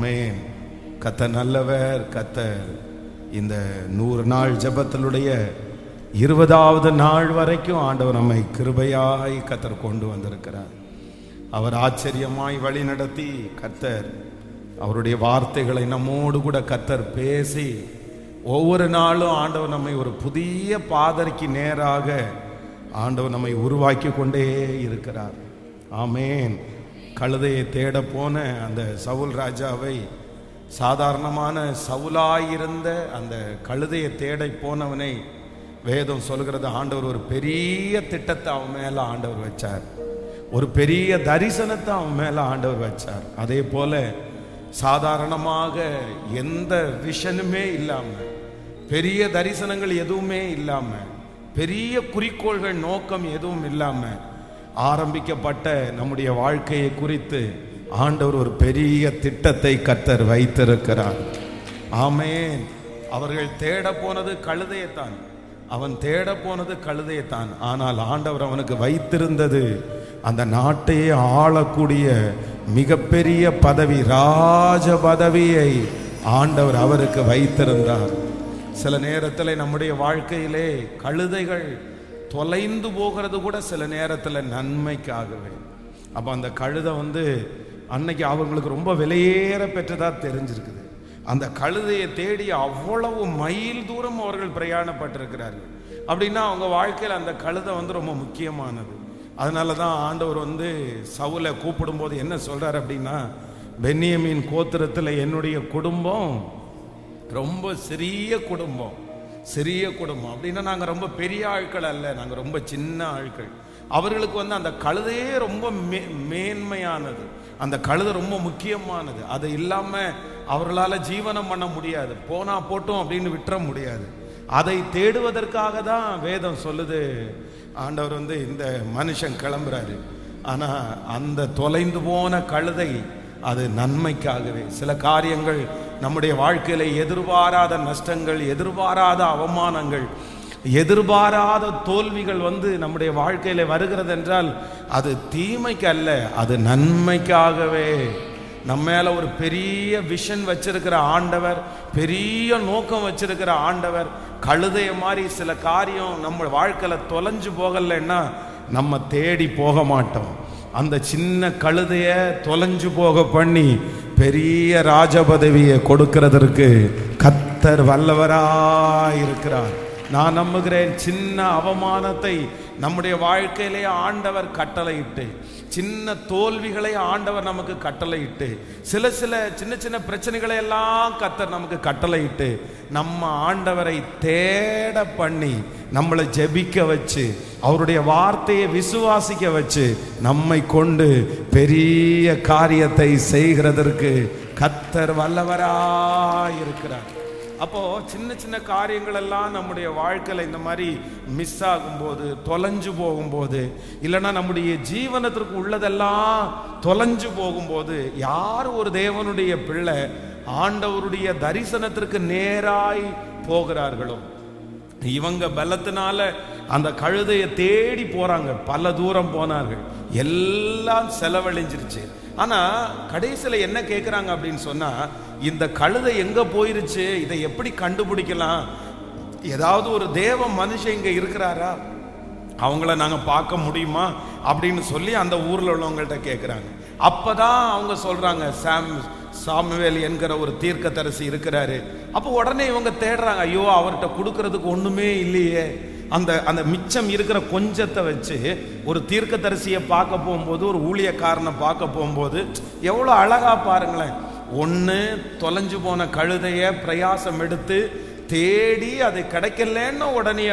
ஆமென். கர்த்தர் நல்லவர். கர்த்தர் இந்த 100 நாள் ஜெபத்தினுடைய 20வது நாள் வரைக்கும் ஆண்டவர் நம்மை கிருபையாய் கர்த்தர் கொண்டு வந்திருக்கிறார். அவர் ஆச்சரியமாய் வழி நடத்தி கர்த்தர் அவருடைய வார்த்தைகளை நம்மோடு கூட கர்த்தர் பேசி ஒவ்வொரு நாளும் ஆண்டவர் நம்மை ஒரு புதிய பாதைக்கு நேராக ஆண்டவர் நம்மை உருவாக்கி கொண்டே இருக்கிறார். ஆமென். கழுதையை தேட போன அந்த சவுல் ராஜாவை, சாதாரணமான சவுலாயிருந்த அந்த கழுதையை தேட போனவனை வேதம் சொல்கிறது, ஆண்டவர் ஒரு பெரிய திட்டத்தை அவன் மேல ஆண்டவர் வச்சார். ஒரு பெரிய தரிசனத்தை அவன் மேல ஆண்டவர் வச்சார். அதே போல சாதாரணமாக எந்த விஷனுமே இல்லாம, பெரிய தரிசனங்கள் எதுவுமே இல்லாம, பெரிய குறிக்கோள்கள் நோக்கம் எதுவும் இல்லாம ஆரம்பிக்கப்பட்ட நம்முடைய வாழ்க்கையை குறித்து ஆண்டவர் ஒரு பெரிய திட்டத்தை கர்த்தர் வைத்திருக்கிறார். ஆமென். அவர்கள் தேட போனது கழுதையைத்தான், அவன் தேட போனது கழுதையைத்தான். ஆனால் ஆண்டவர் அவனுக்கு வைத்திருந்தது அந்த நாட்டையே ஆளக்கூடிய மிகப்பெரிய பதவி, ராஜ பதவியை ஆண்டவர் அவருக்கு வைத்திருந்தார். சில நேரத்தில் நம்முடைய வாழ்க்கையிலே கழுதைகள் தொலைந்து போகிறது கூட சில நேரத்தில் நன்மைக்காகவே. அப்போ அந்த கழுதை அன்னைக்கு அவங்களுக்கு ரொம்ப விலையேற பெற்றதா தெரிஞ்சிருக்குது. அந்த கழுதையை தேடி அவ்வளவு மைல் தூரம் அவர்கள் பிரயாணப்பட்டிருக்கிறார்கள். அப்படின்னா அவங்க வாழ்க்கையில் அந்த கழுதை ரொம்ப முக்கியமானது. அதனால தான் ஆண்டவர் சவுலை கூப்பிடும்போது என்ன சொல்றார் அப்படின்னா, பென்யமீன் கோத்திரத்தில் என்னுடைய குடும்பம் ரொம்ப சிறிய குடும்பம். சிறிய குடும்பம் அப்படின்னா நாங்கள் ரொம்ப பெரிய ஆட்கள் அல்ல, நாங்கள் ரொம்ப சின்ன ஆட்கள். அவர்களுக்கு அந்த கழுதையே ரொம்ப மேன்மையானது, அந்த கழுதை ரொம்ப முக்கியமானது. அது இல்லாமல் அவர்களால் ஜீவனம் பண்ண முடியாது, போனா போட்டோம் அப்படின்னு விட்டுற முடியாது. அதை தேடுவதற்காக தான் வேதம் சொல்லுது, ஆண்டவர் இந்த மனுஷன் கிளம்புறாரு. ஆனால் அந்த தொலைந்து போன கழுதை அது நன்மைக்காகவே. சில காரியங்கள் நம்முடைய வாழ்க்கையில எதிர்பாராத நஷ்டங்கள், எதிர்பாராத அவமானங்கள், எதிர்பாராத தோல்விகள் நம்முடைய வாழ்க்கையில வருகிறது என்றால் அது தீமைக்கு அல்ல, அது நன்மைக்காகவே. நம்ம மேல ஒரு பெரிய விஷன் வச்சிருக்கிற ஆண்டவர், பெரிய நோக்கம் வச்சிருக்கிற ஆண்டவர். கழுதைய மாதிரி சில காரியம் நம்ம வாழ்க்கையில தொலைஞ்சு போகலைன்னா நம்ம தேடி போக மாட்டோம். அந்த சின்ன கழுதைய தொலைஞ்சு போக பண்ணி பெரிய ராஜபதவியை கொடுக்கிறதற்கு கர்த்தர் வல்லவராயிருக்கிறார். நான் நம்புகிறேன், சின்ன அவமானத்தை நம்முடைய வாழ்க்கையிலே ஆண்டவர் கட்டளையிட்டு, சின்ன தோல்விகளை ஆண்டவர் நமக்கு கட்டளையிட்டு, சில சின்ன சின்ன பிரச்சனைகளை எல்லாம் கர்த்தர் நமக்கு கட்டளையிட்டு நம்ம ஆண்டவரை தேட பண்ணி நம்மளை ஜெபிக்க வச்சு, அவருடைய வார்த்தையை விசுவாசிக்க வச்சு நம்மை கொண்டு பெரிய காரியத்தை செய்கிறதற்கு கர்த்தர் வல்லவராயிருக்கிறார். அப்போ சின்ன சின்ன காரியங்கள் எல்லாம் நம்முடைய வாழ்க்கையில இந்த மாதிரி மிஸ் ஆகும்போது, தொலைஞ்சு போகும்போது, இல்லைன்னா நம்முடைய ஜீவனத்திற்கு உள்ளதெல்லாம் தொலைஞ்சு போகும்போது, யார் ஒரு தேவனுடைய பிள்ளை ஆண்டவருடைய தரிசனத்திற்கு நேராய் போகிறார்களோ, இவங்க பலத்தினால அந்த கழுதையை தேடி போறாங்க. பல தூரம் போனார்கள், எல்லாம் செலவழிஞ்சிருச்சு. ஆனா கடைசியில என்ன கேட்கிறாங்க அப்படின்னு சொன்னா, இந்த கழுதை எங்க போயிருச்சு, இதை எப்படி கண்டுபிடிக்கலாம், ஏதாவது ஒரு தேவ மனுஷன் இங்க இருக்கிறாரா, அவங்கள நாங்க பார்க்க முடியுமா அப்படின்னு சொல்லி அந்த ஊர்ல உள்ளவங்கள்ட்ட கேட்கிறாங்க. அப்பதான் அவங்க சொல்றாங்க, சாமுவேல் என்கிற ஒரு தீர்க்கதரிசி இருக்கிறாரு. அப்போ உடனே இவங்க தேடுறாங்க, ஐயோ அவர்கிட்ட கொடுக்கறதுக்கு ஒண்ணுமே இல்லையே. அந்த மிச்சம் இருக்கிற கொஞ்சத்தை வச்சு ஒரு தீர்க்கதரிசியை பார்க்க போகும்போது, ஒரு ஊழியக்காரனை பார்க்க போகும்போது எவ்வளோ அழகா பாருங்களேன். ஒன்று தொலைஞ்சு போன கழுதைய பிரயாசம் எடுத்து தேடி அது கிடைக்கலன்னு உடனே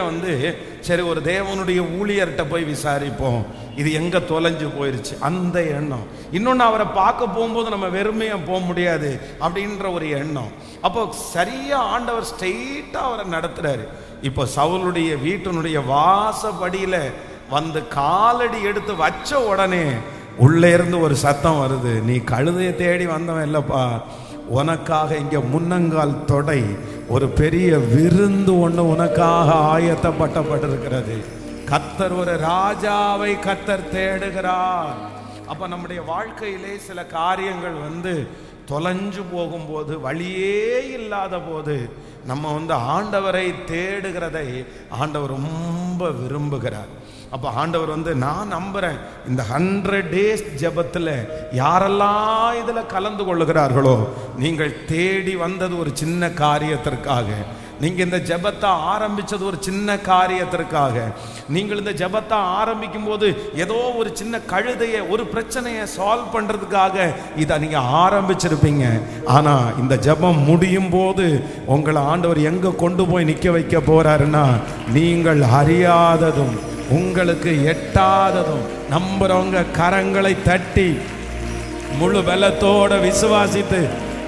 சரி ஒரு தேவனுடைய ஊழியர்கிட்ட போய் விசாரிப்போம், இது எங்க தொலைஞ்சு போயிருச்சு, அந்த எண்ணம். இன்னொன்று அவரை பார்க்க போகும்போது நம்ம வெறுமையா போக முடியாது அப்படின்ற ஒரு எண்ணம். அப்போ சரியா ஆண்டவர் ஸ்ட்ரெயிட்டா அவரை நடத்துறாரு. இப்போ சவுலுடைய வீட்டினுடைய வாசப்படியில காலடி எடுத்து வச்ச உடனே உள்ளே இருந்து ஒரு சத்தம் வருது, நீ கழுதையை தேடி வந்தவன் இல்லப்பா, உனக்காக இங்க முன்னங்கால் தொடை ஒரு பெரிய விருந்து ஒண்ணு உனக்காக ஆயத்தப்பட்டிருக்கிறது. கர்த்தர் ஒரு ராஜாவை கர்த்தர் தேடுகிறார். அப்ப நம்முடைய வாழ்க்கையிலே சில காரியங்கள் தொலைஞ்சு போகும்போது, வழியே இல்லாத போது நம்ம ஆண்டவரை தேடுகிறதை ஆண்டவர் ரொம்ப விரும்புகிறார். அப்போ ஆண்டவர் நான் நம்புறேன், இந்த 100 days ஜெபத்தில் யாரெல்லாம் இதில் கலந்து கொள்ளுகிறார்களோ, நீங்கள் தேடி வந்தது ஒரு சின்ன காரியத்திற்காக, நீங்கள் இந்த ஜெபத்தை ஆரம்பித்தது ஒரு சின்ன காரியத்திற்காக, நீங்கள் இந்த ஜெபத்தை ஆரம்பிக்கும் போது ஏதோ ஒரு சின்ன கழுதையை, ஒரு பிரச்சனையை சால்வ் பண்ணுறதுக்காக இதை நீங்கள் ஆரம்பிச்சிருப்பீங்க. ஆனால் இந்த ஜெபம் முடியும் போது உங்களை ஆண்டவர் எங்கே கொண்டு போய் நிற்க வைக்க போறாருன்னா, நீங்கள் அறியாததும் உங்களுக்கு எட்டாததும், நம்புறவங்க கரங்களை தட்டி முழு பலத்தோட விசுவாசித்து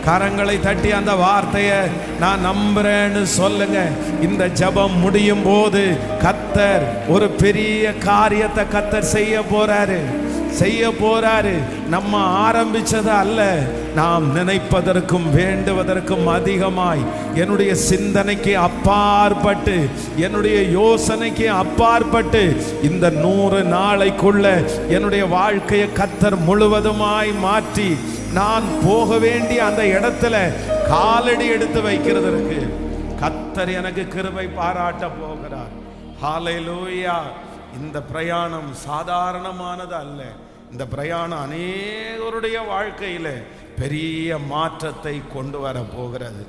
கரங்களை தட்டி அந்த வார்த்தையை நான் நம்புறேன்னு சொல்லுங்க. இந்த ஜெபம் முடியும் போது கர்த்தர் ஒரு பெரிய காரியத்தை கர்த்தர் செய்ய போறாரு. நம்ம ஆரம்பிச்சது அல்ல, நாம் நினைப்பதற்கும் வேண்டுவதற்கும் அதிகமாய், என்னுடைய சிந்தனைக்கு அப்பாற்பட்டு, என்னுடைய யோசனைக்கு அப்பாற்பட்டு இந்த 100 நாளைக்குள்ள என்னுடைய வாழ்க்கையை கர்த்தர் முழுவதுமாய் மாற்றி நான் போக வேண்டிய அந்த இடத்துல காலடி எடுத்து வைக்கிறதற்கு கர்த்தர் எனக்கு கிருபை பாராட்ட போகிறார். ஹல்லேலூயா. இந்த பிரயாணம் சாதாரணமானது அல்ல. இந்த பிரயாணம் அநேகருடைய வாழ்க்கையில பெரிய மாற்றத்தை கொண்டு வர போகிறது.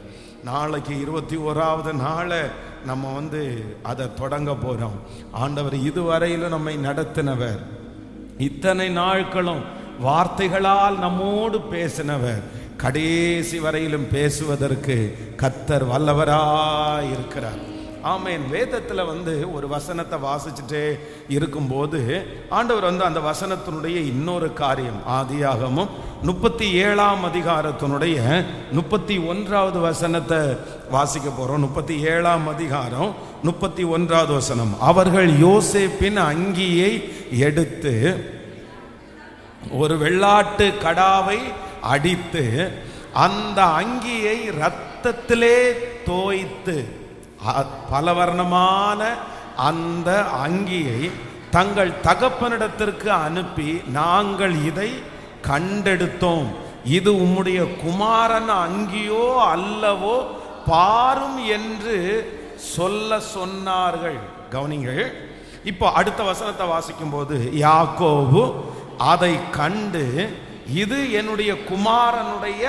நாளைக்கு 21வது நாளை நம்ம அதை தொடங்க போறோம். ஆண்டவர் இதுவரையிலும் நம்மை நடத்தினவர், இத்தனை நாட்களும் வார்த்தைகளால் நம்மோடு பேசினவர், கடைசி வரையிலும் பேசுவதற்கு கர்த்தர் வல்லவராய் இருக்கிறார். ஆமென். வேதத்தில் ஒரு வசனத்தை வாசிச்சுட்டே இருக்கும்போது ஆண்டவர் அந்த வசனத்தினுடைய இன்னொரு காரியம், ஆதியாகமம் 37ஆம் அதிகாரத்தினுடைய 31வது வசனத்தை வாசிக்க போறோம். 37ஆம் அதிகாரம் 31வது வசனம். அவர்கள் யோசேப்பின் அங்கியை எடுத்து ஒரு வெள்ளாட்டு கடாவை அடித்து அந்த அங்கியை இரத்தத்திலே தோய்த்து, பலவர்ணமான அந்த அங்கியை தங்கள் தகப்பனிடத்திற்கு அனுப்பி, நாங்கள் இதை கண்டெடுத்தோம், இது உம்முடைய குமாரன் அங்கியோ அல்லவோ பாரும் என்று சொன்னார்கள். கவனிங்கள். இப்போ அடுத்த வசனத்தை வாசிக்கும் போது, யாக்கோபு அதை கண்டு, இது என்னுடைய குமாரனுடைய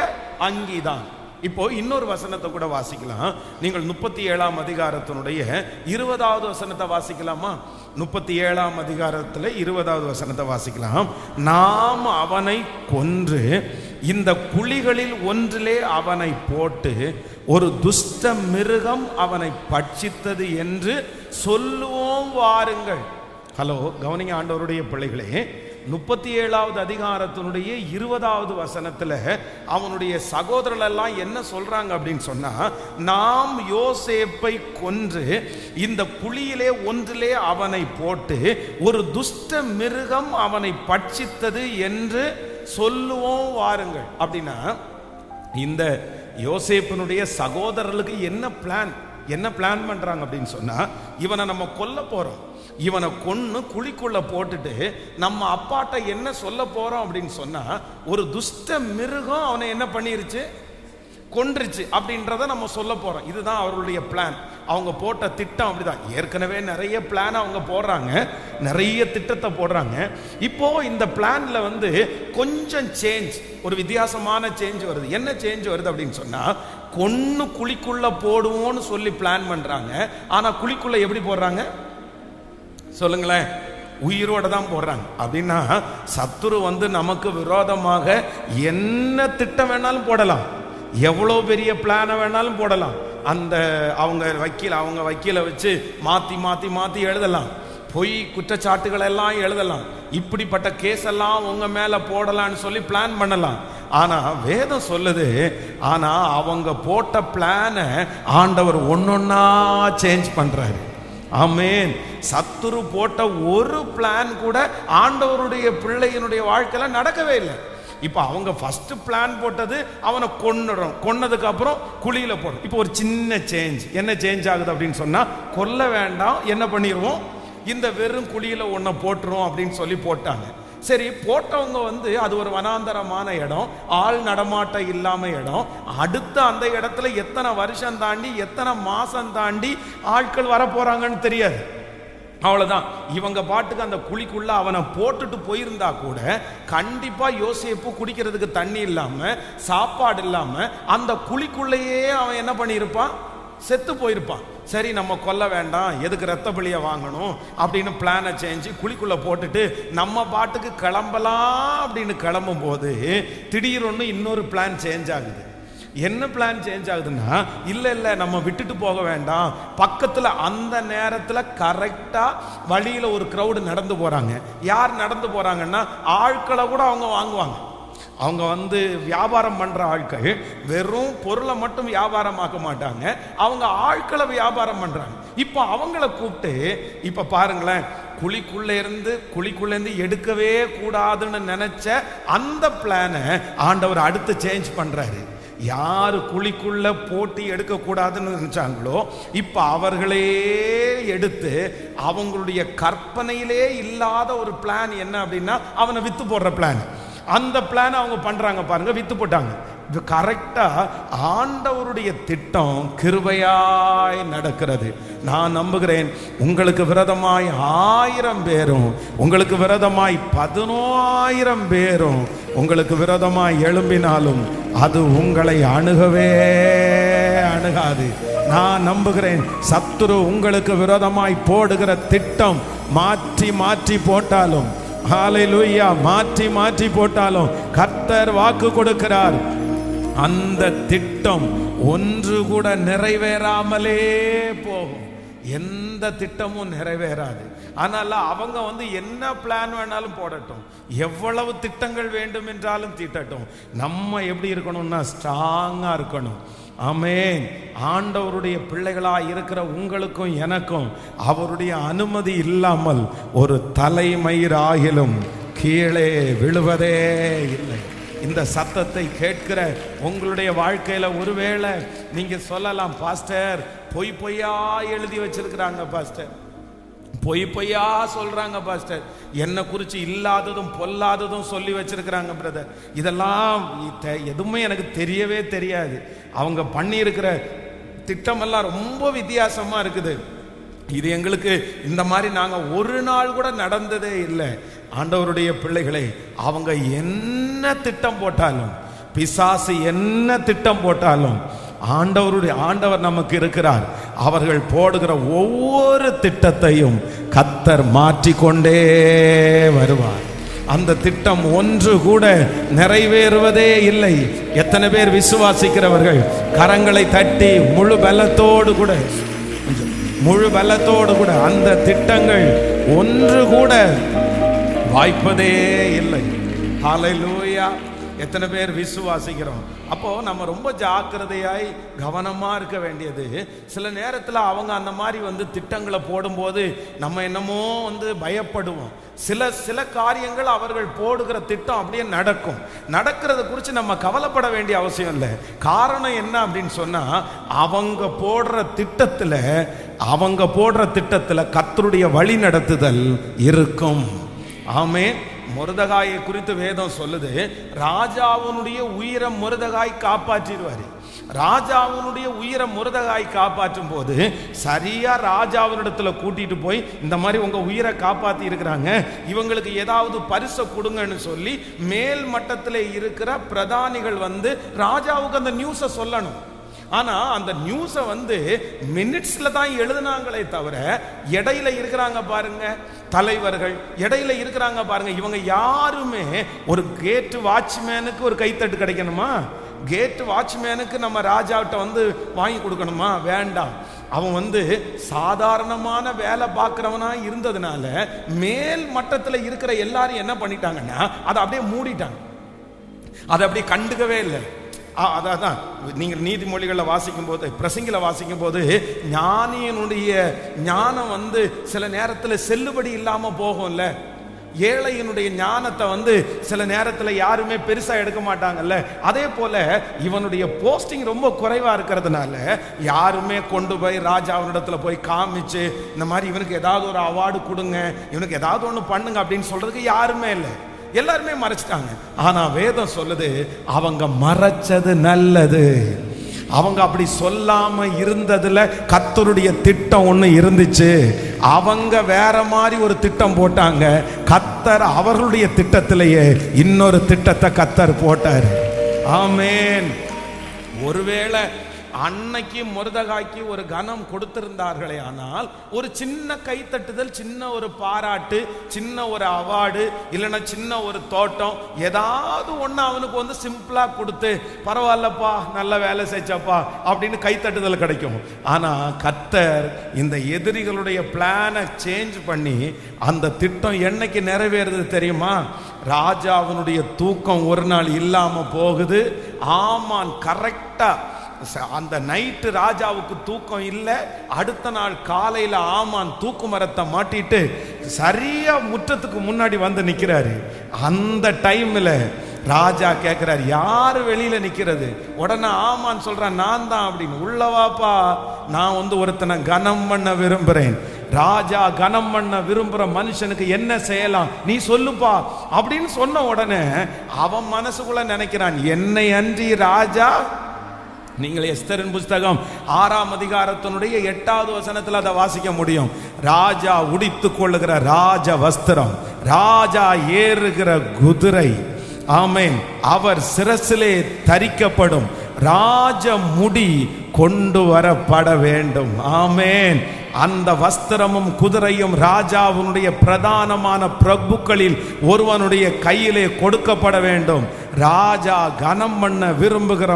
அங்கிதான். இப்போ இன்னொரு வசனத்தை கூட வாசிக்கலாம். நீங்கள் 37ஆம் அதிகாரத்தினுடைய 20வது வசனத்தை வாசிக்கலாமா? 37ஆம் அதிகாரத்தில் 20வது வசனத்தை வாசிக்கலாம். நாம் அவனை கொன்று இந்த குழிகளில் ஒன்றிலே அவனை போட்டு ஒரு துஷ்ட மிருகம் அவனை பட்சித்தது என்று சொல்லுவோம் வாருங்கள். ஹலோ, கவனிங்க ஆண்டவருடைய பிள்ளைகளே. 37வது அதிகாரத்தினுடைய 20வது வசனத்துல அவனுடைய சகோதரர்கள் எல்லாம் என்ன சொல்றாங்க அப்படின்னு சொன்னா, நாம் யோசேப்பை கொன்று இந்த குழியிலே ஒன்றிலே அவனை போட்டு ஒரு துஷ்ட மிருகம் அவனை பட்சித்தது என்று சொல்லுவோம் வாருங்கள். அப்படின்னா இந்த யோசேப்பினுடைய சகோதரர்களுக்கு என்ன பிளான் பண்றாங்க அப்படின்னு சொன்னா, இவனை நம்ம கொல்ல போறோம், இவனை கொன்னு குழிக்குள்ள போட்டுட்டு நம்ம அப்பாட்ட என்ன சொல்ல போறோம் அப்படின்னு சொன்னா, ஒரு துஷ்ட மிருகம் அவனை என்ன பண்ணிருச்சு, கொன்றுச்சு அப்படின்றத நம்ம சொல்ல போறோம். இதுதான் அவர்களுடைய பிளான். அவங்க போட்ட திட்டம் அப்படிதான். ஏற்கனவே நிறைய பிளான் அவங்க போடுறாங்க, நிறைய திட்டத்தை போடுறாங்க. இப்போ இந்த பிளான்ல கொஞ்சம் சேஞ்ச், ஒரு வித்தியாசமான சேஞ்ச் வருது. என்ன சேஞ்ச் வருது அப்படின்னு சொன்னா, கொன்னு குழிக்குள்ள போடுவோம்னு சொல்லி பிளான் பண்றாங்க. ஆனா குழிக்குள்ள எப்படி போடுறாங்க சொல்லுங்களேன்? உயிரோட தான் போடுறாங்க. அப்படின்னா சத்துரு நமக்கு விரோதமாக என்ன திட்டம் வேணாலும் போடலாம், எவ்வளோ பெரிய பிளானை வேணாலும் போடலாம். அவங்க வக்கீலை வச்சு மாற்றி எழுதலாம், பொய் குற்றச்சாட்டுகள் எல்லாம் எழுதலாம், இப்படிப்பட்ட கேஸ் எல்லாம் உங்க மேல போடலான்னு சொல்லி பிளான் பண்ணலாம். ஆனா வேதம் சொல்லுது, ஆனா அவங்க போட்ட பிளானை ஆண்டவர் ஒன்னொன்னா சேஞ்ச் பண்றாரு. ஆமென். சத்துரு போட்ட ஒரு பிளான் கூட ஆண்டவருடைய பிள்ளையினுடைய வாழ்க்கையில நடக்கவே இல்லை. இப்போ அவங்க ஃபர்ஸ்ட் பிளான் போட்டது அவனை கொன்னதுக்கு அப்புறம் குழியில போடும். இப்போ ஒரு சின்ன சேஞ்ச், என்ன சேஞ்ச் ஆகுது அப்படின்னு சொன்னா, கொல்ல வேண்டாம், என்ன பண்ணிடுவோம், இந்த வெறும் குழியில ஒன்றை போட்டுரும் அப்படின்னு சொல்லி போட்டாங்க. சரி, போட்டவங்க வந்து அது ஒரு வனாந்தரமான இடம், ஆள் நடமாட்டம் இல்லாம இடம். அடுத்த அந்த இடத்துல எத்தனை வருஷம் தாண்டி எத்தனை மாசம் தாண்டி ஆட்கள் வர போறாங்கன்னு தெரியாது. அவ்வளவுதான். இவங்க பாட்டுக்கு அந்த குழிக்குள்ள அவனை போட்டுட்டு போயிருந்தா கூட கண்டிப்பா யோசேப்பு குடிக்கிறதுக்கு தண்ணி இல்லாம சாப்பாடு இல்லாம அந்த குழிக்குள்ளேயே அவன் என்ன பண்ணியிருப்பான், செத்து போயிருப்பான். சரி, நம்ம கொல்ல வேண்டாம், எதுக்கு ரத்த பலியை வாங்கணும் அப்படின்னு பிளானை சேஞ்சு குழிக்குள்ள போட்டுட்டு நம்ம பாட்டுக்கு கிளம்பலாம் அப்படின்னு கிளம்பும் போது திடீர்னு இன்னொரு பிளான் சேஞ்ச் ஆகுது. என்ன பிளான் சேஞ்ச் ஆகுதுன்னா, இல்ல நம்ம விட்டுட்டு போக வேண்டாம், பக்கத்துல அந்த நேரத்துல கரெக்டா வழியில ஒரு கிரௌடு நடந்து போறாங்க. யார் நடந்து போறாங்கன்னா, ஆட்களை கூட அவங்க வாங்குவாங்க. அவங்க வந்து வியாபாரம் பண்ற ஆட்கள் வெறும் பொருளை மட்டும் வியாபாரமாக்க மாட்டாங்க, அவங்க ஆட்களை வியாபாரம் பண்றாங்க. இப்ப அவங்கள கூப்பிட்டு, இப்ப பாருங்களேன், குழிக்குள்ள இருந்து எடுக்கவே கூடாதுன்னு நினைச்ச அந்த பிளானை ஆண்டவர் அடுத்து சேஞ்ச் பண்றாரு. யாரு குழிக்குள்ள போட்டி எடுக்க கூடாதுன்னு நினைச்சாங்களோ இப்ப அவர்களே எடுத்து அவங்களுடைய கற்பனையிலே இல்லாத ஒரு பிளான் என்ன அப்படின்னா, அவனை வித்து போடுற பிளான். அந்த பிளான் அவங்க பண்றாங்க பாருங்க, வித்து போட்டாங்க. கரெக்டா ஆண்டவருடைய திட்டம் கிருபையாய் நடக்கிறது. நான் நம்புகிறேன், உங்களுக்கு விரோதமாய் 1000 பேரும், உங்களுக்கு விரோதமாய் 11,000 பேரும் உங்களுக்கு விரோதமாய் எழும்பினாலும் அது உங்களை அணுகவே அணுகாது. நான் நம்புகிறேன், சத்துரு உங்களுக்கு விரோதமாய் போடுகிற திட்டம் மாற்றி மாற்றி போட்டாலும், ஹல்லேலூயா, மாற்றி மாற்றி போட்டாலும் கர்த்தர் வாக்கு கொடுக்கிறார், அந்த திட்டம் ஒன்று கூட நிறைவேறாமலே போகும். எந்த திட்டமும் நிறைவேறாது. ஆனால் அவங்க வந்து என்ன பிளான் வேணாலும் போடட்டும், எவ்வளவு திட்டங்கள் வேண்டும் என்றாலும் தீட்டட்டும், நம்ம எப்படி இருக்கணும்னா ஸ்ட்ராங்கா இருக்கணும். ஆமென். ஆண்டவருடைய பிள்ளைகளாய் இருக்கிற உங்களுக்கும் எனக்கும் அவருடைய அனுமதி இல்லாமல் ஒரு தலைமயிராகிலும் கீழே விழுவதே இல்லை. இந்த சத்தத்தை கேட்கிற உங்களுடைய வாழ்க்கையில ஒருவேளை நீங்க சொல்லலாம், பாஸ்டர் பொய்யா எழுதி வச்சிருக்கிறாங்க பாஸ்டர், பொய்யா சொல்றாங்க பாஸ்டர், என்ன குறிச்சு இல்லாததும் பொல்லாததும் சொல்லி வச்சிருக்கிறாங்க பிரதர், இதெல்லாம் எதுவுமே எனக்கு தெரியவே தெரியாது, அவங்க பண்ணியிருக்கிற திட்டமெல்லாம் ரொம்ப வித்தியாசமா இருக்குது, இது எங்களுக்கு இந்த மாதிரி நாங்க ஒரு நாள் கூட நடந்ததே இல்லை. ஆண்டவருடைய பிள்ளைகளை, அவங்க என்ன திட்டம் போட்டாலும், பிசாசு என்ன திட்டம் போட்டாலும், ஆண்டவர் நமக்கு இருக்கிறார். அவர்கள் போடுகிற ஒவ்வொரு திட்டத்தையும் கர்த்தர் மாற்றிக்கொண்டே வருவார். அந்த திட்டம் ஒன்று கூட நிறைவேறுவதே இல்லை. எத்தனை பேர் விசுவாசிக்கிறவர்கள் கரங்களை தட்டி முழு பலத்தோடு கூட அந்த திட்டங்கள் ஒன்று கூட வாய்ப்பதே இல்லை. ஹல்லேலூயா. எத்தனை பேர் விசுவாசிக்கிறோம்? அப்போ நம்ம ரொம்ப ஜாக்கிரதையாய் கவனமா இருக்க வேண்டியது. சில நேரத்தில் அவங்க அந்த மாதிரி வந்து திட்டங்களை போடும்போது நம்ம என்னமோ வந்து பயப்படுவோம். சில காரியங்கள் அவர்கள் போடுகிற திட்டம் அப்படியே நடக்கிறத குறித்து நம்ம கவலைப்பட வேண்டிய அவசியம் இல்லை. காரணம் என்ன அப்படின்னு சொன்னா, அவங்க போடுற திட்டத்தில் கர்த்தருடைய வழி நடத்துதல் இருக்கும். ஆமென். மொர்தெகாயை குறித்து வேதம் சொல்லுது, ராஜாவுனுடைய உயிரை மொர்தெகாய் காப்பாற்றிடுவாரு. ராஜாவுனுடைய உயிரை மொர்தெகாய் காப்பாற்றும் போது சரியா ராஜாவினிடத்துல கூட்டிட்டு போய், இந்த மாதிரி உங்க உயிரை காப்பாத்தி இருக்கிறாங்க, இவங்களுக்கு ஏதாவது பரிசை கொடுங்கன்னு சொல்லி மேல் மட்டத்தில் இருக்கிற பிரதானிகள் வந்து ராஜாவுக்கு அந்த நியூஸை சொல்லணும். ஆனா அந்த நியூஸை வந்து மினிட்ஸ்ல தான் எழுதுனாங்களே தவிர, இடையில இருக்கிறாங்க பாருங்க தலைவர்கள், இடையில இருக்கிறாங்க பாருங்க, இவங்க யாருமே ஒரு கேட் வாட்ச்மேனுக்கு ஒரு கைத்தட்டு கிடைக்கணுமா? கேட் வாட்ச்மேனுக்கு நம்ம ராஜாவிட்ட வந்து வாங்கி கொடுக்கணுமா? வேண்டாம். அவன் வந்து சாதாரணமான வேலை பார்க்கிறவனா இருந்ததுனால மேல் மட்டத்தில் இருக்கிற எல்லாரும் என்ன பண்ணிட்டாங்கன்னா அதை அப்படியே மூடிட்டாங்க, அதை அப்படியே கண்டுக்கவே இல்லை. அதான் நீங்கள் நீதிமொழிகளை வாசிக்கும் போது, பிரசங்கில வாசிக்கும் போது, ஞானியனுடைய ஞானம் வந்து சில நேரத்தில் செல்லுபடி இல்லாமல் போகும்ல, ஏழையினுடைய ஞானத்தை வந்து சில நேரத்தில் யாருமே பெருசா எடுக்க மாட்டாங்கல்ல, அதே போல இவனுடைய போஸ்டிங் ரொம்ப குறைவா இருக்கிறதுனால யாருமே கொண்டு போய் ராஜாவினிடத்துல போய் காமிச்சு இந்த மாதிரி இவனுக்கு ஏதாவது ஒரு அவார்டு கொடுங்க, இவனுக்கு ஏதாவது ஒன்று பண்ணுங்க அப்படின்னு சொல்றதுக்கு யாருமே இல்லை. எல்லாருமே மறைச்சிட்டாங்க. ஆனா வேதம் சொல்லுது அவங்க மறைச்சது நல்லது. அவங்க அப்படி சொல்லாம இருந்ததுல கர்த்தருடைய திட்டம் ஒண்ணு இருந்துச்சு. அவங்க வேற மாதிரி ஒரு திட்டம் போட்டாங்க. கர்த்தர் அவர்களுடைய திட்டத்திலேயே இன்னொரு திட்டத்தை கர்த்தர் போட்டார். ஆமென். ஒருவேளை அன்னைக்கு மொர்தெகாய்க்கு ஒரு கனம் கொடுத்திருந்தார்களே, ஆனால் ஒரு சின்ன கைத்தட்டுதல், சின்ன ஒரு பாராட்டு, சின்ன ஒரு அவார்டு, இல்லைன்னா சின்ன ஒரு தோட்டம், ஏதாவது ஒன்று அவனுக்கு வந்து சிம்பிளா கொடுத்து பரவாயில்லப்பா நல்ல வேலை செஞ்சப்பா அப்படின்னு கைத்தட்டுதல் கிடைக்கும். ஆனா கர்த்தர் இந்த எதிரிகளுடைய பிளானை சேஞ்ச் பண்ணி அந்த திட்டம் என்னைக்கு நிறைவேறுது தெரியுமா? ராஜாவினுடைய தூக்கம் ஒரு நாள் இல்லாம போகுது. ஆமான் கரெக்டா அந்த நைட்டு ராஜாவுக்கு தூக்கம் இல்லை. அடுத்த நாள் காலையில ஆமான் தூக்கு மரத்தை மாட்டிட்டு சரியா முற்றத்துக்கு முன்னாடி வந்து நிக்கிறாரு. அந்த டைம்ல ராஜா கேட்கிறார், யாரு வெளியில நிக்கிறது? உடனே ஆமான் சொல்றான், நான் தான் அப்படின்னு. உள்ளவாப்பா, நான் வந்து ஒருத்தனை கனம் பண்ண விரும்புறேன். ராஜா கனம் பண்ண விரும்புற மனுஷனுக்கு என்ன செய்யலாம் நீ சொல்லுப்பா அப்படின்னு சொன்ன உடனே அவன் மனசுக்குள்ள நினைக்கிறான், என்னை அன்றி ராஜா. நீங்கள் எஸ்தரின் புஸ்தகம் 6ஆம் அதிகாரத்தினுடைய 8வது வசனத்தில் அதை வாசிக்க முடியும். ராஜா உடித்துக் கொள்ளுகிற ராஜ வஸ்திரம், ராஜா ஏறுகிற குதிரை, ஆமென், அவர் சிரசிலே தரிக்கப்படும் ராஜ முடி கொண்டு வரப்பட வேண்டும். ஆமென். அந்த வஸ்திரமும் குதிரையும் ராஜாவுடைய பிரதானமான பிரபுக்களில் ஒருவனுடைய கையிலே கொடுக்கப்பட வேண்டும். ராஜா கனம் பண்ண விரும்புகிற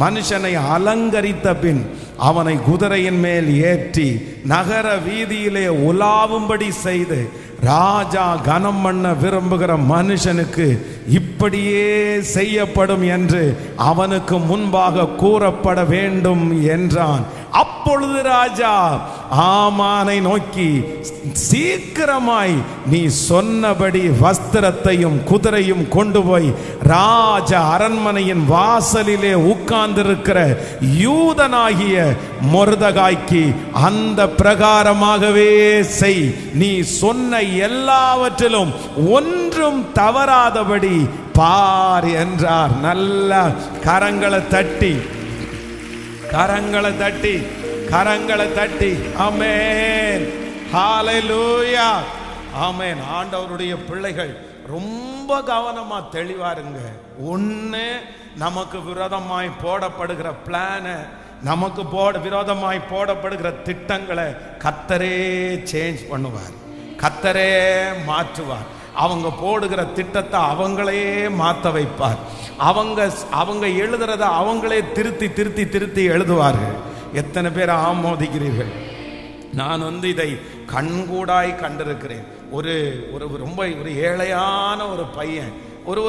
மனுஷனை அலங்கரித்த பின் அவனை குதிரையின் மேல் ஏற்றி நகர வீதியிலே உலாவும்படி செய்து, ராஜா கனம் பண்ண விரும்புகிற மனுஷனுக்கு இப்படியே செய்யப்படும் என்று அவனுக்கு முன்பாக கூறப்பட வேண்டும் என்றான். அப்பொழுது ராஜா ஆமானை நோக்கி, சீக்கிரமாய் நீ சொன்னபடி வஸ்திரத்தையும் குதிரையும் கொண்டு போய் ராஜ அரண்மனையின் வாசலிலே உட்கார்ந்திருக்கிற யூதனாகிய மொர்தெகாய்க்கு அந்த பிரகாரமாகவே செய். நீ சொன்ன எல்லாவற்றிலும் ஒன்றும் தவறாதபடி பார் என்றார். நல்ல கரங்களை தட்டி ஆமென், ஹல்லேலூயா, ஆமென். ஆண்டவருடைய பிள்ளைகள் ரொம்ப கவனமா தெளிவாருங்க. ஒண்ணு, நமக்கு விரோதமாய் போடப்படுகிற பிளான, நமக்கு விரோதமாய் போடப்படுகிற திட்டங்களை கர்த்தரே சேஞ்ச் பண்ணுவார், கர்த்தரே மாற்றுவார். அவங்க போடுகிற திட்டத்தை அவங்களே மாற்ற வைப்பார். அவங்க எழுதுறத அவங்களே திருத்தி எழுதுவார்கள். எத்தனை பேர் ஆமோதிக்கிறீர்கள்? நான் வந்து இதை கண்கூடாய் கண்டிருக்கிறேன். ஒரு ரொம்ப ஒரு ஏழையான ஒரு பையன் ஒரு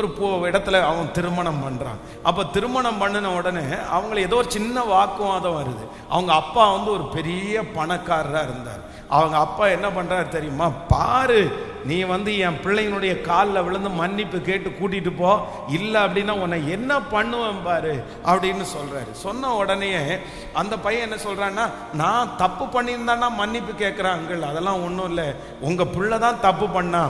இடத்துல அவன் திருமணம் பண்றான். அப்ப திருமணம் பண்ணின உடனே அவங்களை ஏதோ ஒரு சின்ன வாக்குவாதம் வருது. அவங்க அப்பா வந்து ஒரு பெரிய பணக்காரராக இருந்தார். அவங்க அப்பா என்ன பண்றாரு தெரியுமா? பாரு, நீ வந்து என் பிள்ளைங்களுடைய காலில் விழுந்து மன்னிப்பு கேட்டு கூட்டிட்டு போ, இல்லை அப்படின்னா உன்னை என்ன பண்ணுவேன் பாரு அப்படின்னு சொல்றாரு. சொன்ன உடனே அந்த பையன் என்ன சொல்றான்னா, நான் தப்பு பண்ணியிருந்தானா மன்னிப்பு கேட்கிறேன் அங்கிள், அதெல்லாம் ஒன்றும் இல்லை, உங்க பிள்ளை தான் தப்பு பண்ணா.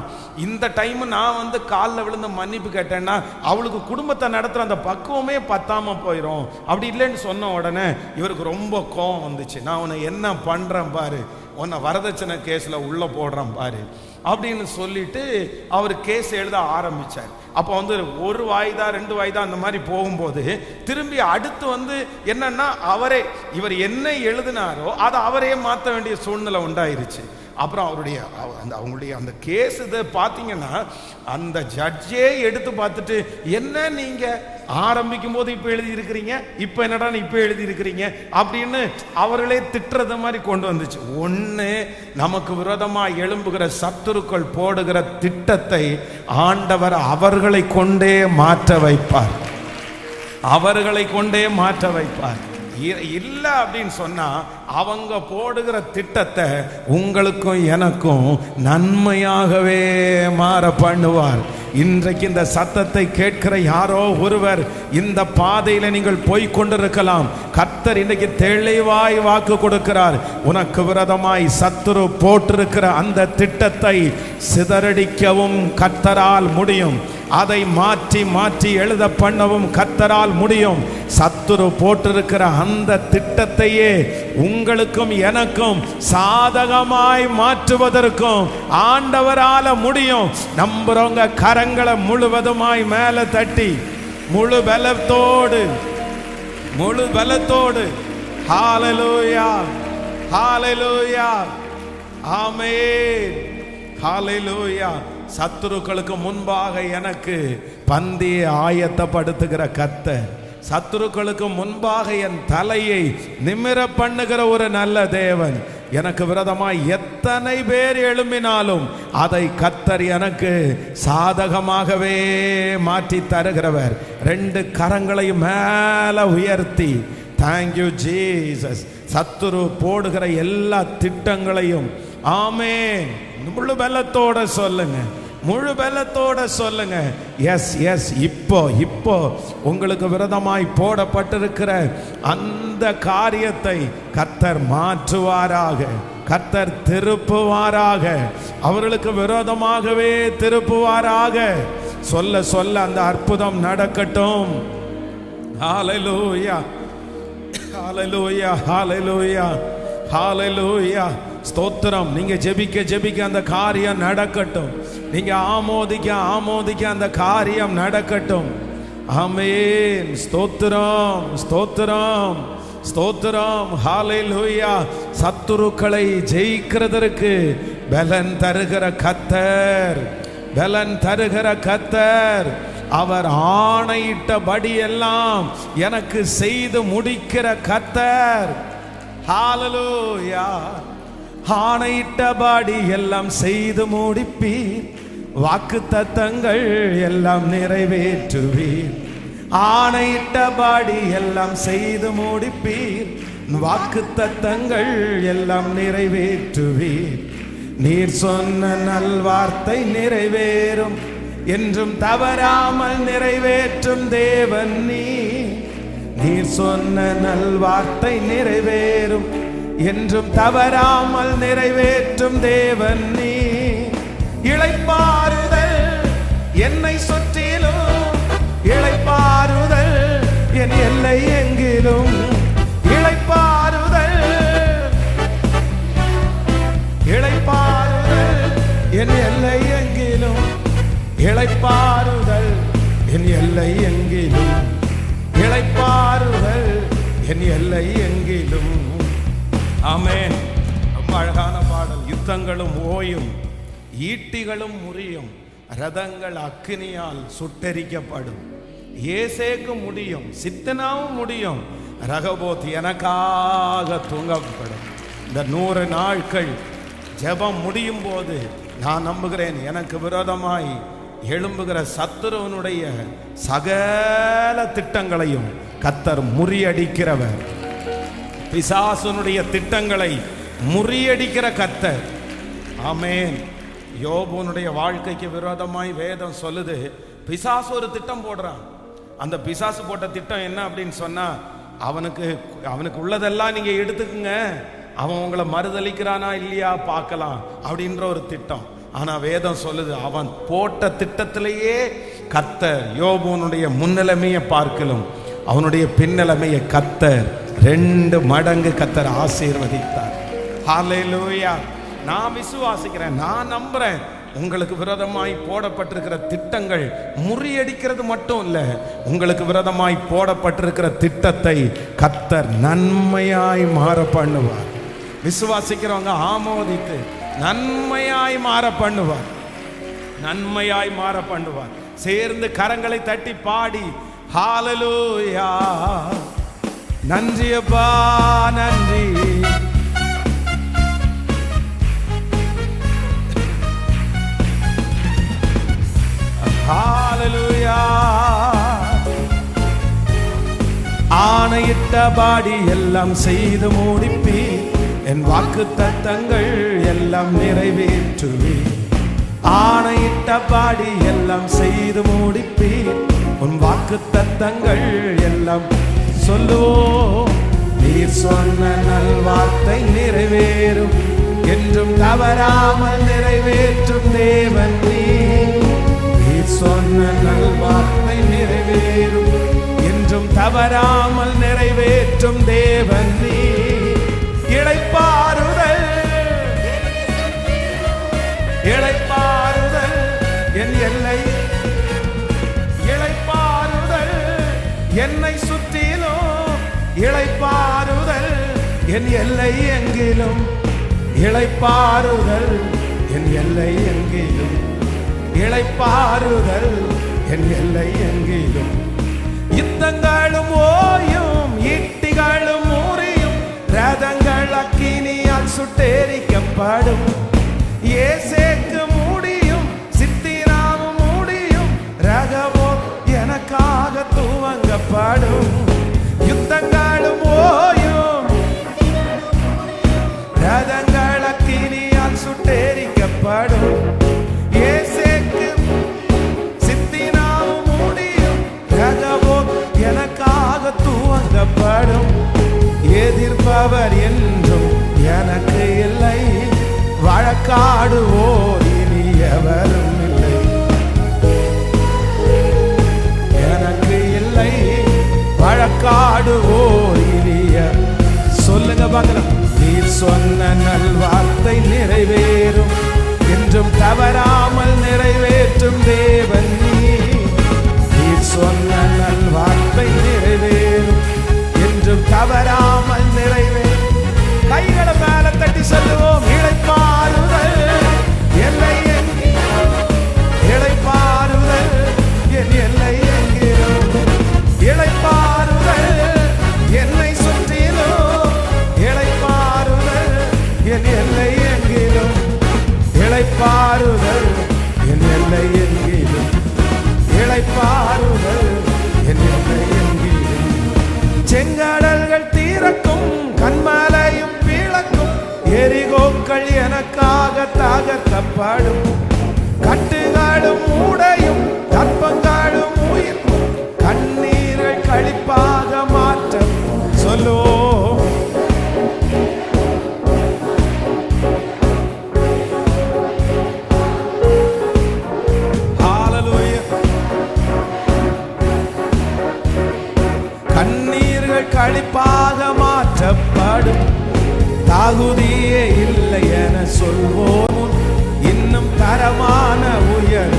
இந்த டைம் நான் வந்து காலில் விழுந்து மன்னிப்பு கேட்டேன்னா அவளுக்கு குடும்பத்தை நடத்துற அந்த பக்குவமே பத்தாம போயிடும். அப்படி இல்லைன்னு சொன்ன உடனே இவருக்கு ரொம்ப கோபம் வந்துச்சு. நான் உன்னை என்ன பண்றேன் பாரு, உன்னை வரதட்சணை கேஸ்ல உள்ள போடுறேன் பாரு அப்படின்னு சொல்லிட்டு அவர் கேஸ் எழுத ஆரம்பிச்சார். அப்போ வந்து ஒரு வாய்தா 2 வாய்தா அந்த மாதிரி போகும்போது திரும்பி அடுத்து வந்து என்னன்னா இவர் என்ன எழுதினாரோ அதை அவரே மாற்ற வேண்டிய சூழ்நிலை உண்டாயிருச்சு. அப்புறம் அவங்களுடைய அந்த கேஸ் இதை பார்த்தீங்கன்னா அந்த ஜட்ஜே எடுத்து பார்த்துட்டு, என்ன நீங்க ஆரம்பிக்கும் போது இப்ப எழுதி இருக்கிறீங்க, இப்ப என்னடா இப்ப எழுதி இருக்கிறீங்க அப்படின்னு அவர்களே திட்டுறது மாதிரி கொண்டு வந்துச்சு. ஒண்ணு, நமக்கு விரோதமா எழும்புகிற சத்துருக்கள் போடுகிற திட்டத்தை ஆண்டவர் அவர்களை கொண்டே மாற்ற வைப்பார், இல்லை அப்படின்னு சொன்னா அவங்க போடுகிற திட்டத்தை உங்களுக்கும் எனக்கும் நன்மையாகவே மாற பண்ணுவார். இன்றைக்கு இந்த சத்தத்தை கேட்கிற யாரோ ஒருவர் இந்த பாதையில நீங்கள் போய் கொண்டிருக்கலாம். கர்த்தர் இன்றைக்கு தெளிவாய் வாக்கு கொடுக்கிறார். உனக்கு விரோதமாய் சத்துரு போட்டிருக்கிற அந்த திட்டத்தை சிதறடிக்கவும் கர்த்தரால் முடியும். அதை மாற்றி மாற்றி எழுத பண்ணவும் கர்த்தரால் முடியும். சத்துரு போட்டிருக்கிற அந்த திட்டத்தையே உங்களுக்கும் எனக்கும் சாதகமாய் மாற்றுவதற்கும் ஆண்டவரால முடியும். நம்புறவங்க கரங்களை முழுவதுமாய் மேல தட்டி முழு பலத்தோடு ஹalleluya ஹalleluya ஆமென் ஹalleluya. சத்துருக்களுக்கு முன்பாக எனக்கு பந்தியை ஆயத்தப்படுத்துகிற கர்த்தர், சத்துருக்களுக்கு முன்பாக என் தலையை நிமிர பண்ணுகிற ஒரு நல்ல தேவன். எனக்கு விரோதமாய் எத்தனை பேர் எழும்பினாலும் அதை கர்த்தர் எனக்கு சாதகமாகவே மாற்றி தருகிறவர். 2 கரங்களையும் மேல உயர்த்தி தேங்க்யூ ஜீசஸ். சத்துரு போடுகிற எல்லா திட்டங்களையும் ஆமென் முழு பலத்தோட சொல்லுங்க, முழு பலத்தோட சொல்லுங்க. எஸ் எஸ் இப்போ உங்களுக்கு விரோதமாய் போடப்பட்டிருக்கிற அந்த காரியத்தை கர்த்தர் மாற்றுவாராக, கர்த்தர் திருப்புவாராக, அவர்களுக்கு விரோதமாகவே திருப்புவாராக. சொல்ல சொல்ல அந்த அற்புதம் நடக்கட்டும். ஹalleluya ஹalleluya ஹalleluya ஹalleluya. ஸ்தோத்திரம். நீங்க ஜெபிக்க ஜெபிக்க அந்த காரியம் நடக்கட்டும். நீங்க ஆமோதிக்க அந்த காரியம் நடக்கட்டும். ஆமென். ஸ்தோத்திரம் ஸ்தோத்திரம் ஸ்தோத்திரம். ஹalleluya. சத்துருக்களை ஜெயிக்கிறதற்கு பலன் தருகிற கர்த்தர், பலன் தருகிற கர்த்தர். அவர் ஆணையிட்டபடி எல்லாம் எனக்கு செய்து முடிக்கிற கர்த்தர். ஹalleluya. ஆணையிட்டபடி எல்லாம் செய்து முடிப்பீர், வாக்குத்தத்தங்கள் எல்லாம் நிறைவேற்றுவீர். ஆணையிட்டபடி எல்லாம் செய்து முடிப்பீர், வாக்குத்தத்தங்கள் எல்லாம் நிறைவேற்றுவீர். நீர் சொன்ன நல்வார்த்தை நிறைவேறும், என்றும் தவறாமல் நிறைவேற்றும் தேவன் நீர் சொன்ன நல்வார்த்தை நிறைவேறும், என்றும் தவறாமல் நிறைவேற்றும் தேவன் நீ. இளைப்பாறுதல் என்னை சுற்றிலும், இளைப்பாறுதல் என் எல்லை எங்கிலும், இளைப்பாறுதல் என் எல்லை எங்கிலும், இளைப்பாறுதல் என் எல்லை எங்கிலும், இளைப்பாறுதல் என் எல்லை எங்கிலும். ஆமென். ரொம்ப அழகான பாடல். யுத்தங்களும் ஓயும், ஈட்டிகளும் முறியும், ரதங்கள் அக்கினியால் சுட்டெரிக்கப்படும். ஏசேக்கு முடியும், சித்தனாவும் முடியும், ரகபோத் எனக்காக தூங்கப்படும். இந்த 100 நாட்கள் ஜெபம் முடியும் போது நான் நம்புகிறேன், எனக்கு விரோதமாய் எழும்புகிற சத்துருவனுடைய சகல திட்டங்களையும் கர்த்தர் முறியடிக்கிறவர். பிசாசுனுடைய திட்டங்களை முறியடிக்கிற கர்த்தர். ஆமென். யோபுனுடைய வாழ்க்கைக்கு விரோதமாய் வேதம் சொல்லுது, பிசாசு ஒரு திட்டம் போடுறான். அந்த பிசாசு போட்ட திட்டம் என்ன அப்படின்னு சொன்னா, அவனுக்கு உள்ளதெல்லாம் நீங்க எடுத்துக்குங்க, அவன் உங்களை மறுதளிக்கிறானா இல்லையா பார்க்கலாம் அப்படின்ற ஒரு திட்டம். ஆனா வேதம் சொல்லுது, அவன் போட்ட திட்டத்திலேயே கர்த்தர் யோபுனுடைய முன்னிலைமையை பார்க்கலும் அவனுடைய பின்னிலைமையை கர்த்தர் 2 மடங்கு கர்த்தர் ஆசீர்வதித்தார். ஹalleluya. நான் விசுவாசிக்கிறேன், நான் நம்புறேன். உங்களுக்கு விரோதமாய் போடப்பட்டிருக்கிற திட்டங்கள் முறியடிக்கிறது மட்டும் இல்ல, உங்களுக்கு விரோதமாய் போடப்பட்டிருக்கிற திட்டத்தை கர்த்தர் நன்மையாய் மாற பண்ணுவார். விசுவாசிக்கிறவங்க ஆமோதித்து நன்மையாய் மாற பண்ணுவார், நன்மையாய் மாற பண்ணுவார். சேர்ந்து கரங்களை தட்டி பாடி ஹalleluya. நன்றி அப்பா, நன்றி. ஹalleluya. ஆணையிட்டபடி எல்லாம் செய்து முடிப்பீர், என் வாக்குத்தத்தங்கள் எல்லாம் நிறைவேற்றுவீர். ஆணையிட்டபடி எல்லாம் செய்து முடிப்பீர். உன் வாக்கு தத்தங்கள் எல்லாம் சொல்லுவோம். நீர் சொன்ன நல்வார்த்தை நிறைவேறும், என்றும் தவறாமல் நிறைவேற்றும் தேவன் நீர் சொன்ன நல்வார்த்தை நிறைவேறும், என்றும் தவறாமல் நிறைவேற்றும் தேவன் நீர். இளைப்பாறுதல் இளைப்பாறுதல் என் எல்லை, இளைப்பாறுதல் என்னை சுற்றிலும், இளைப்பாறுதல் என் எல்லை எங்கிலும், இளைப்பாறுதல் என் எல்லை எங்கிலும், இளைப்பாறுதல் என் எல்லை எங்கிலும். யுத்தங்களும் ஓயும், ஈட்டிகளும் முறியும், ரதங்கள் அக்கினியால் சுட்டெரிக்கப்படும். ஏசேக்கு முடியும், சித்திராவும் முடியும், ரகவோ எனக்காக துவங்கப்படும். யுத்தங்களும் ஓயும், ரதங்கள் அக்கினியால் சுட்டெரிக்கப்படும். ஏசேக்கு சித்திராவும் முடியும், ரகவோ எனக்காக துவங்கப்படும். எதிர்ப்பவர் என்றும் எனக்கு இல்லை, வழக்காடுவோர் இனி எவரும் இல்லை, எனக்கு இல்லை வழக்காடுவோர் இனிய. சொல்லுங்க பார்க்கலாம். நீர் சொன்ன நல்வார்த்தை நிறைவேறும், என்றும் தவறாமல் நிறைவேற்றும் தேவன் நீர் சொன்ன நல்வார்த்தை நிறைவேறும், என்றும் தவறாமல் நிறைவேறும். கைகளை மேல தட்டி சொல்லுவோம். இளைப்பாறுதல் எல்லை எங்கிலும், இளைப்பாறுதல் என் எல்லை எங்கிலும், இளைப்பாறுதல் என்னை சுற்றிலும், இளைப்பாறுதல் என் எல்லை எங்கிலும், இளைப்பாறுதல் என் எல்லை எங்கிலும், இளைப்பாறுதல் என் எல்லை எங்கிலும். செங்கடல்கள் தீரக்கும், கண்மலையும் பிளக்கும், எரிகோக்கள் எனக்காக தகர்க்கப்படும். கட்டுகளும் உடையும், கற்பங்களும் உயிர்க்கும், கண்ணீர்கள் களிப்பாக மாற்றம். சொல்லுவோம். கண்ணீர்கள் களிப்பாக மாற்றப்படும். தகுதியே இல்லை என சொல்வோம் முன், இன்னும் தரமான உயர்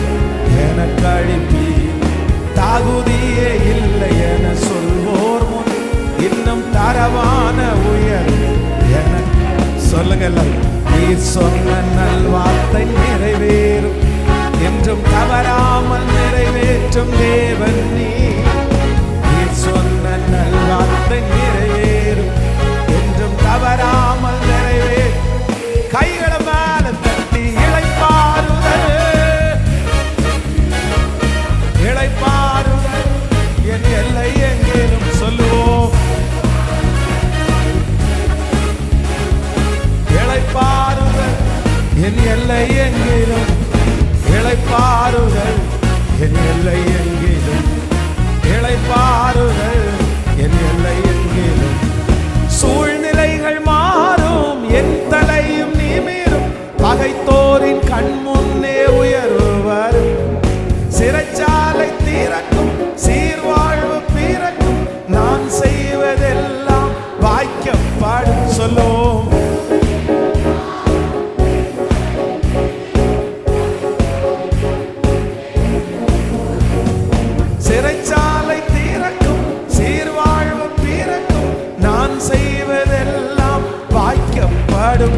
என கழிப்பீர். தகுதியே இல்லை என சொல்வோர் முன், இன்னும் தரமான உயர் என சொல்லுங்க. நீர் சொன்ன நல்வார்த்தை நிறைவேறும், என்றும் தவறாமல் நிறைவேற்றும் தேவன் நீர் சொன்ன நல்வார்த்தை நிறைவேறும், என்றும் தவறாமல் நிறைவேறும். கைகளை மேல தட்டி இளைப்பாறுதல், இளைப்பாறுதல் என் எல்லை எங்கிலும். சொல்லுவோம். இளைப்பாறுதல் என் எல்லை எங்கிலும், இளைப்பாறுதல் என் எல்லை எங்கிலும், இளைப்பாறுதல் என் எல்லை எங்கிலும். சூழ்நிலைகள் மாறும், என் தலையும் நிமிரும், பகைத்தோரின் கண் முன்னே உயர்வு வரும். சிறைச்சாலை திறக்கும், சீர்வாழ்வு பிறக்கும், நான் செய்வதெல்லாம் வாய்க்கப்படும். சொல்லுவோம். சிறைச்சாலை திறக்கும், சீர்வாழ்வு பிறக்கும், நான் செய்வதெல்லாம் வாய்க்கப்படும்.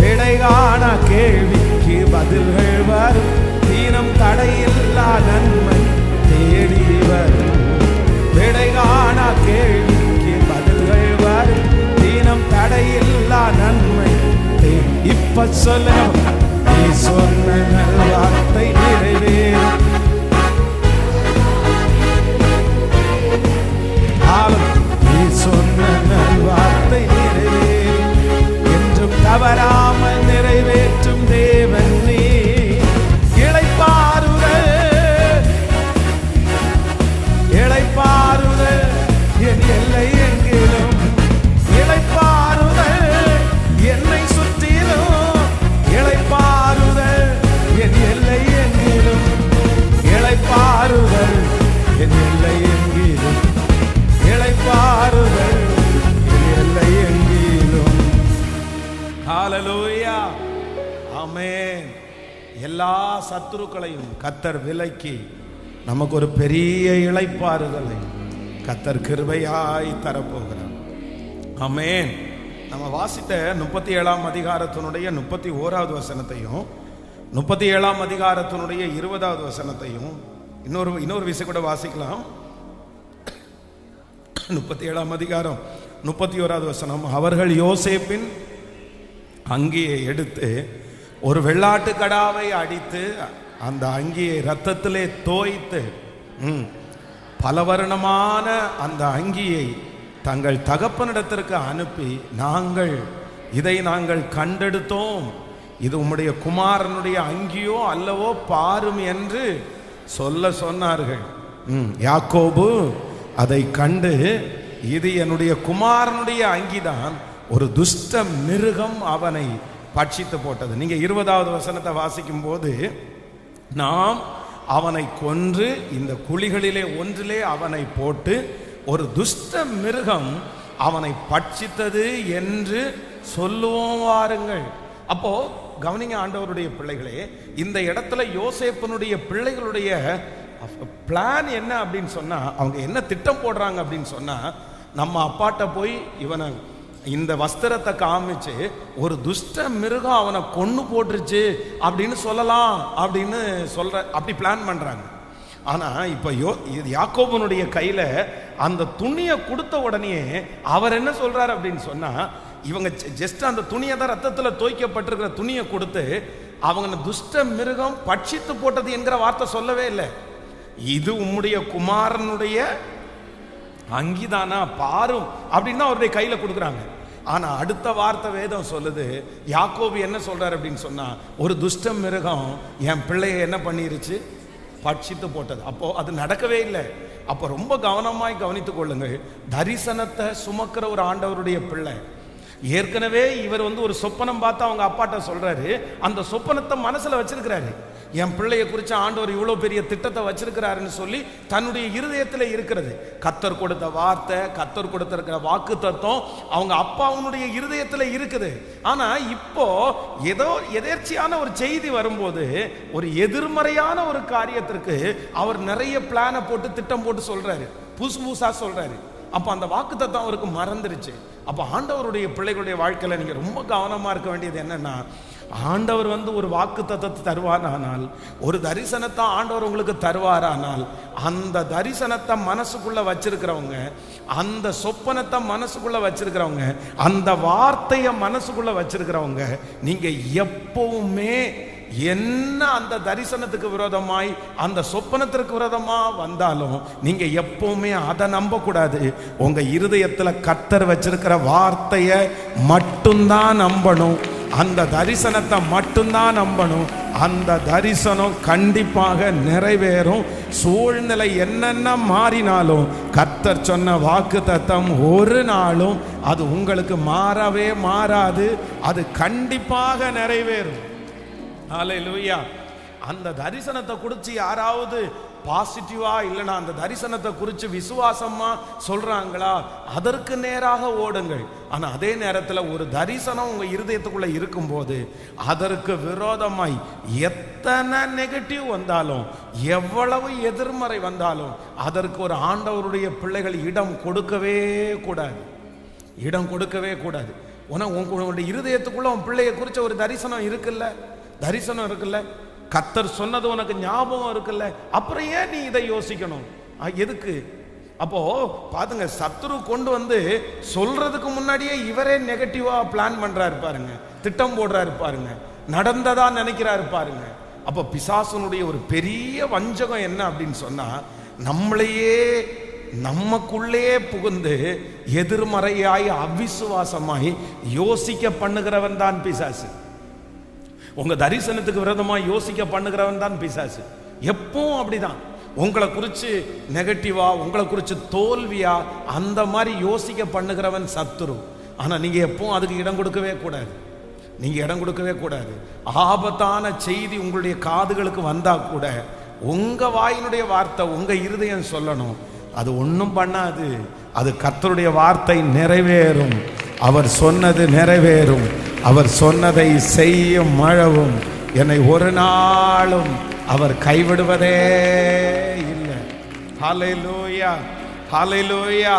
விடை காண கேள்விக்கு பதில்கள் வரும், தீனம் தடையில்லா நன்மை தேடி வரும். விடை காண கேள்விக்கு பதில்கள் வரும், தீனம் தடையில்லா நன்மை. இப்ப சொல்ல நீ சொன்ன நல்வார்த்தை நிறைவேறும். நீ சொன்ன நல்வார்த்தை நிறைவேறும், என்றும் தவறாமல் நிறைவேற்றும் தேவன் நீர். சத்துருக்களையும் கர்த்தர் விலக்கி நமக்கு ஒரு பெரிய இளைப்பாறுதலை கர்த்தர் கிருபையாய் தரப்போகிறார். ஆமென். நம்ம வாசித்த 37ஆம் அதிகாரத்தினுடைய 31வது வசனத்தையும் 37ஆம் அதிகாரத்தினுடைய 20வது வசனத்தையும் இன்னொரு விஷயம் கூட வாசிக்கலாம். 37ஆம் அதிகாரம் 31வது வசனம். அவர்கள் யோசேப்பின் அங்கியை எடுத்து ஒரு வெள்ளாட்டு கடாவை அடித்து அந்த அங்கியை இரத்தத்திலே தோய்த்து பலவர்ணமான அந்த அங்கியை தங்கள் தகப்பனிடத்திற்கு அனுப்பி, இதை நாங்கள் கண்டெடுத்தோம், இது உம்முடைய குமாரனுடைய அங்கியோ அல்லவோ பாரும் என்று சொன்னார்கள். யாக்கோபு அதை கண்டு, இது என்னுடைய குமாரனுடைய அங்கிதான், ஒரு துஷ்ட மிருகம் அவனை பட்சித்து போட்டது. நீங்க 20வது வசனத்தை வாசிக்கும் போது, நாம் அவனை கொன்று இந்த குழிகளிலே ஒன்றிலே அவனை போட்டு ஒரு துஷ்ட மிருகம் அவனை பட்சித்தது என்று சொல்லுவோம் வாருங்கள். அப்போ கவனிங்க ஆண்டவருடைய பிள்ளைகளே, இந்த இடத்துல யோசேப்பனுடைய பிள்ளைகளுடைய பிளான் என்ன அப்படின்னு சொன்னா, அவங்க என்ன திட்டம் போடுறாங்க அப்படின்னு சொன்னா, நம்ம அப்பாட்ட போய் இவனை இந்த வஸ்திரத்தை காமிச்சு ஒரு துஷ்ட மிருகம் அவனை கொன்னு போட்டுருச்சு அப்படின்னு சொல்லலாம் அப்படின்னு அப்படி பிளான் பண்றாங்க. ஆனா இப்ப யாக்கோபனுடைய கையில அந்த துணியை கொடுத்த உடனே அவர் என்ன சொல்றாரு அப்படின்னு சொன்னா, இவங்க ஜஸ்ட் அந்த துணியை தான் ரத்தத்துல தோய்க்கப்பட்டிருக்கிற துணியை கொடுத்து அவங்க துஷ்ட மிருகம் பட்சித்து போட்டது என்கிற வார்த்தை சொல்லவே இல்லை. இது உம்முடைய குமாரனுடைய அங்கிதானா பாரும் அப்படின்னு அவருடைய கையில கொடுக்குறாங்க. ஆனா அடுத்த வார்த்தை வேதம் சொல்லுது, யாக்கோபு என்ன சொல்றாரு அப்படின்னு சொன்னா, ஒரு துஷ்ட மிருகம் என் பிள்ளைய என்ன பண்ணிருச்சு, பட்சித்து போட்டது. அப்போ அது நடக்கவே இல்லை. அப்போ ரொம்ப கவனமாய் கவனித்துக் கொள்ளுங்கள். தரிசனத்தை சுமக்கிற ஒரு ஆண்டவருடைய பிள்ளை, ஏற்கனவே இவர் ஒரு சொப்பனம் பார்த்து அவங்க அப்பாட்ட சொல்றாரு, அந்த சொப்பனத்தை மனசுல வச்சிருக்கிறாரு. என் பிள்ளைய குறித்து ஆண்டவர் இவ்வளோ பெரிய திட்டத்தை வச்சிருக்கிறாருன்னு சொல்லி தன்னுடைய இருதயத்தில் இருக்கிறது. கர்த்தர் கொடுத்த வார்த்தை, கர்த்தர் கொடுத்திருக்கிற வாக்கு தத்துவம் அவங்க அப்பாவுடைய இருதயத்தில் இருக்குது. ஆனா இப்போ ஏதோ எதேர்ச்சியான ஒரு செய்தி வரும்போது, ஒரு எதிர்மறையான ஒரு காரியத்திற்கு அவர் நிறைய பிளானை போட்டு திட்டம் போட்டு சொல்றாரு, புதுசா சொல்றாரு. அப்ப அந்த வாக்கு தத்துவம் அவருக்கு மறந்துருச்சு. அப்ப ஆண்டவருடைய பிள்ளைகளுடைய வாழ்க்கையில நீங்க ரொம்ப கவனமா இருக்க வேண்டியது என்னன்னா, ஆண்டவர் ஒரு வாக்கு தத்தத்தை தருவாரானால், ஒரு தரிசனத்தை ஆண்டவர் உங்களுக்கு தருவாரானால், அந்த தரிசனத்தை மனசுக்குள்ள வச்சிருக்கிறவங்க, அந்த சொப்பனத்தை மனசுக்குள்ள வச்சிருக்கிறவங்க, அந்த வார்த்தையை மனசுக்குள்ள வச்சிருக்கிறவங்க, நீங்க எப்பவுமே என்ன அந்த தரிசனத்துக்கு விரோதமாய் அந்த சொப்பனத்திற்கு விரோதமா வந்தாலும் நீங்க எப்பவுமே அதை நம்ப கூடாது. உங்க இருதயத்துல கர்த்தர் வச்சிருக்கிற வார்த்தையை மட்டும்தான் நம்பணும், அந்த தரிசனத்தை மட்டும்தான் நம்பணும். அந்த தரிசனம் கண்டிப்பாக நிறைவேறும். சூழ்நிலை என்னென்ன மாறினாலும் கர்த்தர் சொன்ன வாக்கு தத்தம் ஒரு நாளும் அது உங்களுக்கு மாறவே மாறாது, அது கண்டிப்பாக நிறைவேறும். ஹல்லேலூயா. அந்த தரிசனத்தை குறித்து யாராவது பாசிட்டிவா இல்லைன்னா அந்த தரிசனத்தை குறித்து விசுவாசமா சொல்றாங்களா, அதற்கு நேராக ஓடுங்கள். ஆனா அதே நேரத்தில் ஒரு தரிசனம் உங்க இருதயத்துக்குள்ள இருக்கும்போது அதற்கு விரோதமாய் எத்தனை நெகட்டிவ் வந்தாலும், எவ்வளவு எதிர்மறை வந்தாலும், அதற்கு ஒரு ஆண்டவருடைய பிள்ளைகள் இடம் கொடுக்கவே கூடாது, இடம் கொடுக்கவே கூடாது. உங்களுடைய இருதயத்துக்குள்ள உன் பிள்ளைய குறிச்ச ஒரு தரிசனம் இருக்குல்ல, தரிசனம் இருக்குல்ல, கர்த்தர் சொன்னது உனக்கு ஞாபகம் இருக்குல்ல, அப்புறம் ஏன் நீ இதை யோசிக்கணும்? எதுக்கு? அப்போ பாருங்க, சத்துரு கொண்டு சொல்றதுக்கு முன்னாடியே இவரே நெகட்டிவா பிளான் பண்றாரு பாருங்க, திட்டம் போடுறாரு பாருங்க, நடந்ததா நினைக்கிறாரு பாருங்க. அப்போ பிசாசனுடைய ஒரு பெரிய வஞ்சகம் என்ன அப்படின்னு சொன்னா, நம்மளையே நமக்குள்ளே புகுந்து எதிர்மறையாய் அவிசுவாசமாய் யோசிக்க பண்ணுகிறவன் தான் பிசாசு. உங்க தரிசனத்துக்கு விரோதமா யோசிக்க பண்ணுகிறவன் தான் பிசாசு. எப்பவும் அப்படிதான். உங்களை குறிச்சு நெகட்டிவா, உங்களை குறிச்சு தோல்வியா, அந்த மாதிரி யோசிக்க பண்ணுகிறவன் சத்துரு. ஆனா நீங்க எப்பவும் அதுக்கு இடம் கொடுக்கவே கூடாது, நீங்க இடம் கொடுக்கவே கூடாது. ஆபத்தான செய்தி உங்களுடைய காதுகளுக்கு வந்தா கூட உங்க வாயினுடைய வார்த்தை, உங்க இருதயம் சொல்லணும், அது ஒன்றும் பண்ணாது, அது கர்த்தருடைய வார்த்தை நிறைவேறும், அவர் சொன்னது நிறைவேறும், அவர் சொன்னதை செய்யும் மழவும் என்னை ஒரு நாளும் அவர் கைவிடுவதே இல்லை. ஹல்லேலூயா, ஹல்லேலூயா.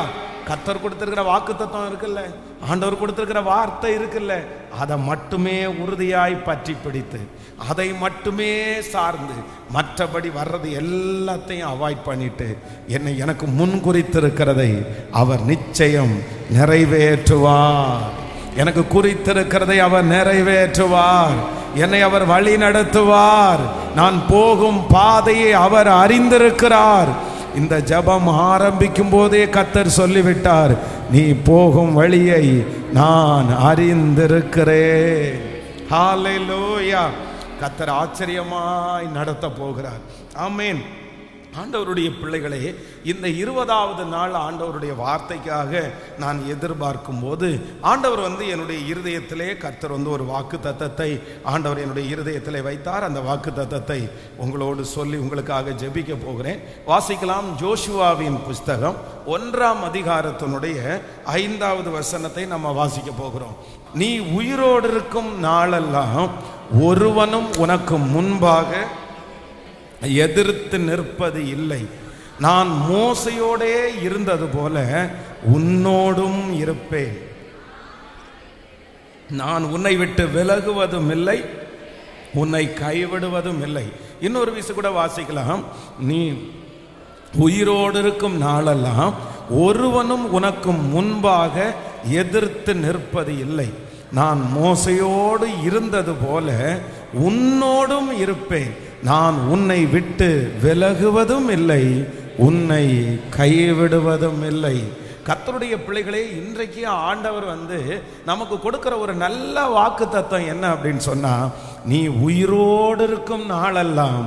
கர்த்தர் கொடுத்திருக்கிற வாக்குத்தத்தம் இருக்குல்ல, ஆண்டவர் கொடுத்திருக்கிற வார்த்தை இருக்குல்ல, அதை மட்டுமே உறுதியாய் பற்றி பிடித்து அதை மட்டுமே சார்ந்து மற்றபடி வர்றது எல்லாத்தையும் அவாய்ட் பண்ணிட்டு எனக்கு முன் குறித்திருக்கிறதை அவர் நிச்சயம் நிறைவேற்றுவார். எனக்கு குறித்திருக்கிறதை அவர் நிறைவேற்றுவார். என்னை அவர் வழி நடத்துவார். நான் போகும் பாதையை அவர் அறிந்திருக்கிறார். இந்த ஜெபம் ஆரம்பிக்கும் போதே கர்த்தர் சொல்லிவிட்டார், நீ போகும் வழியை நான் அறிந்திருக்கிறேன். ஹல்லேலூயா. கர்த்தர் ஆச்சரியமாய் நடத்த போகிறார். ஆமென். ஆண்டவருடைய பிள்ளைகளே, இந்த 20வது நாள் ஆண்டவருடைய வார்த்தைக்காக நான் எதிர்பார்க்கும் போது ஆண்டவர் என்னுடைய இருதயத்திலே கர்த்தர் ஒரு வாக்கு தத்தத்தை ஆண்டவர் என்னுடைய இருதயத்திலே வைத்தார். அந்த வாக்கு தத்தத்தை உங்களோடு சொல்லி உங்களுக்காக ஜெபிக்க போகிறேன். வாசிக்கலாம். ஜோஷுவாவின் புஸ்தகம் 1ஆம் அதிகாரத்தினுடைய 5வது வசனத்தை நம்ம வாசிக்க போகிறோம். நீ உயிரோடு இருக்கும் நாளெல்லாம் ஒருவனும் உனக்கு முன்பாக எதிர்த்து நிற்பது இல்லை. நான் மோசையோடே இருந்தது போல உன்னோடும் இருப்பேன். நான் உன்னை விட்டு விலகுவதும் இல்லை, உன்னை கைவிடுவதும் இல்லை. இன்னொரு விஷயம் கூட வாசிக்கலாம். நீ உயிரோடு இருக்கும் நாளெல்லாம் ஒருவனும் உனக்கு முன்பாக எதிர்த்து நிற்பது இல்லை. நான் மோசையோடு இருந்தது போல உன்னோடும் இருப்பேன். நான் உன்னை விட்டு விலகுவதும் இல்லை, உன்னை கைவிடுவதும் இல்லை. கர்த்தருடைய பிள்ளைகளே, இன்றைக்கு ஆண்டவர் நமக்கு கொடுக்கிற ஒரு நல்ல வாக்கு தத்தம் என்ன அப்படின்னு சொன்னா, நீ உயிரோடு இருக்கும் நாளெல்லாம்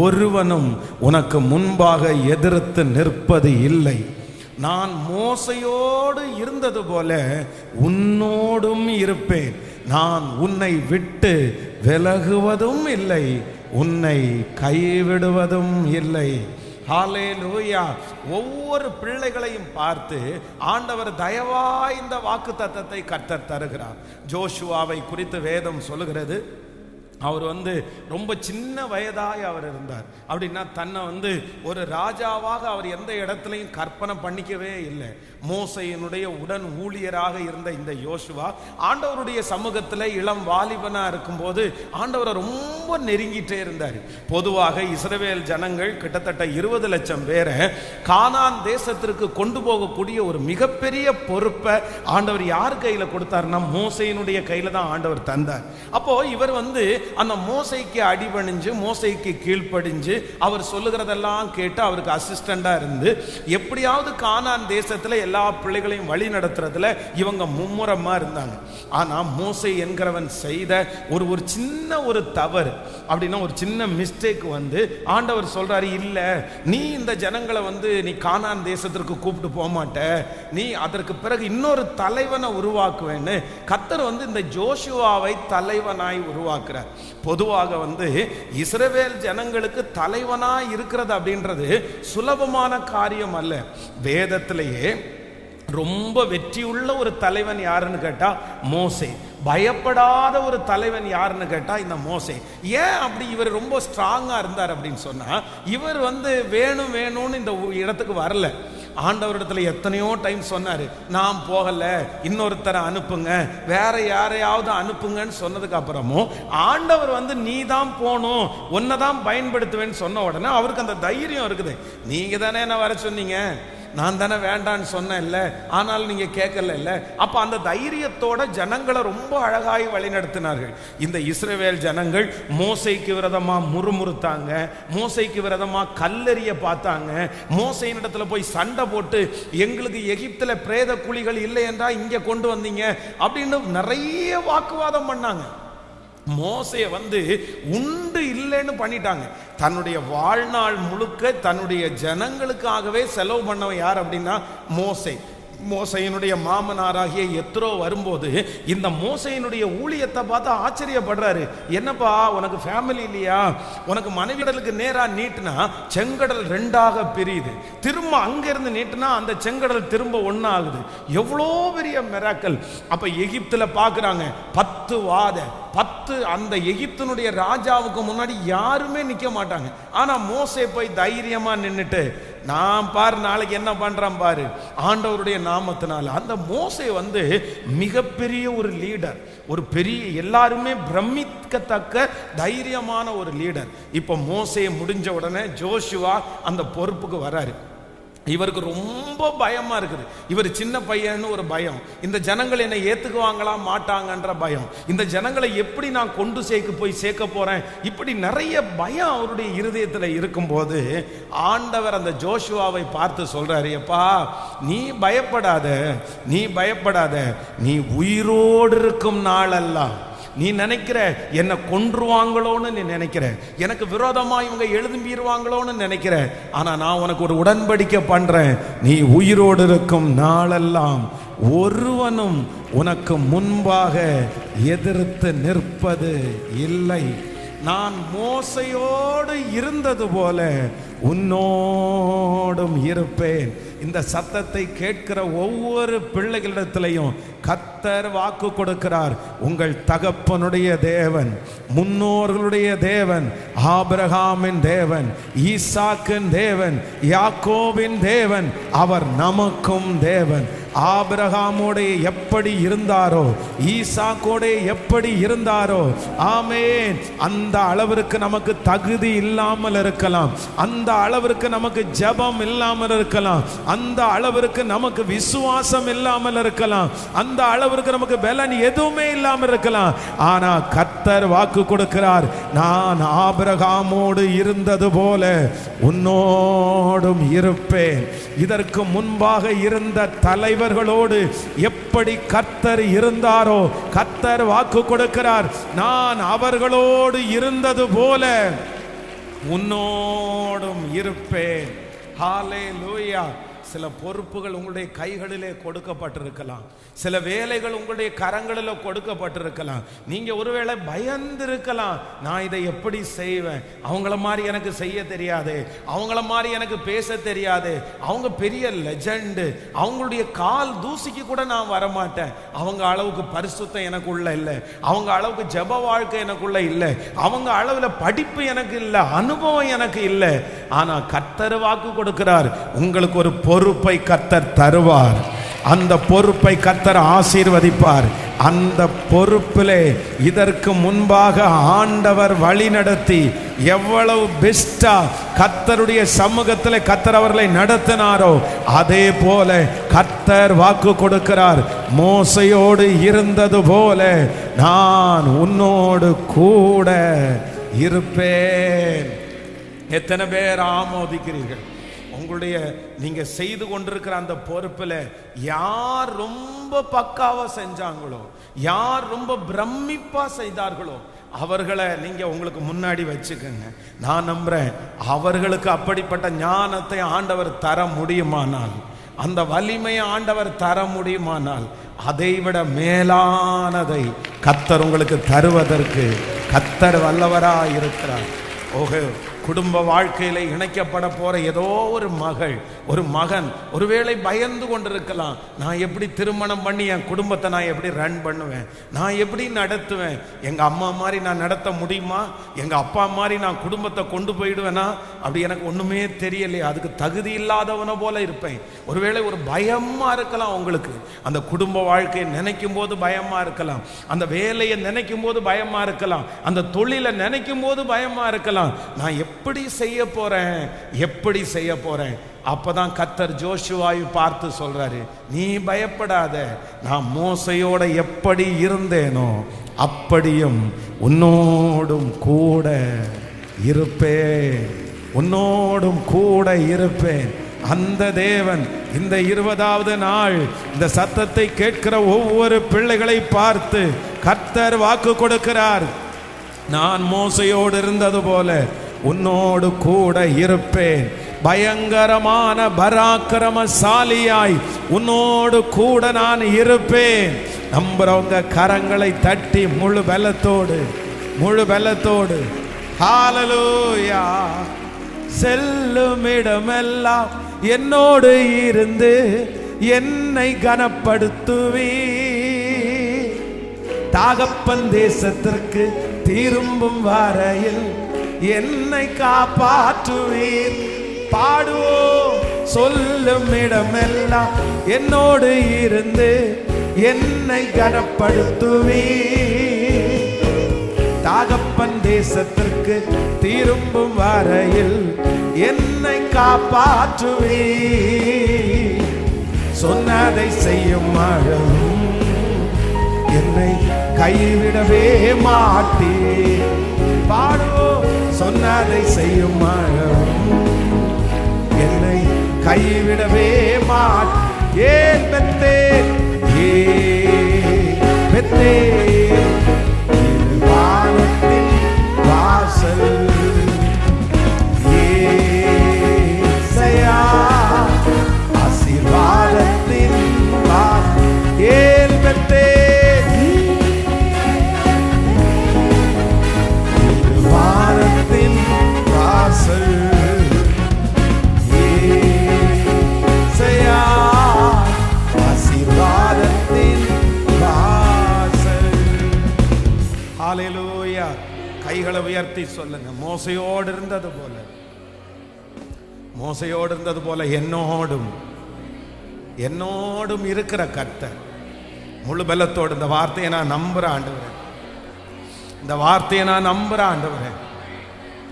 ஒருவனும் உனக்கு முன்பாக எதிர்த்து நிற்பது இல்லை. நான் மோசையோடு இருந்தது போல உன்னோடும் இருப்பேன். நான் உன்னை விட்டு விலகுவதும் இல்லை, உன்னை கைவிடுவதும் இல்லை. ஹல்லேலூயா. ஒவ்வொரு பிள்ளைகளையும் பார்த்து ஆண்டவர் தயவாய் இந்த வாக்கு தத்தத்தை கர்த்தர் தருகிறார். ஜோஷுவாவை குறித்து வேதம் சொல்லுகிறது, அவர் ரொம்ப சின்ன வயதாய் அவர் இருந்தார். அப்படின்னா தன்னை ஒரு ராஜாவாக அவர் எந்த இடத்துலையும் கற்பனை பண்ணிக்கவே இல்லை. மோசையினுடைய உடன் ஊழியராக இருந்த இந்த யோசுவா ஆண்டவருடைய சமூகத்தில் இளம் வாலிபனா இருக்கும்போது ஆண்டவரை ரொம்ப நெருங்கிட்டே இருந்தார். பொதுவாக இஸ்ரவேல் ஜனங்கள் கிட்டத்தட்ட 20 லட்சம் பேரை கானான் தேசத்திற்கு கொண்டு போகக்கூடிய ஒரு மிகப்பெரிய பொறுப்பை ஆண்டவர் யார் கையில கொடுத்தாருன்னா மோசையினுடைய கையில தான் ஆண்டவர் தந்தார். அப்போ இவர் அந்த மோசைக்கு அடிபணிஞ்சு மோசைக்கு கீழ்ப்படிஞ்சு அவர் சொல்லுகிறதெல்லாம் கேட்டு அவருக்கு அசிஸ்டண்டா இருந்து எப்படியாவது கானான் தேசத்துல எல்லா பிள்ளைகளையும் வழி நடத்துறதுல இவங்க மும்முரமா இருந்தாங்க. ஆனா மோசை என்கிறவன் செய்த ஒரு சின்ன ஒரு தவறு, அப்படின்னா ஒரு சின்ன மிஸ்டேக் ஆண்டவர் சொல்றாரு, இல்ல நீ இந்த ஜனங்களை நீ கானான் தேசத்திற்கு கூப்பிட்டு போக மாட்ட, நீ அதற்கு பிறகு இன்னொரு தலைவனை உருவாக்குவேன்னு கர்த்தர் இந்த ஜோஷுவாவை தலைவனாய் உருவாக்குறார். பொதுவாக இஸ்ரவேல் ஜனங்களுக்கு தலைவனாய் இருக்கிறது அப்படின்றது சுலபமான காரியம் அல்ல. வேதத்திலேயே ரொம்ப வெற்றியுள்ள ஒரு தலைவன் யாருன்னு கேட்டா மோசே. பயப்படாத ஒரு தலைவன் யாருன்னு கேட்டா இந்த மோசே. ஏன் அப்படி இவர் ரொம்ப ஸ்ட்ராங்கா இருந்தார் அப்படின்னு சொன்னா, இவர் வேணும் வேணும்னு இந்த இடத்துக்கு வரல. ஆண்டவரிடத்துல எத்தனையோ டைம் சொன்னாரு, நான் போகல, இன்னொருத்தரை அனுப்புங்க, வேற யாரையாவது அனுப்புங்கன்னு சொன்னதுக்கு அப்புறமும் ஆண்டவர் நீ தான் போகணும், உன்னைதான் பயன்படுத்துவேன்னு சொன்ன உடனே அவருக்கு அந்த தைரியம் இருக்குது. நீங்க தானே என்ன வர சொன்னீங்க, நான் தானே வேண்டான்னு சொன்னேன் இல்ல, ஆனால் நீங்க கேட்கல இல்ல. அப்ப அந்த தைரியத்தோட ஜனங்களை ரொம்ப அழகாய் வழி நடத்தினார்கள். இந்த இஸ்ரவேல் ஜனங்கள் மோசைக்கு விரோதமா முறுமுறுத்தாங்க, மோசைக்கு விரோதமா கல்லெறிய பார்த்தாங்க, மோசையின் இடத்துல போய் சண்டை போட்டு எங்களுக்கு எகிப்துல பிரேத குழிகள் இல்லை என்றா இங்க கொண்டு வந்தீங்க அப்படின்னு நிறைய வாக்குவாதம் பண்ணாங்க. மோசைய உண்டு இல்லைன்னு பண்ணிட்டாங்க. தன்னுடைய வாழ்நாள் முழுக்க தன்னுடைய ஜனங்களுக்காகவே செலவு பண்ணவன் யார் அப்படின்னா மோசே. மோசையினுடைய மாமனாராகிய எத்ரோ வரும்போது இந்த மோசையினுடைய ஊழியத்தை பார்த்து ஆச்சரியப்படுறாரு. என்னப்பா உனக்கு ஃபேமிலி இல்லையா, உனக்கு மனைவிடலுக்கு நேரா நீட்டினா செங்கடல் 2ஆக பிரியுது, திரும்ப அங்கிருந்து நீட்டினா அந்த செங்கடல் திரும்ப ஒன்னாகுது. எவ்வளோ பெரிய மிராக்கல். அப்ப எகிப்துல பாக்குறாங்க 10 வாதை 10 பார்த்து அந்த எகிப்தினுடைய ராஜாவுக்கு முன்னாடி யாருமே நிக்க மாட்டாங்க. ஆனா மோசே போய் தைரியமா நின்னுட்டு, நான் பாரு நாளைக்கு என்ன பண்றான் பாரு ஆண்டவருடைய நாமத்தினால. அந்த மோசே மிகப்பெரிய ஒரு லீடர், ஒரு பெரிய எல்லாருமே பிரமிக்கத்தக்க தைரியமான ஒரு லீடர். இப்ப மோசே முடிஞ்ச உடனே ஜோஷுவா அந்த பொறுப்புக்கு வராரு. இவருக்கு ரொம்ப பயமா இருக்குது. இவர் சின்ன பையன்னு ஒரு பயம், இந்த ஜனங்கள் என்னை ஏத்துக்குவாங்களா மாட்டாங்கன்ற பயம், இந்த ஜனங்களை எப்படி நான் கொண்டு சேர்க்க போறேன், இப்படி நிறைய பயம் அவருடைய இருதயத்தில் இருக்கும்போது ஆண்டவர் அந்த ஜோஷுவாவை பார்த்து சொல்றாரு, எப்பா நீ பயப்படாத, நீ பயப்படாத, நீ உயிரோடு இருக்கும் நாளெல்லாம் நீ நினைக்கிற என்ன கொன்றுவாங்களோன்னு நீ நினைக்கிற, எனக்கு விரோதமா இவங்க எழும்பிடுவாங்களோன்னு நினைக்கிற, ஆனா நான் உனக்கு ஒரு உடன்படிக்கை பண்றேன். நீ உயிரோடு இருக்கும் நாளெல்லாம் ஒருவனும் உனக்கு முன்பாக எதிர்த்து நிற்பது இல்லை. நான் மோசையோடு இருந்தது போல உன்னோடும் இருப்பேன். இந்த சத்தத்தை கேட்கிற ஒவ்வொரு பிள்ளைகளிடத்திலையும் கர்த்தர் வாக்கு கொடுக்கிறார். உங்கள் தகப்பனுடைய தேவன், முன்னோர்களுடைய தேவன், ஆபிரகாமின் தேவன், ஈசாக்கின் தேவன், யாக்கோபின் தேவன், அவர் நமக்கும் தேவன். ஆபிரகாமோட எப்படி இருந்தாரோ, ஈசாக்கோட எப்படி இருந்தாரோ, ஆமென், அந்த அளவிற்கு நமக்கு தகுதி இல்லாமல் இருக்கலாம், அந்த அளவிற்கு நமக்கு ஜெபம் இல்லாமல் இருக்கலாம், அந்த அளவிற்கு நமக்கு விசுவாசம் இல்லாமல் இருக்கலாம், அந்த அளவிற்கு நமக்கு பலன் எதுவுமே இல்லாமல் இருக்கலாம். ஆனா கர்த்தர் வாக்கு கொடுக்கிறார், நான் ஆபிரகாமோடு இருந்தது போல உன்னோடும் இருப்பேன். இதற்கு முன்பாக இருந்த தலைவர்களோடு எப்படி கர்த்தர் இருந்தாரோ, கர்த்தர் வாக்கு கொடுக்கிறார், நான் அவர்களோடு இருந்தது போல உன்னோடும் இருப்பேன். ஹல்லேலூயா. சில பொறுப்புகள் உங்களுடைய கைகளிலே கொடுக்கப்பட்டிருக்கலாம், சில வேலைகள் உங்களுடைய கரங்களில் கொடுக்கப்பட்டிருக்கலாம். நீங்க ஒருவேளை பயந்திருக்கலாம், நான் இதை எப்படி செய்வேன், அவங்கள மாதிரி எனக்கு செய்ய தெரியாது, அவங்கள மாதிரி எனக்கு பேச தெரியாது, அவங்க பெரிய லெஜண்ட், அவங்களுடைய கால் தூசிக்கு கூட நான் வரமாட்டேன், அவங்க அளவுக்கு பரிசுத்தம் எனக்குள்ள இல்லை, அவங்க அளவுக்கு ஜெப வாழ்க்கை எனக்குள்ள இல்லை, அவங்க அளவுல படிப்பு எனக்கு இல்லை, அனுபவம் எனக்கு இல்லை. ஆனா கர்த்தர் வாக்கு கொடுக்கிறார், உங்களுக்கு ஒரு பொறுப்பை கர்த்தர் தருவார், அந்த பொறுப்பை கர்த்தர் ஆசீர்வதிப்பார். அந்த பொறுப்பிலே இதற்கு முன்பாக ஆண்டவர் வழி நடத்தி எவ்வளவு பெஸ்டா கர்த்தருடைய சமூகத்தில் கர்த்தர் அவர்களை நடத்தினாரோ, அதே போல கர்த்தர் வாக்கு கொடுக்கிறார், மோசையோடு இருந்தது போல நான் உன்னோடு கூட இருப்பேன். எத்தனை பேர் ஆமோதிக்கிறீர்கள்? உங்களுடைய நீங்க செய்து கொண்டிருக்கிற அந்த பொறுப்புல யார் ரொம்ப பக்காவா செஞ்சாங்களோ, யார் ரொம்ப பிரமிப்பா செய்தார்களோ, அவர்களை நீங்க உங்களுக்கு முன்னாடி வச்சுக்கோங்க. நான் நம்புறேன் அவர்களுக்கு அப்படிப்பட்ட ஞானத்தை ஆண்டவர் தர முடியுமானால், அந்த வலிமையை ஆண்டவர் தர முடியுமானால், அதைவிட மேலானதை கர்த்தர் உங்களுக்கு தருவதற்கு கர்த்தர் வல்லவராய் இருக்கிறார். ஓஹோ, குடும்ப வாழ்க்கையில இணைக்கப்பட போற ஏதோ ஒரு மகள், ஒரு மகன் ஒருவேளை பயந்து கொண்டிருக்கலாம், நான் எப்படி திருமணம் பண்ணி என் குடும்பத்தை நான் எப்படி ரன் பண்ணுவேன், நான் எப்படி நடத்துவேன், எங்க அம்மா மாதிரி நான் நடத்த முடியுமா, எங்க அப்பா மாதிரி நான் குடும்பத்தை கொண்டு போயிடுவேனா, அப்படி எனக்கு ஒண்ணுமே தெரியலையே, அதுக்கு தகுதி இல்லாதவன போல இருப்பேன். ஒருவேளை ஒரு பயமா இருக்கலாம் உங்களுக்கு, அந்த குடும்ப வாழ்க்கையை நினைக்கும் போது பயமா இருக்கலாம், அந்த வேலையை நினைக்கும் போது பயமா இருக்கலாம், அந்த தொழிலை நினைக்கும் போது பயமா இருக்கலாம். நான் எப்படி செய்ய போறேன், எப்படி செய்ய போறேன்? அப்பதான் கர்த்தர் ஜோஷுவாவை பார்த்து சொல்றாரு, நீ பயப்படாத, நான் மோசையோட எப்படி இருந்தேனோ அப்படியும் உன்னோடும் கூட இருப்பேன், உன்னோடும் கூட இருப்பேன். அந்த தேவன் இந்த 20வது நாள் இந்த சத்தத்தை கேட்கிற ஒவ்வொரு பிள்ளைகளை பார்த்து கர்த்தர் வாக்கு கொடுக்கிறார், நான் மோசையோடு இருந்தது போல உன்னோடு கூட இருப்பேன், பயங்கரமான பராக்கிரமசாலியாய் உன்னோடு கூட நான் இருப்பேன். நம்புறவங்க கரங்களை தட்டி முழு பலத்தோடு ஹல்லேலூயா. செல்லும் இடமெல்லாம் என்னோடு இருந்து என்னை கனப்படுத்துவீ, தகப்பன் தேசத்திற்கு திரும்பும் வரையில் என்னை காப்பாற்றுவீர். பாடுவோம் சொல்லும் இடமெல்லாம் என்னோடு இருந்து என்னை கனப்படுத்துவீர். தகப்பன் தேசத்திற்கு திரும்பும் வரையில் என்னை காப்பாற்றுவீர். சொன்னதை செய்யும் மழவும் என்னை கைவிடவே மாட்டீர். பாடுவோம் சொன்னதை செய்யும் மழவும் என்னை கைவிடவே மாட்டீர். ஏன் பெத்தேன் பெத்தேன் வானத்தின் வாசல் ஆசீர்வாதத்தின் வாசல் பெத்தேன் வானத்தின் வாசல் ஆசீர்வாதத்தின் வாசல். ஹல்லேலூயா. கைகளை உயர்த்தி சொல்லுங்க. மோசையோடு இருந்தது போல, மோசையோடு இருந்தது போல என்னோடும் இருக்கிற கர்த்தர். முழு பலத்தோடு இந்த வார்த்தையை நான் நம்புறேன் ஆண்டவரே, இந்த வார்த்தையை நான் நம்புறேன் ஆண்டவரே,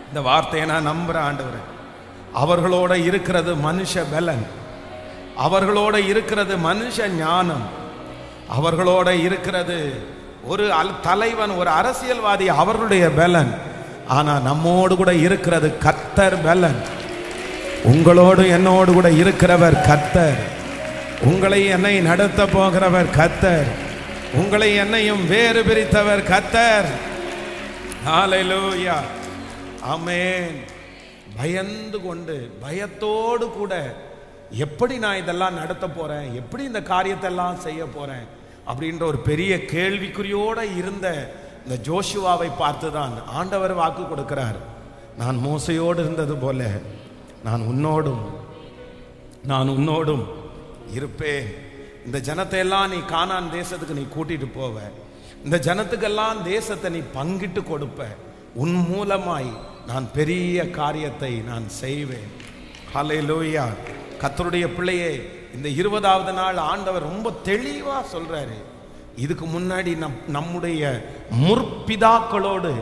இந்த வார்த்தையை நான் நம்புறேன் ஆண்டவரே. அவர்களோட இருக்கிறது மனுஷ பலன், அவர்களோட இருக்கிறது மனுஷ ஞானம், அவர்களோட இருக்கிறது ஒரு தலைவன், ஒரு அரசியல்வாதி, அவர்களுடைய பலன். ஆனா நம்மோடு கூட இருக்கிறது கர்த்தர் பலன். உங்களோடு என்னோடு கூட இருக்கிறவர் கர்த்தர். உங்களை என்னை நடத்த போகிறவர் கர்த்தர். உங்களை என்னையும் வேறு பிரித்தவர் கர்த்தர். ஹல்லேலூயா. ஆமென். பயந்து கொண்டு பயத்தோடு கூட எப்படி நான் இதெல்லாம் நடத்த போறேன், எப்படி இந்த காரியத்தை எல்லாம் செய்ய போறேன் அப்படின்ற ஒரு பெரிய கேள்விக்குறியோட இருந்த இந்த ஜோஷுவாவை பார்த்துதான் ஆண்டவர் வாக்கு கொடுக்கிறார். நான் மோசையோடு இருந்தது போல நான் உன்னோடும் இருப்பேன். இந்த ஜனத்தை எல்லாம் நீ கானான் தேசத்துக்கு நீ கூட்டிட்டு போவ, இந்த ஜனத்துக்கெல்லாம் தேசத்தை நீ பங்கிட்டு கொடுப்ப, உன் மூலமாய் நான் பெரிய காரியத்தை நான் செய்வேன். ஹல்லேலூயா. கர்த்தருடைய பிள்ளையே, இந்த 20வது நாள் ஆண்டவர் ரொம்ப தெளிவா சொல்றாரு. இதுக்கு முன்னாடி நம்முடைய முற்பிதாக்களோடு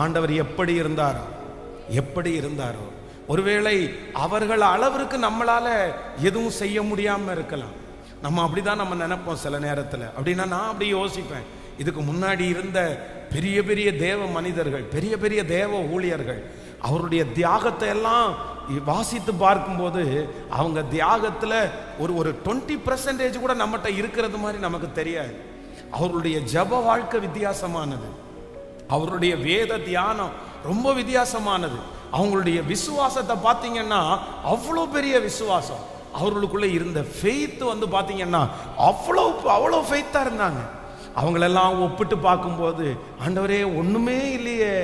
ஆண்டவர் எப்படி இருந்தாரோ, ஒருவேளை அவர்கள் அளவிற்கு நம்மளால எதுவும் செய்ய முடியாம இருக்கலாம். நம்ம அப்படிதான் நம்ம நினைப்போம் சில நேரத்துல. அப்படின்னா நான் அப்படி யோசிப்பேன், இதுக்கு முன்னாடி இருந்த பெரிய பெரிய தேவ மனிதர்கள், பெரிய பெரிய தேவ ஊழியர்கள், அவருடைய தியாகத்தை எல்லாம் வாசித்து பார்க்கும்போது அவங்க தியாகத்துல ஒரு 20% கூட நம்மகிட்ட இருக்கிறது மாதிரி நமக்கு தெரியாது. அவருடைய ஜப வாழ்க்கை வித்தியாசமானது, அவருடைய வேத தியானம் ரொம்ப வித்தியாசமானது. அவங்களுடைய விசுவாசத்தை பார்த்தீங்கன்னா அவ்வளோ பெரிய விசுவாசம். அவர்களுக்குள்ள இருந்த ஃபெய்த் வந்து பார்த்தீங்கன்னா அவ்வளோ ஃபெய்த்தா இருந்தாங்க. அவங்களெல்லாம் ஒப்பிட்டு பார்க்கும்போது ஆண்டவரே ஒண்ணுமே இல்லையே.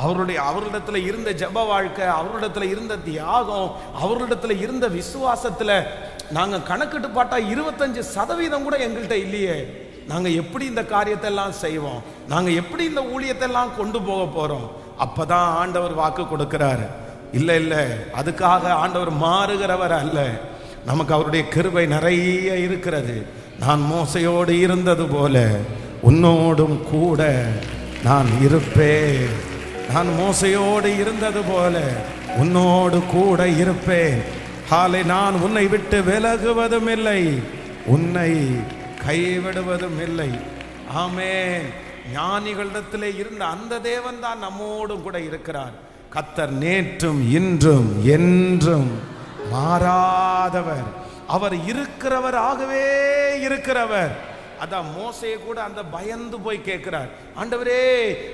அவர்களிடத்துல இருந்த ஜப வாழ்க்கை, அவர்களிடத்துல இருந்த தியாகம், அவர்களிடத்துல இருந்த விசுவாசத்துல நாங்க கணக்கிட்டு பார்த்தா 25% கூட எங்கள்கிட்ட இல்லையே. நாங்க எப்படி இந்த காரியத்தை எல்லாம் செய்வோம், நாங்க எப்படி இந்த ஊழியத்தை எல்லாம் கொண்டு போக போறோம்? அப்பதான் ஆண்டவர் வாக்கு கொடுக்கிறாரு. இல்ல இல்ல, அதுக்காக ஆண்டவர் மாறுகிறவர் அல்ல. நமக்கு அவருடைய கிருபை நிறைய இருக்கிறது. நான் மோசையோடு இருந்தது போல உன்னோடும் கூட நான் இருப்பேன். நான் மோசையோடு இருந்தது போல உன்னோடு கூட இருப்பேன். ஹாலே, நான் உன்னை விட்டு விலகுவதும் இல்லை, உன்னை கைவிடுவதும் இல்லை. ஆமென். ஞானிகளிடத்திலே இருந்த அந்த தேவன் தான் நம்மோடும் கூட இருக்கிறார். கர்த்தர் நேற்றும் இன்றும் என்றும் மாறாதவர். அவர் இருக்கிறவராகவே இருக்கிறவர். அதான் மோசே கூட அந்த பயந்து போய் கேட்கிறார், ஆண்டவரே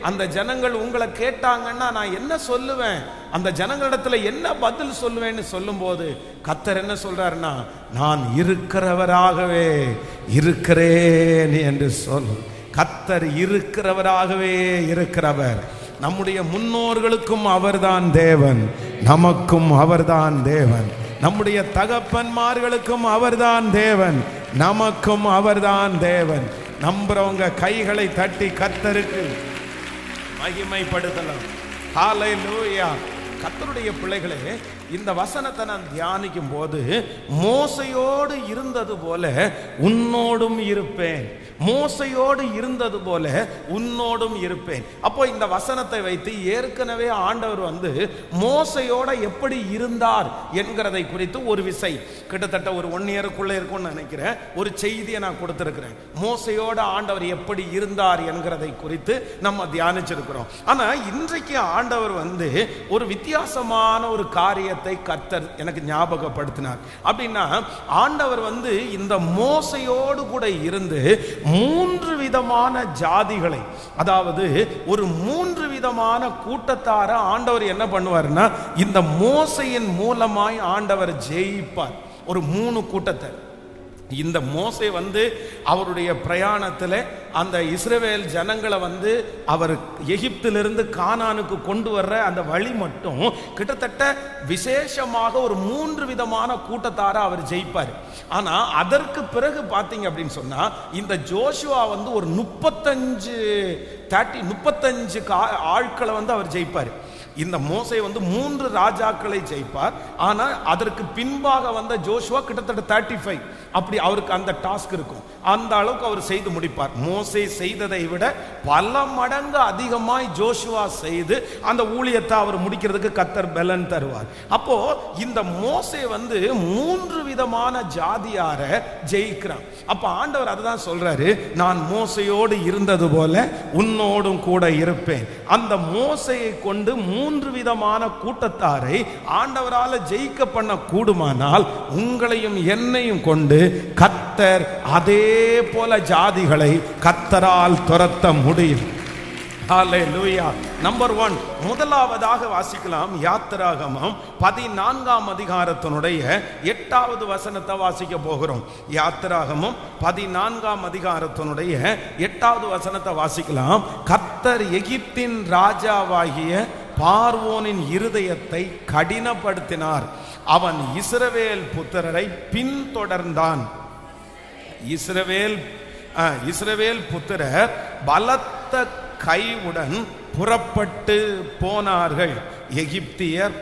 அந்த ஜனங்கள் உங்களை கேட்டாங்கன்னா நான் என்ன சொல்லுவேன், அந்த ஜனங்களிடத்துல என்ன பதில் சொல்லுவேன்னு சொல்லும் போது கர்த்தர் என்ன சொல்றாருன்னா, நான் இருக்கிறவராகவே இருக்கிறேன் என்று சொல். கர்த்தர் இருக்கிறவராகவே இருக்கிறவர். நம்முடைய முன்னோர்களுக்கும் அவர்தான் தேவன், நமக்கும் அவர்தான் தேவன். நம்முடைய தகப்பன்மார்களுக்கும் அவர்தான் தேவன், நமக்கும் அவர்தான் தேவன். நம்புறவங்க கைகளை தட்டி கர்த்தருக்கு மகிமைப்படுத்தலாம். ஹல்லேலூயா. கர்த்தருடைய பிள்ளைகளே, இந்த வசனத்தை நான் தியானிக்கும் போது மோசையோடு இருந்தது போல உன்னோடும் இருப்பேன், மோசையோடு இருந்தது போல உன்னோடும் இருப்பேன். அப்போ இந்த வசனத்தை வைத்து ஏற்கனவே ஆண்டவர் மோசையோட எப்படி இருந்தார் என்கிறதை குறித்து ஒரு விசை கிட்டத்தட்ட ஒரு 1 இயருக்குள்ள இருக்கும்னு நினைக்கிறேன், ஒரு செய்தியை நான் கொடுத்திருக்கிறேன். மோசையோட ஆண்டவர் எப்படி இருந்தார் என்கிறதை குறித்து நம்ம தியானிச்சிருக்கிறோம். ஆனா இன்றைக்கு ஆண்டவர் ஒரு வித்தியாசமான ஒரு காரியத்தை கர்த்தர் எனக்கு ஞாபகப்படுத்தினார். அப்படின்னா ஆண்டவர் இந்த மோசையோடு கூட இருந்து 3 விதமான ஜாதிகளை, அதாவது ஒரு 3 விதமான கூட்டத்தார ஆண்டவர் என்ன பண்ணுவார்னா இந்த மோசையின் மூலமாய் ஆண்டவர் ஜெயிப்பார். ஒரு 3 கூட்டத்தை இந்த மோசே அவருடைய பிரயாணத்தில் அந்த இஸ்ரவேல் ஜனங்களை அவர் எகிப்திலிருந்து கானானுக்கு கொண்டு வர்ற அந்த வழி மட்டும் கிட்டத்தட்ட விசேஷமாக ஒரு 3 விதமான கூட்டத்தார அவர் ஜெயிப்பார். ஆனா அதற்கு பிறகு பார்த்தீங்க அப்படின்னு சொன்னா இந்த ஜோஷுவா ஒரு 35 ஆட்களை அவர் ஜெயிப்பார். இந்த மோசே 3 ராஜாக்களை ஜெயிப்பார். ஆனா அதற்கு பின்பாக வந்த ஜோஷுவா கிட்டத்தட்ட 35. அப்படி அவருக்கு அந்த டாஸ்க் இருக்கும். அந்த அளவுக்கு அவர் செய்து முடிப்பார். மோசே செய்ததை விட பல மடங்கு அதிகமாய் ஜோஷுவா செய்து அந்த ஊழியத்தை அவர் முடிக்கிறதுக்கு கர்த்தர் பலன் தருவார். அப்போ இந்த மோசே 3 விதமான ஜாதியார ஜெயிக்கிறான். அப்ப ஆண்டவர் அதுதான் சொல்றாரு, நான் மோசையோடு இருந்தது போல உன்னோடும் கூட இருப்பேன். அந்த மோசையை கொண்டு 3 விதமான கூட்டத்தாரை ஆண்டவரால் ஜெயிக்க பண்ண கூடுமானால் உங்களையும் என்னையும் கொண்டு கர்த்தர் அதே போல ஜாதிகளை கர்த்தரால் துரத்த முடியும். ஹல்லேலூயா. நம்பர் 1, முதலாவதாக வாசிக்கலாம். யாத்திராகமம் 14ஆம் அதிகாரத்தினுடைய 8வது வசனத்தை வாசிக்க போகிறோம். யாத்திராகமம் 14ஆம் அதிகாரத்தினுடைய 8வது வசனத்தை வாசிக்கலாம். கர்த்தர் எகிப்தின் ராஜாவாகிய பார்வோனின் இருதயத்தை கடினப்படுத்தினார், அவன் இஸ்ரவேல் புத்திரரை பின்தொடர்ந்தான். இஸ்ரவேல் புத்திரர் பலத்த கைவுடன் புறப்பட்டு போனார்கள். எகிப்தியர்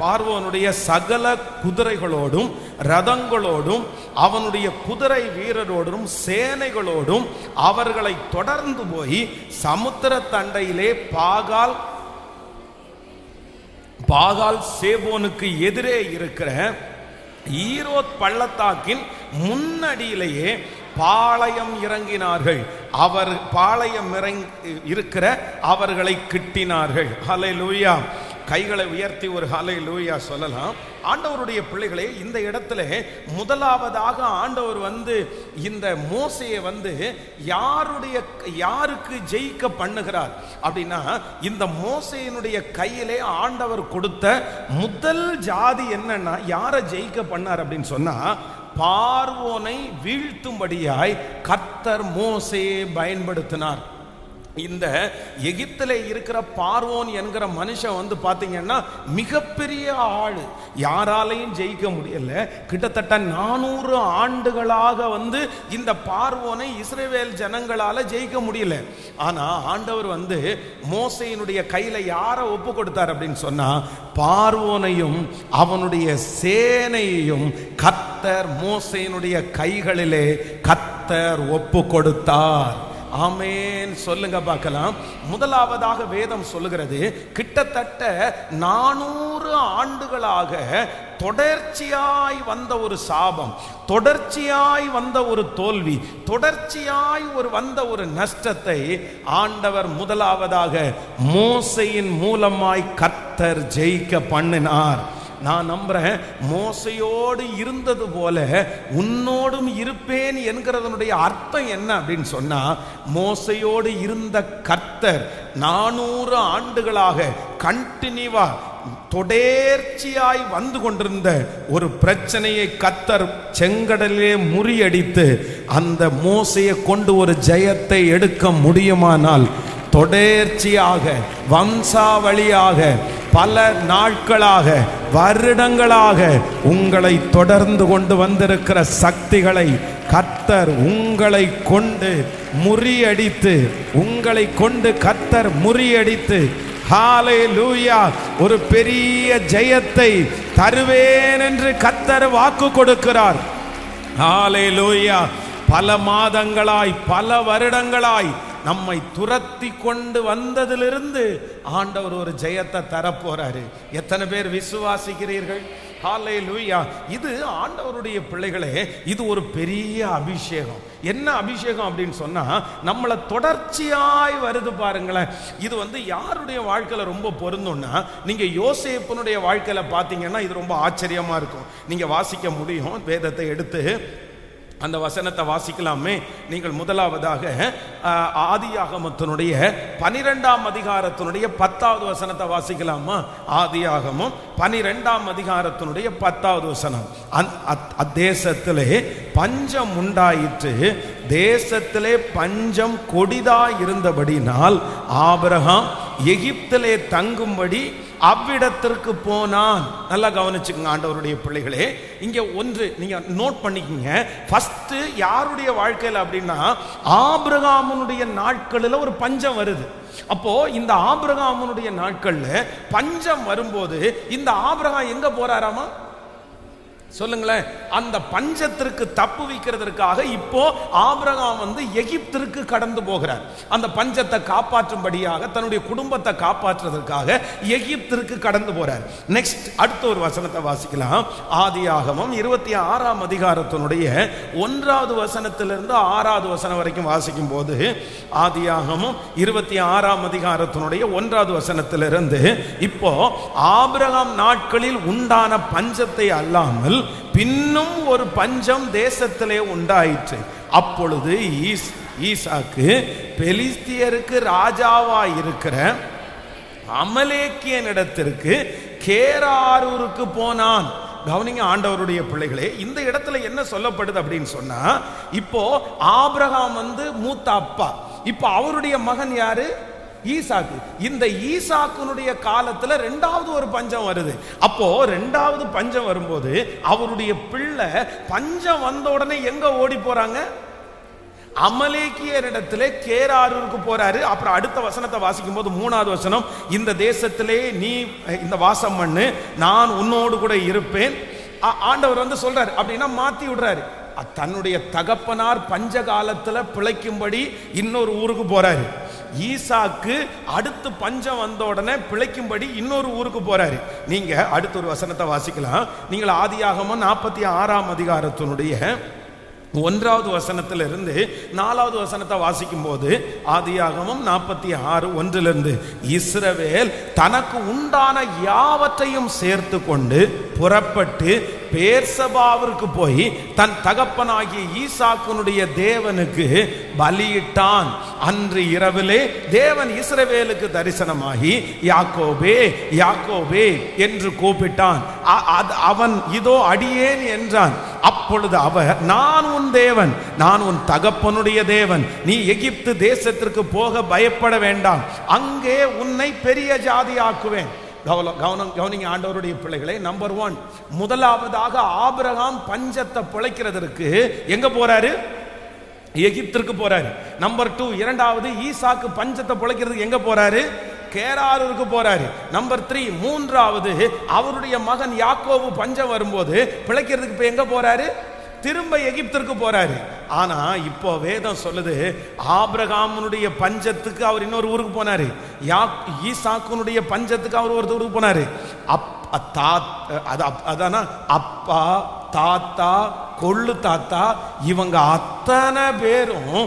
பார்வோனுடைய சகல குதிரைகளோடும் ரதங்களோடும் அவனுடைய குதிரை வீரரோடும் சேனைகளோடும் அவர்களை தொடர்ந்து போய் சமுத்திர தண்டையிலே பாகால் சேபோனுக்கு எதிரே இருக்கிற ஈரோத் பள்ளத்தாக்கின் முன்னடியிலேயே பாளையம் இறங்கினார்கள். அவர் பாளையம் இருக்கிற அவர்களை கிட்டினார்கள். ஹல்லேலூயா. கைகளை உயர்த்தி ஒரு ஹல்லேலூயா சொல்லலாம். ஆண்டவருடைய பிள்ளைகளே, இந்த இடத்துல முதலாவதாக ஆண்டவர் இந்த மோசையை யாருக்கு ஜெயிக்க பண்ணுகிறார் அப்படின்னா, இந்த மோசையினுடைய கையிலே ஆண்டவர் கொடுத்த முதல் ஜாதி என்னன்னா யாரை ஜெயிக்க பண்ணார் அப்படின்னு சொன்னா, பார்வோனை வீழ்த்தும்படியாய் கர்த்தர் மோசையை பயன்படுத்தினார். இந்த எகிப்திலே இருக்கிற பார்வோன் என்கிற மனுஷன் பாத்தீங்கன்னா மிகப்பெரிய ஆளு, யாராலையும் ஜெயிக்க முடியல. கிட்டத்தட்ட 400 ஆண்டுகளாக இந்த பார்வோனை இஸ்ரவேல் ஜனங்களால ஜெயிக்க முடியல. ஆனா ஆண்டவர் மோசையினுடைய கையில யாரை ஒப்பு கொடுத்தார் அப்படின்னு சொன்னா, பார்வோனையும் அவனுடைய சேனையையும் கர்த்தர் மோசையினுடைய கைகளிலே கர்த்தர் ஒப்பு கொடுத்தார். ஆமென் சொல்லுங்க பார்க்கலாம். முதலாவதாக வேதம் சொல்லுகிறது, கிட்டத்தட்ட 400 ஆண்டுகளாக தொடர்ச்சியாய் வந்த ஒரு சாபம், தொடர்ச்சியாய் வந்த ஒரு தோல்வி, தொடர்ச்சியாய் வந்த ஒரு நஷ்டத்தை ஆண்டவர் முதலாவதாக மோசையின் மூலமாய் கர்த்தர் ஜெயிக்க பண்ணினார். நான் நம்புறேன், மோசையோடு இருந்தது போல உன்னோடும் இருப்பேன் என்கிறதனுடைய அர்த்தம் என்ன அப்படின்னு சொன்னா, மோசையோடு இருந்த கர்த்தர் 400 ஆண்டுகளாக கண்டினியூவா தொடர்ச்சியாய் வந்து கொண்டிருந்த ஒரு பிரச்சனையை கர்த்தர் செங்கடலே முறியடித்து அந்த மோசையை கொண்டு ஒரு ஜெயத்தை எடுக்க முடியுமானால், தொடர்ச்சியாக வம்சாவளியாக பல நாட்களாக வருடங்களாக உங்களை தொடர்ந்து கொண்டு வந்திருக்கிற சக்திகளை கர்த்தர் உங்களை கொண்டு முறியடித்து, உங்களை கொண்டு கர்த்தர் முறியடித்து, ஹல்லேலூயா, ஒரு பெரிய ஜெயத்தை தருவேன் என்று கர்த்தர் வாக்கு கொடுக்கிறார். ஹல்லேலூயா. பல மாதங்களாய் பல வருடங்களாய் நம்மை துரத்தி கொண்டு வந்ததிலிருந்து ஆண்டவர் ஒரு ஜெயத்தை தரப்போறாரு. எத்தனை பேர் விசுவாசிக்கிறீர்கள்? ஹல்லேலூயா. இது ஆண்டவருடைய பிள்ளைகளே, இது ஒரு பெரிய அபிஷேகம். என்ன அபிஷேகம் அப்படின்னு சொன்னா, நம்மளை தொடர்ச்சியாய் வருது பாருங்களேன். இது யாருடைய வாழ்க்கையில ரொம்ப பொருந்தும்னா, நீங்க யோசேப்புனுடைய வாழ்க்கையில பாத்தீங்கன்னா இது ரொம்ப ஆச்சரியமா இருக்கும். நீங்க வாசிக்க முடியும், வேதத்தை எடுத்து அந்த வசனத்தை வாசிக்கலாமே. நீங்கள் முதலாவதாக ஆதியாகமத்தினுடைய 12ஆம் அதிகாரத்தினுடைய 10வது வசனத்தை வாசிக்கலாமா? ஆதியாகமம் 12ஆம் அதிகாரத்தினுடைய 10வது வசனம். அத்தேசத்திலே பஞ்சம் உண்டாயிற்று, தேசத்திலே பஞ்சம் கொடிதாய் இருந்தபடினால் ஆபிரகாம் எகிப்திலே தங்கும்படி அவ்விடத்திற்கு போனான். நல்லா கவனிச்சுக்கங்க ஆண்டவருடைய பிள்ளைகளே. இங்க ஒன்று நீங்க நோட் பண்ணிக்கங்க. ஃபர்ஸ்ட் யாருடைய வாழ்க்கையில் அப்படின்னா, ஆபிரகாமுடைய நாட்களில் ஒரு பஞ்சம் வருது. அப்போ இந்த ஆபிரகாமுடைய நாட்கள்ல பஞ்சம் வரும்போது இந்த ஆபிரகாம் எங்க போறாராமா? சொல்லுங்களேன். அந்த பஞ்சத்திற்கு தப்பு வைக்கிறதற்காக இப்போ ஆபிரகாம் எகிப்திற்கு கடந்து போகிறார். அந்த பஞ்சத்தை காப்பாற்றும்படியாக, தன்னுடைய குடும்பத்தை காப்பாற்றுவதற்காக எகிப்திற்கு கடந்து போறார். நெக்ஸ்ட் அடுத்த ஒரு வசனத்தை வாசிக்கலாம். ஆதியாகமம் 26ஆம் அதிகாரத்தினுடைய 1வது வசனத்திலிருந்து 6வது வசனம் வரைக்கும் வாசிக்கும் போது, ஆதியாகமம் 26ஆம் அதிகாரத்தினுடைய 1வது வசனத்திலிருந்து, இப்போ ஆபிரகாம் நாட்களில் உண்டான பஞ்சத்தை அல்லாமல் பின்னும் ஒரு பஞ்சம் தேசத்திலே உண்டாயிற்று. அப்பொழுது ஈசாக்கு பெலிஸ்தியருக்கு ராஜாவாய் இருக்கிற அமலேக்கியனிடத்திற்கு கேராரூருக்கு போனான். கவனிங்க ஆண்டவருடைய பிள்ளைகளே, இந்த இடத்துல என்ன சொல்லப்படுது அப்படின்னு சொன்னா, இப்போ ஆபிரகாம் மூத்த அப்பா, இப்போ அவருடைய மகன் யாரு? ஈசாக்கு. இந்த ஈசாக்குனுடைய காலத்துல 2வது ஒரு பஞ்சம் வருது. அப்போ 2வது பஞ்சம் வரும்போது அவருடைய பிள்ளை பஞ்சம் வந்த உடனே எங்க ஓடி போறாங்க? அமலேக்கியரிடத்திலே கேராரூருக்கு போறாரு. அப்புறம் அடுத்த வசனத்தை வாசிக்கும் போது 3வது வசனம், இந்த தேசத்திலே நீ இந்த வாசம் பண்ணு, நான் உன்னோடு கூட இருப்பேன். ஆண்டவர் சொல்றாரு. அப்படின்னா மாத்தி விடுறாரு. தன்னுடைய தகப்பனார் பஞ்ச காலத்துல பிழைக்கும்படி இன்னொரு ஊருக்கு போறாரு. ஈசாக்கு அடுத்து பஞ்சம் வந்த உடனே பிழைக்கும்படி இன்னொரு ஊருக்கு போறாரு. நீங்க அடுத்த ஒரு வசனத்தை வாசிக்கலாம். நீங்கள் ஆதியாகமம் 46ஆம் அதிகாரத்தினுடைய 1வது வசனத்திலிருந்து 4வது வசனத்தை வாசிக்கும் போது, ஆதியாகமம் 46:1 இஸ்ரவேல் தனக்கு உண்டான யாவற்றையும் சேர்த்து கொண்டு புறப்பட்டு பேர்சபாவிற்கு போய் தன் தகப்பனாகிய ஈசாக்குனுடைய தேவனுக்கு பலியிட்டான். அன்று இரவிலே தேவன் இஸ்ரவேலுக்கு தரிசனமாகி யாக்கோபே யாக்கோபே என்று கூப்பிட்டான். அவன் இதோ அடியேன் என்றான். அப்பொழுது அவர், நான் உன் தேவன், நான் உன் தகப்பனுடைய தேவன், நீ எகிப்து தேசத்திற்கு போக பயப்பட வேண்டாம், அங்கே உன்னை பெரிய ஜாதி ஆக்குவேன். கவனிங்க ஆண்டவருடைய பிள்ளைகளே. நம்பர் 1, முதலாவதாக ஆபிரகாம் பஞ்சத்தை பிழைக்கிறதற்கு எங்க போறாரு? எகிப்திற்கு போறாரு. நம்பர் 2, இரண்டாவது ஈசாக்கு பஞ்சத்தை பிழைக்கிறதுக்கு எங்க போறாரு? கேராரூருக்கு போறாரு. நம்பர் 3, மூன்றாவது அவருடைய மகன் யாக்கோபு பஞ்சம் வரும்போது பிழைக்கிறதுக்கு இப்ப எங்க போறாரு? திரும்ப எகிப்திற்கு போறாரு. ஆனா இப்போ வேதம் சொல்லுது, ஆபிரகாமுடைய பஞ்சத்துக்கு அவர் இன்னொரு ஊருக்கு போனாரு, ஈசாக்குனுடைய பஞ்சத்துக்கு அவர் ஒரு ஊருக்கு போனாரு. அதானா அப்பா, தாத்தா, கொள்ளு தாத்தா, இவங்க அத்தனை பேரும்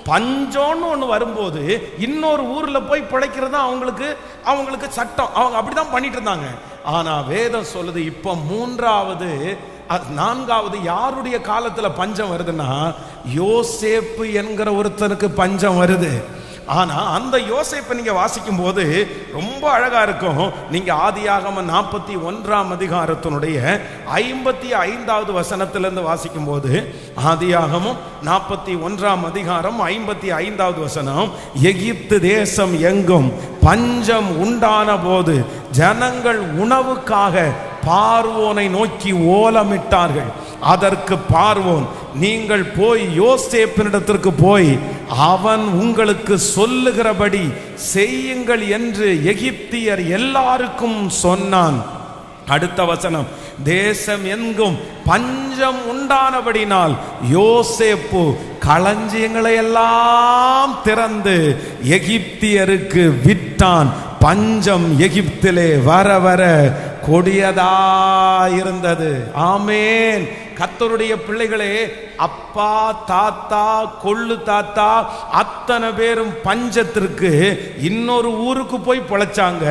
பஞ்சம்னு ஒன்று வரும்போது இன்னொரு ஊர்ல போய் பிழைக்கிறது அவங்களுக்கு சட்டம். அவங்க அப்படிதான் பண்ணிட்டு இருந்தாங்க. ஆனா வேதம் சொல்லுது, இப்ப 3வது 4வது யாருடைய காலத்துல பஞ்சம் வருதுன்னா, யோசேப்பு என்கிற ஒருத்தனுக்கு பஞ்சம் வருது. ஆனா அந்த யோசேப்பை நீங்க வாசிக்கும் போது ரொம்ப அழகா இருக்கும். நீங்க ஆதியாகமம் 41ஆம் அதிகாரத்தினுடைய 55வது வசனத்திலிருந்து வாசிக்கும் போது, ஆதியாகமம் 41ஆம் அதிகாரம் 55வது வசனம், எகிப்து தேசம் எங்கும் பஞ்சம் உண்டான போது ஜனங்கள் உணவுக்காக பார்வோனை நோக்கி ஓலமிட்டார்கள். அதற்கு பார்வோன், நீங்கள் போய் யோசேப்பினிடத்திற்கு போய் அவன் உங்களுக்கு சொல்லுகிறபடி செய்யுங்கள் என்று எகிப்தியர் எல்லாருக்கும் சொன்னான். அடுத்த வசனம், தேசம் எங்கும் பஞ்சம் உண்டானபடினால் யோசேப்பு களஞ்சியங்களை எல்லாம் திறந்து எகிப்தியருக்கு விற்றான். பஞ்சம் எகிப்திலே வர வர கொடியதாயிருந்தது. ஆமேன். கர்த்தருடைய பிள்ளைகளே, அப்பா, தாத்தா, கொள்ளு தாத்தா அத்தனை பேரும் பஞ்சத்திற்கு இன்னொரு ஊருக்கு போய் பொழைச்சாங்க.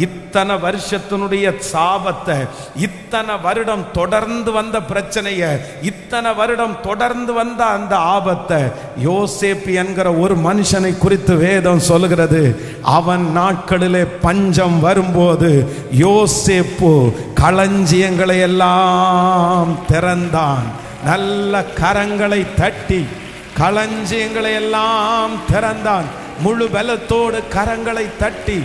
இத்தனை வருஷத்தினுடைய சாபத்தை, இத்தனை வருடம் தொடர்ந்து வந்த பிரச்சனைய, இத்தனை வருடம் தொடர்ந்து வந்த அந்த ஆபத்தை யோசேப்பு என்கிற ஒரு மனுஷனை குறித்து வேதம் சொல்லுகிறது. அவன் நாட்களிலே பஞ்சம் வரும்போது யோசேப்பு களஞ்சியங்களை எல்லாம் திறந்தான். நல்ல கரங்களை தட்டி களஞ்சியங்களை எல்லாம் திறந்தான். முழு பலத்தோடு கரங்களை தட்டி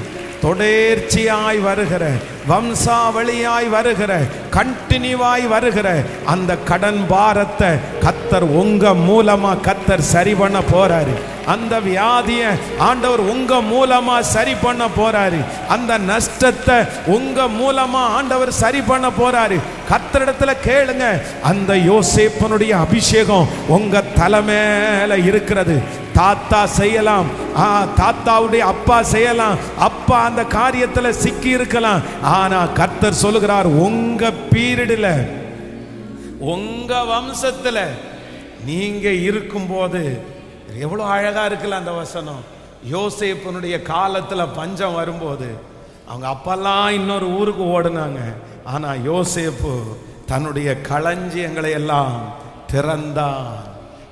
தொடர்ச்சியாய் வருகிற, வம்சாவளியாய் வருகிற, கண்டினியூவாய் வருகிற அந்த கடன் பாரத்தை கர்த்தர் உங்க மூலமா கர்த்தர் சரி பண்ண போறாரு. அந்த வியாதியை ஆண்டவர் உங்க மூலமா சரி பண்ண போறாரு. அந்த நஷ்டத்தை உங்க மூலமா ஆண்டவர் சரி பண்ண போறாரு. கர்த்தரிடத்துல கேளுங்க. அந்த யோசேப்பனுடைய அபிஷேகம் உங்க தலைமையில இருக்கிறது. தாத்தா செய்யலாம், தாத்தாவுடைய அப்பா செய்யலாம், அப்பா அந்த காரியத்தில் சிக்கி இருக்கலாம். ஆனா கர்த்தர் சொல்லுகிறார், உங்க பீரியட்ல, உங்க வம்சத்துல நீங்க இருக்கும்போது, எவ்வளவு அழகா இருக்குல்ல அந்த வசனம். யோசேப்பனுடைய காலத்துல பஞ்சம் வரும்போது அவங்க அப்பெல்லாம் இன்னொரு ஊருக்கு ஓடுனாங்க. ஆனா யோசேப்பு தன்னுடைய களஞ்சியங்களை எல்லாம்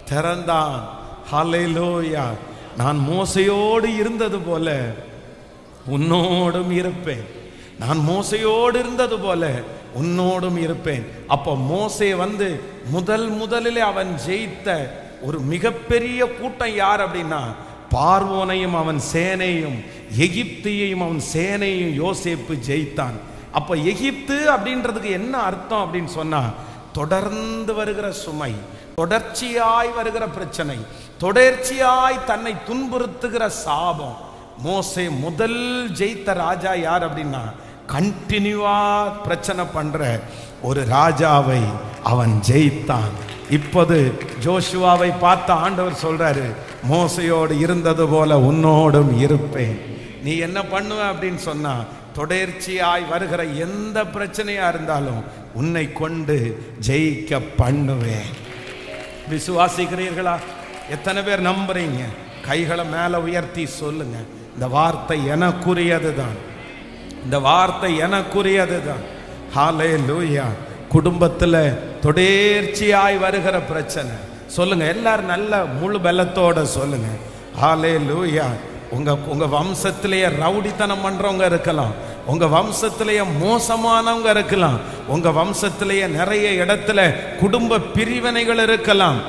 திறந்தான். ஹல்லேலூயா. நான் மோசையோடு இருந்தது போல உன்னோடும் இருப்பேன். நான் மோசையோடு இருந்தது போல உன்னோடும் இருப்பேன். அப்போ மோசே முதலிலே அவன் ஜெயித்த ஒரு மிகப்பெரிய கூட்டம் யார் அப்படின்னா, பார்வோனையும் அவன் சேனையும், எகிப்தியையும் அவன் சேனையும் யோசேப்பு ஜெயித்தான். அப்ப எகிப்து அப்படின்றதுக்கு என்ன அர்த்தம் அப்படின்னு சொன்னா, தொடர்ந்து வருகிற சுமை, தொடர்ச்சியாய் வருகிற பிரச்சனை, தொடர்ச்சியாய் தன்னை துன்புறுத்துகிற சாபம். மோசே முதல் ஜெயித்த ராஜா யார் அப்படின்னா, கண்டினியூவா பிரச்சனை பண்ற ஒரு ராஜாவை அவன் ஜெயித்தான். இப்போது ஜோஷுவாவை பார்த்த ஆண்டவர் சொல்றாரு, மோசையோடு இருந்தது போல உன்னோடும் இருப்பேன். நீ என்ன பண்ணுவ அப்படின்னு சொன்னா, தொடர்ச்சியாய் வருகிற எந்த பிரச்சனையா இருந்தாலும் உன்னை கொண்டு ஜெயிக்க பண்ணுவேன். விசுவாசிக்கிறீர்களா? எத்தனை பேர் நம்புறீங்க? கைகளை மேல உயர்த்தி சொல்லுங்க. இந்த வார்த்தை எனக்குரியதுதான், இந்த வார்த்தை எனக்குரியதுதான். ஹல்லேலூயா. குடும்பத்துல தொடர்ச்சியாய் வருகிற பிரச்சனை சொல்லுங்க. எல்லாரும் நல்ல முழு பலத்தோட சொல்லுங்க. ஹல்லேலூயா. உங்க வம்சத்திலேயே ரவுடித்தனம் பண்றவங்க இருக்கலாம், உங்க வம்சத்திலேயே மோசமானவங்க இருக்கலாம், உங்க வம்சத்திலேயே நிறைய இடத்துல குடும்ப பிரிவினைகள் இருக்கலாம்,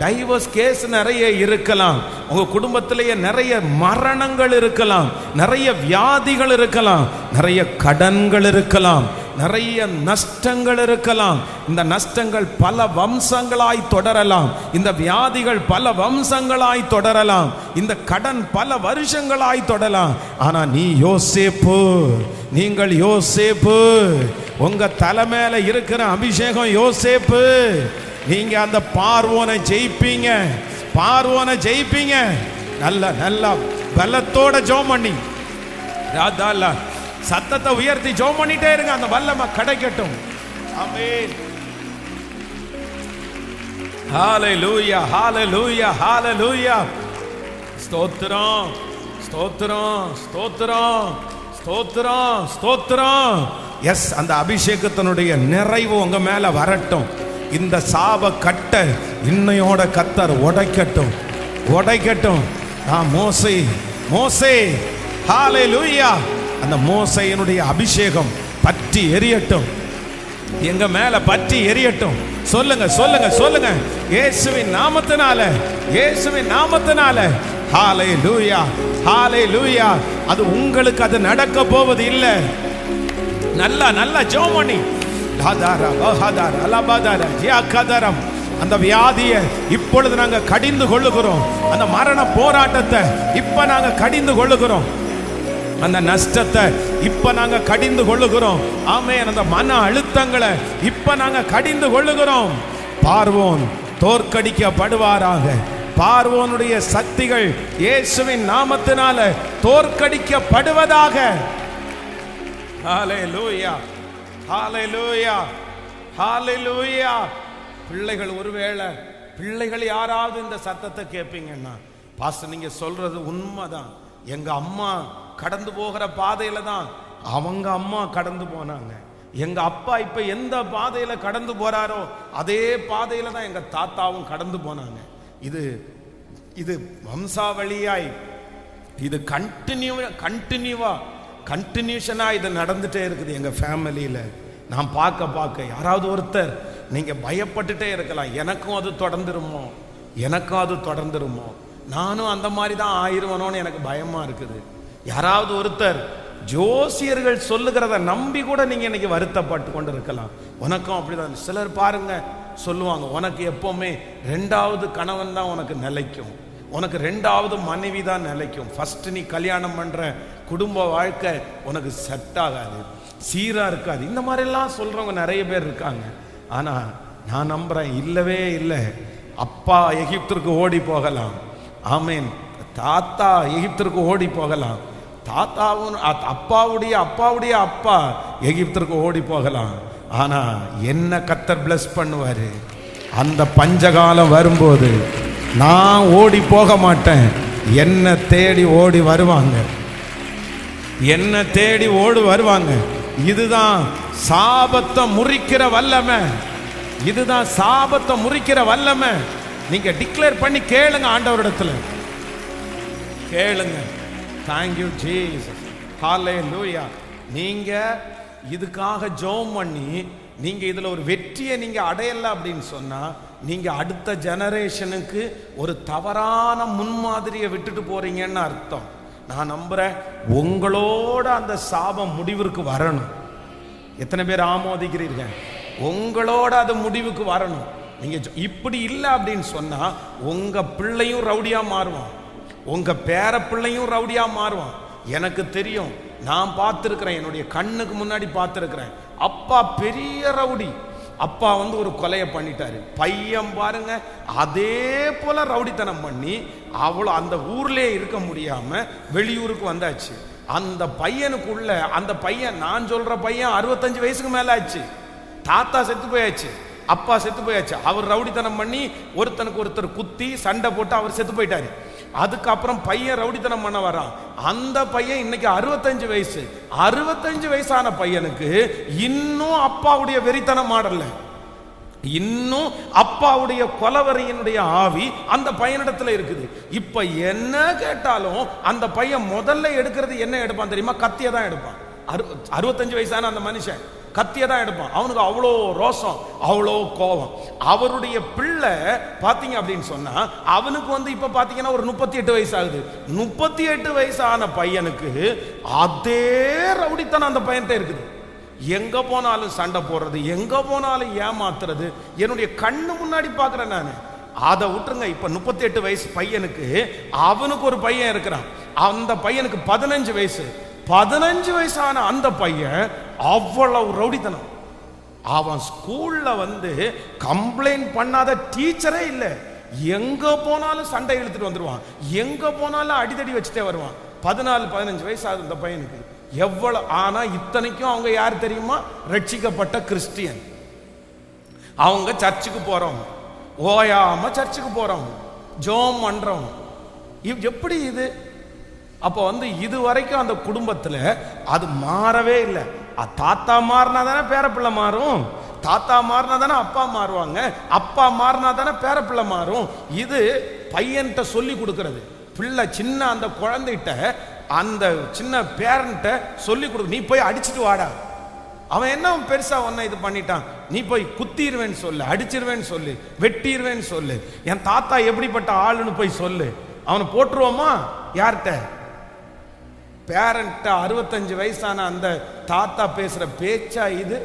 டைவர்ஸ் கேஸ் நிறைய இருக்கலாம், உங்க குடும்பத்திலேயே நிறைய மரணங்கள் இருக்கலாம், நிறைய வியாதிகள் இருக்கலாம், நிறைய கடன்கள் இருக்கலாம், நிறைய நஷ்டங்கள் இருக்கலாம். இந்த நஷ்டங்கள் பல வம்சங்களாய் தொடரலாம், இந்த வியாதிகள் பல வம்சங்களாய் தொடரலாம், இந்த கடன் பல வருஷங்களாய் தொடரலாம். ஆனா நீ யோசேப்பு, நீங்கள் யோசேப்பு, உங்க தலைமையில இருக்கிற அபிஷேகம் யோசேப்பு. நீங்க அந்த பார்வோனை ஜெயிப்பீங்க, பார்வோனை ஜெயிப்பீங்க. நல்ல நல்ல பலத்தோட ஜெபம் பண்ணி, ராதாலா சத்தத்தை உயர்த்தி ஜெபம் பண்ணிட்டே இருங்க. அந்த வல்லமை கிடைக்கட்டும். ஆமென். ஹல்லேலூயா, ஹல்லேலூயா, ஹல்லேலூயா. ஸ்தோத்திரம், ஸ்தோத்திரம், ஸ்தோத்திரம், ஸ்தோத்திரம், ஸ்தோத்திரம். எஸ், அந்த அபிஷேகத்தினுடைய நிறைவு உங்க மேல வரட்டும். இந்த சாப கட்ட இன்னையோட கர்த்தர் உடைக்கட்டும், உடைக்கட்டும். மோசே மோசே ஹalleluya. அந்த மோசேயினுடைய அபிஷேகம் பற்றி எரியட்டும், எங்க மேல பற்றி எரியட்டும். சொல்லுங்க சொல்லுங்க சொல்லுங்க, இயேசுவின் நாமத்தினால, இயேசுவின் நாமத்தினால. ஹalleluya ஹalleluya. அது உங்களுக்கு அது நடக்க போவது இல்லை. நல்லா நல்லா ஜெபம் பண்ணி அந்த வியாதியை இப்பொழுது நாங்க கடிந்து கொள்ளுகிறோம். அந்த மரண போராட்டத்தை இப்ப நாங்க கடிந்து கொள்ளுகிறோம். அந்த நஷ்டத்தை இப்ப நாங்க கடிந்து கொள்ளுகிறோம். ஆமென். அந்த மன அழுத்தங்களை இப்ப நாங்க கடிந்து கொள்ளுகிறோம். பார்வோன் தோற்கடிக்கப்படுவாராக. பார்வோனுடைய சக்திகள் இயேசுவின் நாமத்தினால தோற்கடிக்கப்படுவதாக. ஹalleluya ஹalleluya ஹalleluya. பிள்ளைகள், ஒருவேளை பிள்ளைகள் யாராவது இந்த சத்தத்தை கேட்பீங்கன்னா, பாஸ்டர் நீங்க சொல்றது உண்மைதான், எங்க அம்மா கடந்து போகிற பாதையில தான் அவங்க அம்மா கடந்து போனாங்க, எங்க அப்பா இப்ப எந்த பாதையில கடந்து போறாரோ அதே பாதையில தான் எங்க தாத்தாவும் கடந்து போனாங்க. இது இது வம்சாவளியாய் இது கண்டினியூஷனா இது நடந்துட்டே இருக்குது எங்க ஃபேமிலியில. நான் பார்க்க யாராவது ஒருத்தர் நீங்க பயப்பட்டுட்டே இருக்கலாம், எனக்கும் அது தொடர்ந்துருமோ, எனக்கும் அது தொடர்ந்துருமோ, நானும் அந்த மாதிரி தான் ஆயிருவனோன்னு எனக்கு பயமா இருக்குது. யாராவது ஒருத்தர் ஜோசியர்கள் சொல்லுகிறத நம்பி கூட நீங்க இன்னைக்கு வருத்தப்பட்டு கொண்டு இருக்கலாம். உனக்கும் அப்படிதான். சிலர் பாருங்க சொல்லுவாங்க, உனக்கு எப்பவுமே 2வது கணவன் தான் உனக்கு நிலைக்கும், உனக்கு 2வது மனைவி தான் நிலைக்கும், ஃபர்ஸ்ட் நீ கல்யாணம் பண்ற குடும்ப வாழ்க்கை உனக்கு செட் ஆகாது, சீரா இருக்காது. இந்த மாதிரி எல்லாம் சொல்றவங்க நிறைய பேர் இருக்காங்க. ஆனா நான் நம்புறேன், இல்லவே இல்லை. அப்பா எகிப்திற்கு ஓடி போகலாம், ஆமேன். தாத்தா எகிப்திற்கு ஓடி போகலாம், தாத்தாவும் அப்பாவுடைய அப்பா எகிப்திற்கு ஓடி போகலாம். ஆனா என்ன கர்த்தர் பிளஸ் பண்ணுவாரு. அந்த பஞ்சகாலம் வரும்போது நான் ஓடி போக மாட்டேன், என்ன தேடி ஓடி வருவாங்க, என்ன தேடி ஓடி வருவாங்க. இதுதான் சாபத்தை முறிக்கிற வல்லமை, இதுதான் சாபத்தை முறிக்கிற வல்லமை. நீங்க டிக்ளேர் பண்ணி கேளுங்க, ஆண்டவரிடத்துல கேளுங்க. Thank you Jesus. Hallelujah. நீங்க இதுக்காக ஜெபம் பண்ணி நீங்க இதுல ஒரு வெற்றியை நீங்க அடையல அப்படின்னு சொன்னா, நீங்க அடுத்த ஜெனரேஷனுக்கு ஒரு தவறான முன்மாதிரியை விட்டுட்டு போறீங்கன்னு அர்த்தம். நான் நம்புறேன் உங்களோட அந்த சாபம் முடிவிற்கு வரணும். எத்தனை பேர் ஆமோதிக்கிறீர்கள்? உங்களோட அது முடிவுக்கு வரணும். நீங்க இப்படி இல்லை அப்படின்னு சொன்னா உங்க பிள்ளையும் ரவுடியா மாறுவான், உங்க பேர பிள்ளையும் ரவுடியா மாறுவான். எனக்கு தெரியும், நான் பார்த்திருக்கிறேன், என்னுடைய கண்ணுக்கு முன்னாடி பார்த்திருக்கிறேன். அப்பா பெரிய ரவுடி, அப்பா ஒரு கொலையை பண்ணிட்டாரு, பையன் பாருங்க அதே போல ரவுடித்தனம் பண்ணி அவ்வளோ அந்த ஊர்லயே இருக்க முடியாம வெளியூருக்கு வந்தாச்சு. அந்த பையனுக்குள்ள அந்த பையன், நான் சொல்ற பையன் 65 வயசுக்கு மேல ஆச்சு, தாத்தா செத்து போயாச்சு, அப்பா செத்து போயாச்சு. அவர் ரவுடித்தனம் பண்ணி ஒருத்தனுக்கு ஒருத்தர் குத்தி சண்டை போட்டு அவர் செத்து போயிட்டாரு. அதுக்கப்புறம் பையன் ரவுடித்தனம் பண்ண வரான். அந்த பையன் இன்னைக்கு 65 வயசு. 65 வயசான பையனுக்கு இன்னும் அப்பாவுடைய வெறித்தனம் ஆடல, இன்னும் அப்பாவுடைய கொலவரையினுடைய ஆவி அந்த பையனிடத்துல இருக்குது. இப்ப என்ன கேட்டாலும் அந்த பையன் முதல்ல எடுக்கிறது என்ன எடுப்பான் தெரியுமா? கத்தியை தான் எடுப்பான். 65 வயசான அந்த மனுஷன் கத்தியை தான் எடுப்பான். அவனுக்கு அவ்வளோ ரோஷம், அவ்வளோ கோபம். அவருடைய பிள்ளை பாத்தீங்க அப்படின்னு சொன்னா அவனுக்கு இப்ப பாத்தீங்கன்னா ஒரு 38 வயசு ஆகுது. 38 வயசான பையனுக்கு அதே ரவுடித்தனம் அந்த பையன்கிட்ட இருக்குது. எங்க போனாலும் சண்டை போடுறது, எங்க போனாலும் ஏமாத்துறது, என்னுடைய கண்ணு முன்னாடி பாக்குறேன் நான். அதை விட்டுருங்க, இப்ப 38 வயசு பையனுக்கு அவனுக்கு ஒரு பையன் இருக்கிறான். அந்த பையனுக்கு 15 வயசு. 15 வயசான அந்த பையன் அவ்வளவு ரவுடித்தனம். அவன் ஸ்கூல்ல கம்ப்ளைண்ட் பண்ணாத டீச்சரே இல்லை. எங்க போனாலும் சண்டை இழுத்துட்டு வந்துருவான், எங்க போனாலும் அடிதடி வச்சுட்டே வருவான். 14-15 வயசு ஆகுது இந்த பையனுக்கு. எவ்வளவு ஆனா இத்தனைக்கும் அவங்க யார் தெரியுமா? ரட்சிக்கப்பட்ட கிறிஸ்டியன். அவங்க சர்ச்சுக்கு போறோம், ஓயாம சர்ச்சுக்கு போறோம், ஜோம் பண்றோம். எப்படி இது? அப்போ இது வரைக்கும் அந்த குடும்பத்துல அது மாறவே இல்லை. தாத்தா மாறினா தானே பேரப்பிள்ளை மாறும், தாத்தா மாறினா தானே அப்பா மாறுவாங்க, அப்பா மாறினா தானே பேரப்பிள்ளை மாறும். இது பையன்கிட்ட சொல்லி கொடுக்கறது. பிள்ளை சின்ன அந்த குழந்தைகிட்ட அந்த சின்ன பேரண்ட்ட சொல்லி கொடு, நீ போய் அடிச்சுட்டு வாடா. அவன் என்ன பெருசா ஒன்ன இது பண்ணிட்டான், நீ போய் குத்திடுவேன்னு சொல்லு, அடிச்சிருவேன்னு சொல்லு, வெட்டிடுவேன்னு சொல்லு, என் தாத்தா எப்படிப்பட்ட ஆளுன்னு போய் சொல்லு. அவனை போட்டுருவோமா? யார்கிட்ட? பேரண்ட்ட. 65 வயசான அந்த தாத்தா பேசுற பேச்சா இது?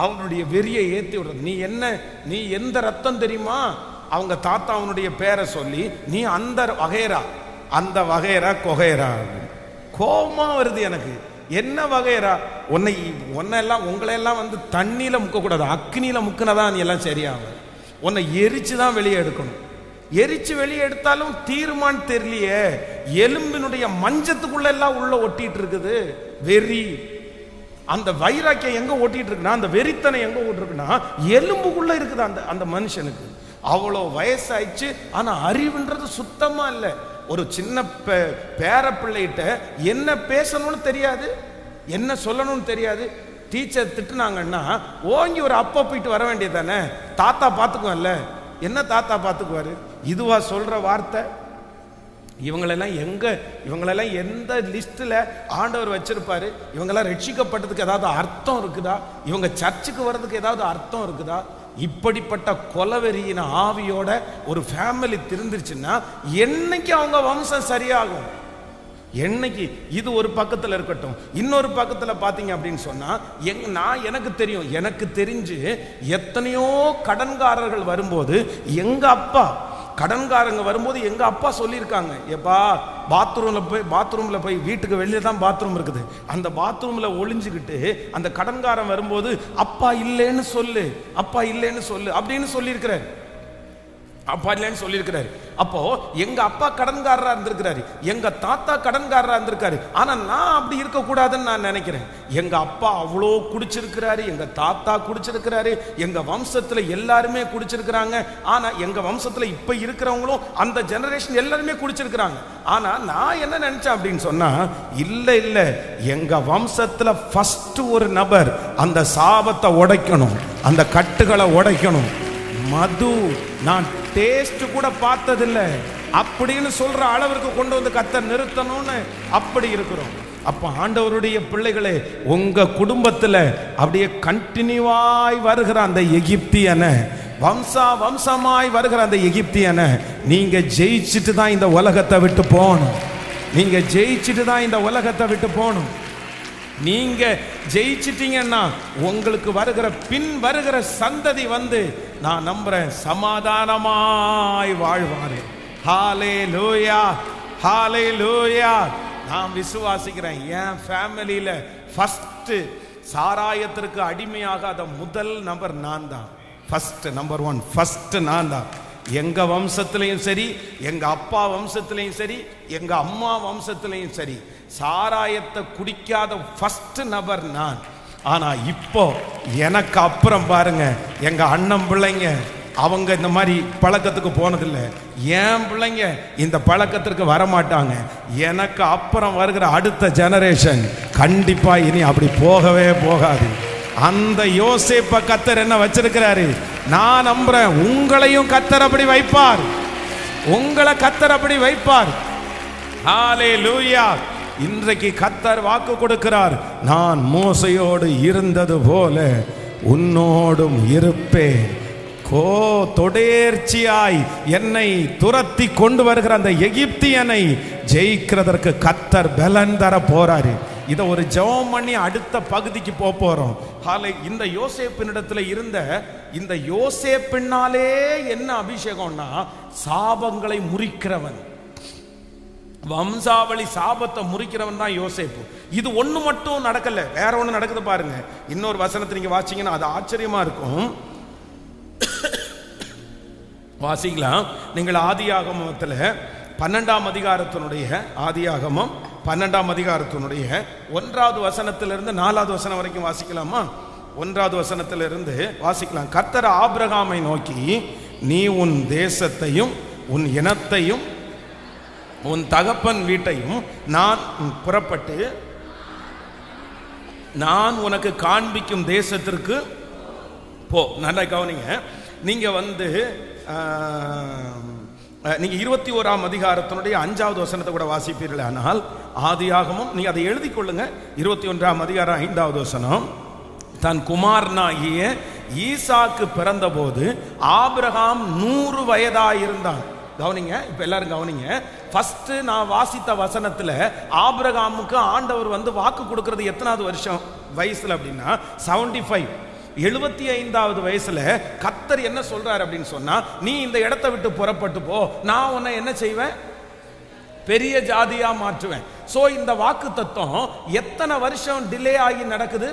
அவனுடைய வெறியை ஏத்தி விடுறது. நீ எந்த ரத்தம் தெரியுமா? அவங்க தாத்தா அவனுடைய பேரை சொல்லி, நீ அந்த வகைரா, அந்த வகைரா கொகைரா. கோபமா வருது எனக்கு. என்ன வகைரா? உங்களையெல்லாம் வந்து தண்ணியில முக்க கூடாது, அக்னியில முக்கினதான் நீ எல்லாம் சரியாகும். உன்னை எரிச்சுதான் வெளியே எடுக்கணும். எரிச்சு வெளியே எடுத்தாலும் தீர்மான்னு தெரியலையே. எலும்பினுடைய மஞ்சத்துக்குள்ள எல்லாம் உள்ள ஒட்டிட்டு இருக்குது வெறி. அந்த வைராக்கியம் எங்க ஓட்டிட்டு இருக்குன்னா, அந்த வெறித்தனை எங்க ஓட்டு இருக்குன்னா எலும்புக்குள்ள இருக்குது அந்த மனுஷனுக்கு. அவ்வளோ வயசாயிடுச்சு, ஆனா அறிவுன்றது சுத்தமா இல்லை. ஒரு சின்ன பேர பிள்ளைகிட்ட என்ன பேசணும்னு தெரியாது, என்ன சொல்லணும்னு தெரியாது. டீச்சர் திட்டுனாங்கன்னா ஓங்கி ஒரு அப்பா போயிட்டு வர வேண்டியது தானே, தாத்தா பார்த்துக்குவான்ல. என்ன தாத்தா பார்த்துக்குவாரு? இதுவா சொல்ற வார்த்தை? இவங்களெல்லாம் எந்த லிஸ்ட்ல ஆண்டவர் வச்சிருப்பாரு? இவங்கெல்லாம் ரட்சிக்கப்பட்டதுக்கு ஏதாவது அர்த்தம் இருக்குதா? இவங்க சர்ச்சுக்கு வர்றதுக்கு ஏதாவது அர்த்தம் இருக்குதா? இப்படிப்பட்ட கொலவெறியின ஆவியோட ஒரு ஃபேமிலி திருந்துருச்சுன்னா என்னைக்கு அவங்க வம்சம் சரியாகும்? என்னைக்கு? இது ஒரு பக்கத்தில் இருக்கட்டும். இன்னொரு பக்கத்தில் பார்த்தீங்க அப்படின்னு சொன்னா, எனக்கு தெரிஞ்சு எத்தனையோ கடன்காரர்கள் வரும்போது எங்க அப்பா கடன்காரங்க வரும்போது எங்க அப்பா சொல்லியிருக்காங்க, எப்பா பாத்ரூம்ல போய் வீட்டுக்கு வெளியே தான் பாத்ரூம் இருக்குது, அந்த பாத்ரூம்ல ஒளிஞ்சுக்கிட்டு அந்த கடன்காரன் வரும்போது அப்பா இல்லைன்னு சொல்லு, அப்பா இல்லைன்னு சொல்லு அப்படின்னு சொல்லியிருக்கிறார். அப்பா இல்லைன்னு சொல்லியிருக்கிறாரு. அப்போ எங்க அப்பா கடன்காரரா இருந்திருக்கிறாரு, எங்க தாத்தா கடன்காரரா இருந்திருக்காரு. ஆனா நான் அப்படி இருக்க கூடாதுன்னு நான் நினைக்கிறேன். எங்க அப்பா அவ்வளோ குடிச்சிருக்கிறாரு, எங்க தாத்தா குடிச்சிருக்கிறாரு, எங்க வம்சத்துல எல்லாருமே குடிச்சிருக்கிறாங்க. ஆனா எங்க வம்சத்துல இப்ப இருக்கிறவங்களும் அந்த ஜெனரேஷன் எல்லாருமே குடிச்சிருக்கிறாங்க. ஆனா நான் என்ன நினைச்சேன் அப்படின்னு சொன்னா, இல்ல எங்க வம்சத்துல ஃபர்ஸ்ட் ஒரு நபர் அந்த சாபத்தை உடைக்கணும், அந்த கட்டுகளை உடைக்கணும். மது நான் டேஸ்ட் கூட பார்த்ததில்லை அப்படின்னு சொல்ற அளவிற்கு கொண்டு வந்து கர்த்தர் நிறுத்தணும்னு அப்படி இருக்கிறோம். அப்ப ஆண்டவருடைய பிள்ளைகளே, உங்க குடும்பத்துல அப்படியே கண்டினியூவாய் வருகிற அந்த எகிப்தியனை, வம்சமாய் வருகிற அந்த எகிப்தியனை நீங்க ஜெயிச்சுட்டு தான் இந்த உலகத்தை விட்டு போகணும். நீங்க ஜெயிச்சுட்டு தான் இந்த உலகத்தை விட்டு போகணும். நீங்க ஜெயிச்சிட்டீங்கன்னா உங்களுக்கு வருகிற சந்ததி வந்து நான் நம்புறேன் சமாதானமாய் வாழ்வாரு. ஹல்லேலூயா, ஹல்லேலூயா. நான் விசுவாசிக்கிறேன், என் ஃபேமிலியில ஃபர்ஸ்ட் சாராயத்திற்கு அடிமையாகாத முதல் நபர் நான் தான். நம்பர் 1 ஃபர்ஸ்ட் நான் தான். எங்க வம்சத்திலையும் சரி, எங்க அப்பா வம்சத்திலையும் சரி, எங்க அம்மா வம்சத்திலையும் சரி, சாராயத்தை குடிக்காத ஃபர்ஸ்ட் நபர் நான். ஆனா இப்போ எனக்கு அப்புறம் பாருங்க, எங்க அண்ணன் பிள்ளைங்க அவங்க இந்த மாதிரி பழக்கத்துக்கு போனதில்லை, என் பிள்ளைங்க இந்த பழக்கத்திற்கு வரமாட்டாங்க. எனக்கு அப்புறம் வருகிற அடுத்த ஜெனரேஷன் கண்டிப்பா இனி அப்படி போகவே போகாது. அந்த யோசேப்ப கர்த்தர் என்ன வச்சிருக்கிறாரு, நான் நம்புறேன் உங்களையும் கர்த்தர் அப்படி வைப்பார், உங்களை கர்த்தர் அப்படி வைப்பார். ஹல்லேலூயா. இன்றைக்கு கர்த்தர் வாக்கு கொடுக்கிறார், நான் மோசையோடு இருந்தது போல உன்னோடும் இருப்பேன். தொடர்ச்சியாய் என்னை துரத்தி கொண்டு வருகிற அந்த எகிப்தியனை ஜெயிக்கிறதற்கு கர்த்தர் பலன் தர போறாரு. இதை ஒரு ஜெபம் பண்ணி அடுத்த பகுதிக்கு போறோம். இந்த யோசேப்பினிடத்துல இருந்த இந்த யோசேப்பினாலே என்ன அபிஷேகம்னா, சாபங்களை முறிக்கிறவன், வம்சாவளி சாபத்தை முறிக்கிறவன் தான் யோசேப்பு. இது ஒண்ணு மட்டும் நடக்கல, வேற ஒண்ணு நடக்குது பாருங்க. இன்னொரு வசனத்தை நீங்க வாசிங்கன்னா அது ஆச்சரியமா இருக்கும். வாசிக்கலாம். நீங்கள் ஆதியாகமத்துல 12ஆம் அதிகாரத்தினுடைய ஆதியாகமம் 12ஆம் அதிகாரத்தினுடைய 1வது வசனத்திலிருந்து 4வது வசனம் வரைக்கும் வாசிக்கலாமா? 1வது வசனத்திலிருந்து வாசிக்கலாம். கர்த்தர் ஆபிரகாமை நோக்கி, நீ உன் தேசத்தையும் உன் இனத்தையும் உன் தகப்பன் வீட்டையும் நான் புறப்பட்டு நான் உனக்கு காண்பிக்கும் தேசத்திற்கு போ. நல்லா கவனிங்க. நீங்க நீங்க 21ஆம் அதிகாரத்தினுடைய 5வது வசனத்தை கூட வாசிப்பீர்கள். ஆனால் ஆதியாகமம், நீங்க அதை எழுதி கொள்ளுங்க. 21ஆம் அதிகாரம் 5வது வசனம். தன் குமாரனாகிய ஈசாக்கு பிறந்த போது ஆபிரகாம் 100 வயதாயிருந்தான். கவனிங்க, இப்ப எல்லாரும் கவனிங்க. ஃபர்ஸ்ட் நான் வாசித்த வசனத்துல ஆபிரகாமுக்கு ஆண்டவர் வாக்கு கொடுக்கிறது எத்தனாவது வருஷம் வயசுல அப்படின்னா 75. 75வது வயசுல கர்த்தர் என்ன சொல்றாரு அப்படின்னு சொன்னா, நீ இந்த இடத்தை விட்டு புறப்பட்டு போ, நான் உன்னை என்ன செய்வேன், பெரிய ஜாதியா மாற்றுவேன். சோ இந்த வாக்கு தத்துவம் எத்தனை வருஷம் டிலே ஆகி நடக்குது?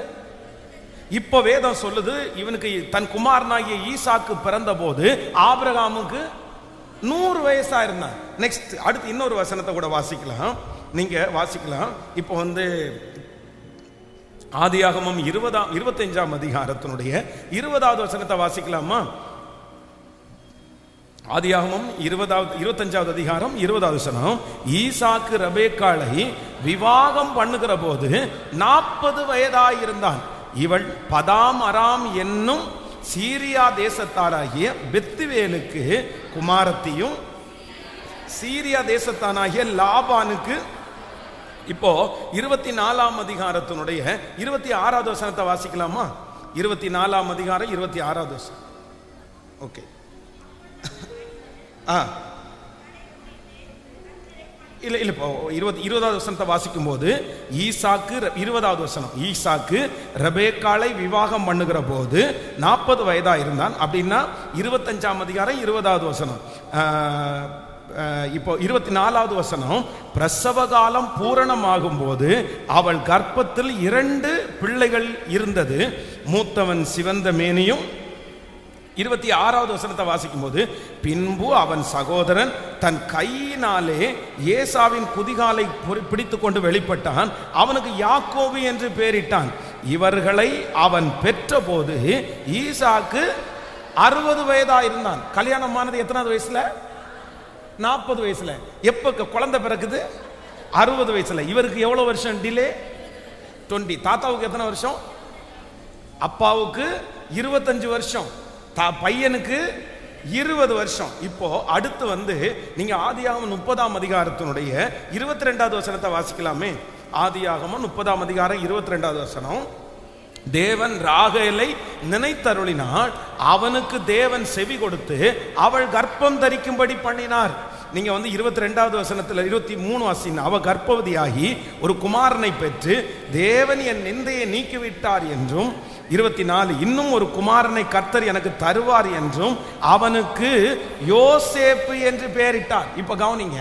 இப்ப வேதம் சொல்லுது, இவனுக்கு தன் குமாரனாகிய ஈசாக்கு பிறந்த போது ஆபிரகாமுக்கு 100 வயசா இருந்தான். நெக்ஸ்ட் அடுத்து இன்னொரு வசனத்தை கூட வாசிக்கலாம், நீங்க வாசிக்கலாம். இப்போ ஆதியாகமம் 25ஆம் அதிகாரத்தினுடைய 20வது வசனத்தை வாசிக்கலாமா? ஆதியாகமம் 25வது அதிகாரம் 20வது வசனம். ஈசாக்கு ரெபெக்காளை விவாகம் பண்ணுகிற போது 40 வயதாயிருந்தான். இவள் பதாம் அராம் என்னும் சீரியா தேசத்தாராகிய பெத்துவேலுக்கு குமாரத்தியும் சீரியா தேசத்தானாகிய லாபானுக்கு. இப்போ 24ஆம் அதிகாரத்தினுடைய 26வது வசனத்தை வாசிக்கலாமா? 24ஆம் அதிகாரம் 26வது வசனம். ஓகே, இல்ல இப்போ 20வது வசனத்தை வாசிக்கும் போது ஈசாக்கு 20வது வசனம். ஈசாக்கு ரெபெக்காளை விவாகம் பண்ணுகிற போது 40 வயதா இருந்தான். அப்படின்னா 25ஆம் அதிகாரம் 20வது வசனம். இப்போ 24வது வசனம். பிரசவ காலம் பூரணமாகும் போது அவள் கர்ப்பத்தில் 2 பிள்ளைகள் இருந்தது. மூத்தவன் சிவந்த மேனியும். 26வது வசனத்தை வாசிக்கும் போது பின்பு அவன் சகோதரன் தன் கையினாலே ஏசாவின் குதிகாலை பிடித்து கொண்டு வெளிப்பட்டான். அவனுக்கு யாக்கோபு என்று பெயரிட்டான். இவர்களை அவன் பெற்ற போது ஈசாக்கு 60 வயதா இருந்தான். கல்யாணமானது எத்தனாவது வயசுல? 40 வயசுல. எப்ப குழந்தை பிறக்குது? 60 வயசுல. இவருக்கு எவ்வளவு வருஷம் டிலே? 20. தாத்தாவுக்கு எத்தனை வருஷம்? அப்பாவுக்கு 25 வருஷம், பையனுக்கு 20 வருஷம். இப்போ அடுத்து நீங்க ஆதியாகமம் 30ஆம் அதிகாரத்தினுடைய 22வது வசனத்தை வாசிக்கலாமே. ஆதியாகமம் 30ஆம் அதிகாரம் 22வது வசனம். தேவன் ராகேலை நினைத்தருளினாள், அவனுக்கு தேவன் செவி கொடுத்து அவள் கர்ப்பம் தரிக்கும்படி பண்ணினார். நீங்க 22வது வசனத்துல 23 வாசினா, அவ கர்ப்பவதியாகி ஒரு குமாரனை பெற்று தேவன் என் நிந்தையை நீக்கிவிட்டார் என்றும், 24 இன்னும் ஒரு குமாரனை கர்த்தர் எனக்கு தருவார் என்றும் அவனுக்கு யோசேப்பு என்று பெயரிட்டார். இப்ப கவனிங்க,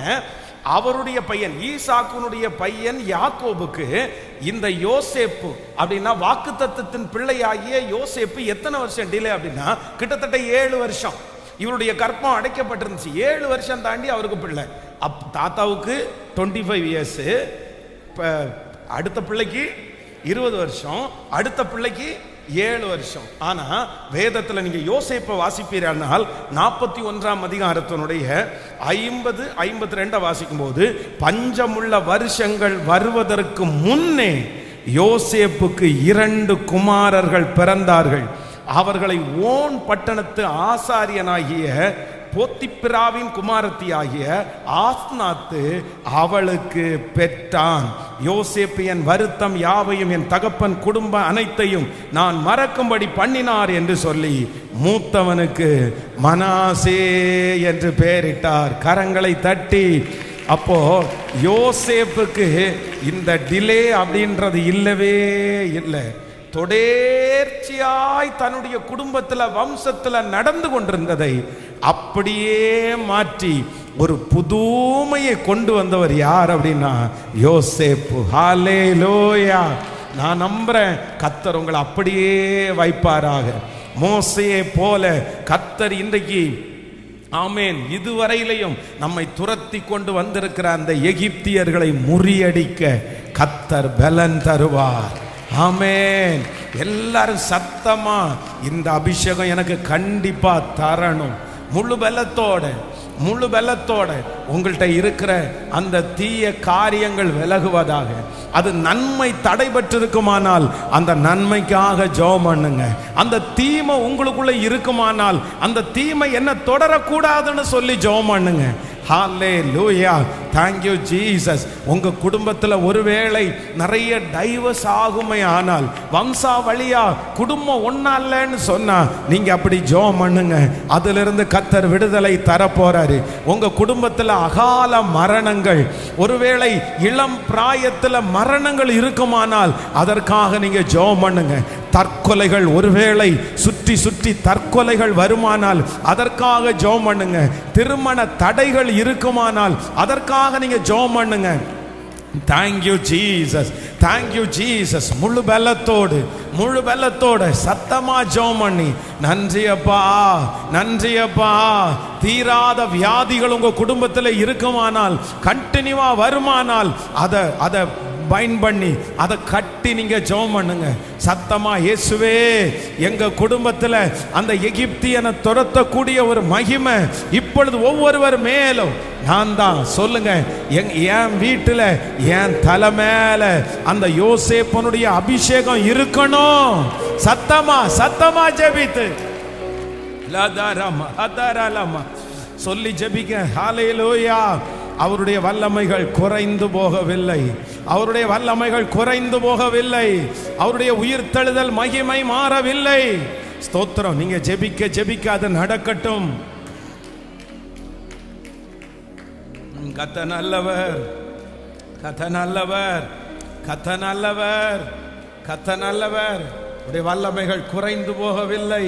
அவருடைய பையன் ஈசாக்குனுடைய பையன் யாக்கோபுக்கு இந்த யோசேப்பு அப்படின்னா வாக்குத்தத்தத்தின் பிள்ளையாகிய யோசேப்பு எத்தனை வருஷம் டிலே அப்படின்னா கிட்டத்தட்ட 7 வருஷம். இவருடைய கர்ப்பம் அடைக்கப்பட்டிருந்துச்சு. 7 வருஷம் தாண்டி அவருக்கு பிள்ளை. தாத்தாவுக்கு 25 இயர்ஸ், அடுத்த பிள்ளைக்கு 20 வருஷம், அடுத்த பிள்ளைக்கு 7 வருஷம். ஆனா வேதத்துல நீங்க யோசேப்பை வாசிப்பீர்கள் 41ஆம் அதிகாரத்தினுடைய 50-52 வாசிக்கும் போது பஞ்சமுள்ள வருஷங்கள் வருவதற்கு முன்னே யோசேப்புக்கு 2 குமாரர்கள் பிறந்தார்கள். அவர்களை ஓன் பட்டணத்து ஆசாரியனாகிய போத்திப்பிராவின் குமாரத்தியாகிய ஆஸ்நாத்து அவளுக்கு பெற்றான். யோசேப்பு என் வருத்தம் யாவையும் என் தகப்பன் குடும்ப அனைத்தையும் நான் மறக்கும்படி பண்ணினார் என்று சொல்லி மூத்தவனுக்கு மனாசே என்று பெயரிட்டார். கரங்களை தட்டி. அப்போ யோசேப்புக்கு இந்த டிலே அப்படின்றது இல்லவே இல்லை. தொடர்ச்சியாய் தன்னுடைய குடும்பத்துல வம்சத்துல நடந்து கொண்டிருந்ததை அப்படியே மாற்றி ஒரு புதுமையை கொண்டு வந்தவர் யார் அப்படின்னா யோசேப்பு. ஹல்லேலூயா. நான் நம்புறேன் கர்த்தர் உங்களை அப்படியே வைப்பாராக. மோசேயை போல கர்த்தர் இன்றைக்கு ஆமேன் இதுவரையிலையும் நம்மை துரத்தி கொண்டு வந்திருக்கிற அந்த எகிப்தியர்களை முறியடிக்க கர்த்தர் பலன் தருவார். ஆமேன். எல்லாரும் சத்தமா இந்த அபிஷேகம் எனக்கு கண்டிப்பா தரணும். முழு பலத்தோட முழு பலத்தோட உங்கள்கிட்ட இருக்கிற அந்த தீய காரியங்கள் விலகுவதாக. அது நன்மை தடைபட்டிருக்குமானால் அந்த நன்மைக்காக ஜெபம் பண்ணுங்க. அந்த தீமை உங்களுக்குள்ள இருக்குமானால் அந்த தீமை என்ன தொடரக்கூடாதுன்னு சொல்லி ஜெபம் பண்ணுங்க. ஹல்லேலூயா, thank you ஜீசஸ். உங்க குடும்பத்துல ஒருவேளை நிறைய டைவர்ஸ் ஆகுமே ஆனால், வம்சாவளியா குடும்பம் ஒண்ணா இல்லைன்னு சொன்னா நீங்க அப்படி ஜெபம் பண்ணுங்க. அதிலிருந்து கர்த்தர் விடுதலை தர போறாரு. உங்க குடும்பத்துல அகால மரணங்கள், ஒருவேளை இளம் பிராயத்துல மரணங்கள் இருக்குமானால் அதற்காக நீங்க ஜெபம் பண்ணுங்க. தற்கொலைகள், ஒருவேளை சுற்றி சுற்றி தற்கொலைகள் வருமானால் அதற்காக ஜெபம் பண்ணுங்க. திருமண தடைகள் இருக்குமானால் அதற்காக நீங்க ஜெபம் பண்ணுங்க. Thank you Jesus, thank you Jesus. முழு பலத்தோடு சத்தமா ஜெபம் பண்ணி, நன்றி அப்பா, நன்றி அப்பா. தீராத வியாதிகள் உங்க குடும்பத்தில் இருக்குமானால், கண்டினியூவா வருமானால் அதை பைண்ட் பண்ணி அதை கட்டி நீங்க ஜெபம் பண்ணுங்க. சத்தமா, இயேசுவே, எங்க குடும்பத்தில் அந்த எகிப்தியனை துரத்தக்கூடிய ஒரு மகிமை இப்பொழுது ஒவ்வொருவர் மேலும் நான் தான் சொல்லுங்க. என் வீட்டில் என் தலை மேல அந்த யோசேப்பனுடைய அபிஷேகம் இருக்கணும். சத்தமா ஜெபித்து சொல்லி ஜெபிக்க. ஹல்லேலூயா. அவருடைய வல்லமைகள் குறைந்து போகவில்லை. அவருடைய வல்லமைகள் குறைந்து போகவில்லை. அவருடைய உயிர்த்தெழுதல் மகிமை மாறவில்லை. ஸ்தோத்திரம். நீங்க ஜெபிக்க அது நடக்கட்டும். கர்த்தர் நல்லவர், கர்த்தர் நல்லவர், கர்த்தர் நல்லவர், கர்த்தர் நல்லவர். உடைய வல்லமைகள் குறைந்து போகவில்லை.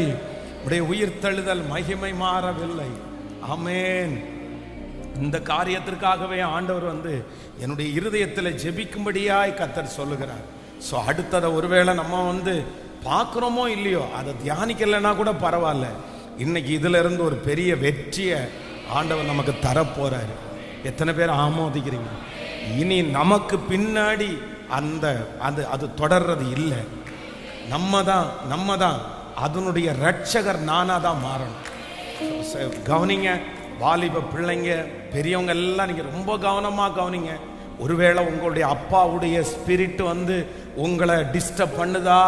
உடைய உயிர்த்தெழுதல் மகிமை மாறவில்லை. ஆமென். இந்த காரியத்திற்காகவே ஆண்டவர் என்னுடைய இருதயத்தில் ஜெபிக்கும்படியாய் கர்த்தர் சொல்லுகிறார். ஸோ அடுத்ததை ஒருவேளை நம்ம பார்க்குறோமோ இல்லையோ, அதை தியானிக்கலைன்னா கூட பரவாயில்ல. இன்னைக்கு இதுல இருந்து ஒரு பெரிய வெற்றியை ஆண்டவர் நமக்கு தரப்போறாரு. எத்தனை பேர் ஆமோதிக்கிறீங்க? இனி நமக்கு பின்னாடி அது தொடர்றது இல்லை. நம்ம தான் அதனுடைய ரட்சகர் நானா தான் மாறணும். கவனிங்க, வாலிப பிள்ளைங்க, பெரியவங்க எல்லாம் நீங்க ரொம்ப கவனமா கவனிங்க. ஒருவேளை உங்களுடைய அப்பாவுடைய ஸ்பிரிட் உங்களை டிஸ்டர்ப் பண்ணுதா,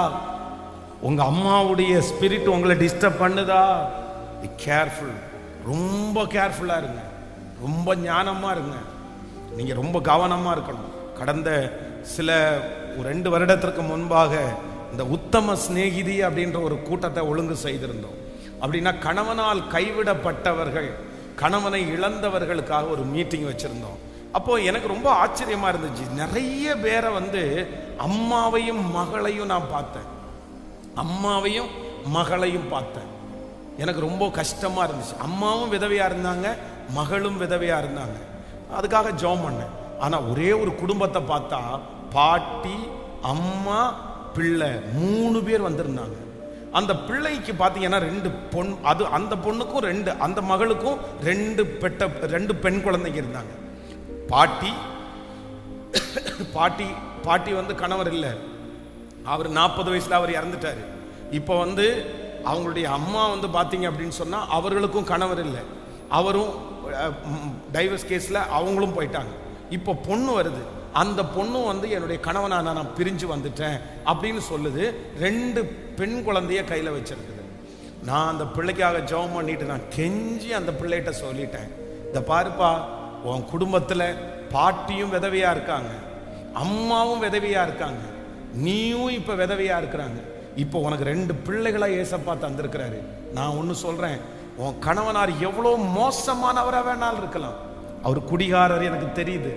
உங்க அம்மாவுடைய ஸ்பிரிட் உங்களை டிஸ்டர்ப் பண்ணுதா, பி கேர்ஃபுல். ரொம்ப கேர்ஃபுல்லா இருங்க, ரொம்ப ஞானமா இருங்க. நீங்க ரொம்ப கவனமா இருக்கணும். கடந்த சில 2 வருடத்திற்கு முன்பாக இந்த உத்தம சிநேகிதி அப்படின்ற ஒரு கூட்டத்தை ஒழுங்கு செய்திருந்தோம். அப்படின்னா கணவனால் கைவிடப்பட்டவர்கள், கணவனை இழந்தவர்களுக்காக ஒரு மீட்டிங் வச்சிருந்தோம். அப்போ எனக்கு ரொம்ப ஆச்சரியமா இருந்துச்சு. நிறைய பேரை அம்மாவையும் மகளையும் நான் பார்த்தேன், அம்மாவையும் மகளையும் பார்த்தேன். எனக்கு ரொம்ப கஷ்டமா இருந்துச்சு. அம்மாவும் விதவையா இருந்தாங்க, மகளும் விதவையா இருந்தாங்க. அதுக்காக ஜெபம் பண்ணேன். ஆனா ஒரே ஒரு குடும்பத்தை பார்த்தா பாட்டி, அம்மா, பிள்ளை 3 பேர் வந்திருந்தாங்க. அந்த பிள்ளைக்கு பார்த்தீங்கன்னா 2 பொன், அது அந்த பொண்ணுக்கும் 2, அந்த மகளுக்கும் 2 பெண் குழந்தைங்க இருந்தாங்க. பாட்டி கணவர் இல்லை, அவர் 40 வயசுல அவர் இறந்துட்டாரு. இப்போ அவங்களுடைய அம்மா பார்த்தீங்க அப்படின்னு சொன்னா அவர்களுக்கும் கணவர் இல்லை, அவரும் டைவர்ஸ் கேஸ்ல அவங்களும் போயிட்டாங்க. இப்போ பொண்ணு வருது, அந்த பொண்ணும் என்னுடைய கணவனா நான் பிரிஞ்சு வந்துட்டேன் அப்படின்னு சொல்லுது. 2 பெண் குழந்தைய கையில வச்சிருக்குது. நான் அந்த பிள்ளைக்காக ஜெபம் பண்ணிட்டு நான் கெஞ்சி அந்த பிள்ளைகிட்ட சொல்லிட்டேன், இந்த பாருப்பா, உன் குடும்பத்துல பாட்டியும் விதவையா இருக்காங்க, அம்மாவும் விதவையா இருக்காங்க, நீயும் இப்ப விதவையா இருக்கிறாங்க. இப்போ உனக்கு 2 பிள்ளைகளா ஏசப்பா தந்திருக்கிறாரு. நான் ஒன்னு சொல்றேன், உன் கணவனார் எவ்வளவு மோசமானவரா வேணாலும் இருக்கலாம், அவர் குடிகாரர் எனக்கு தெரியுது,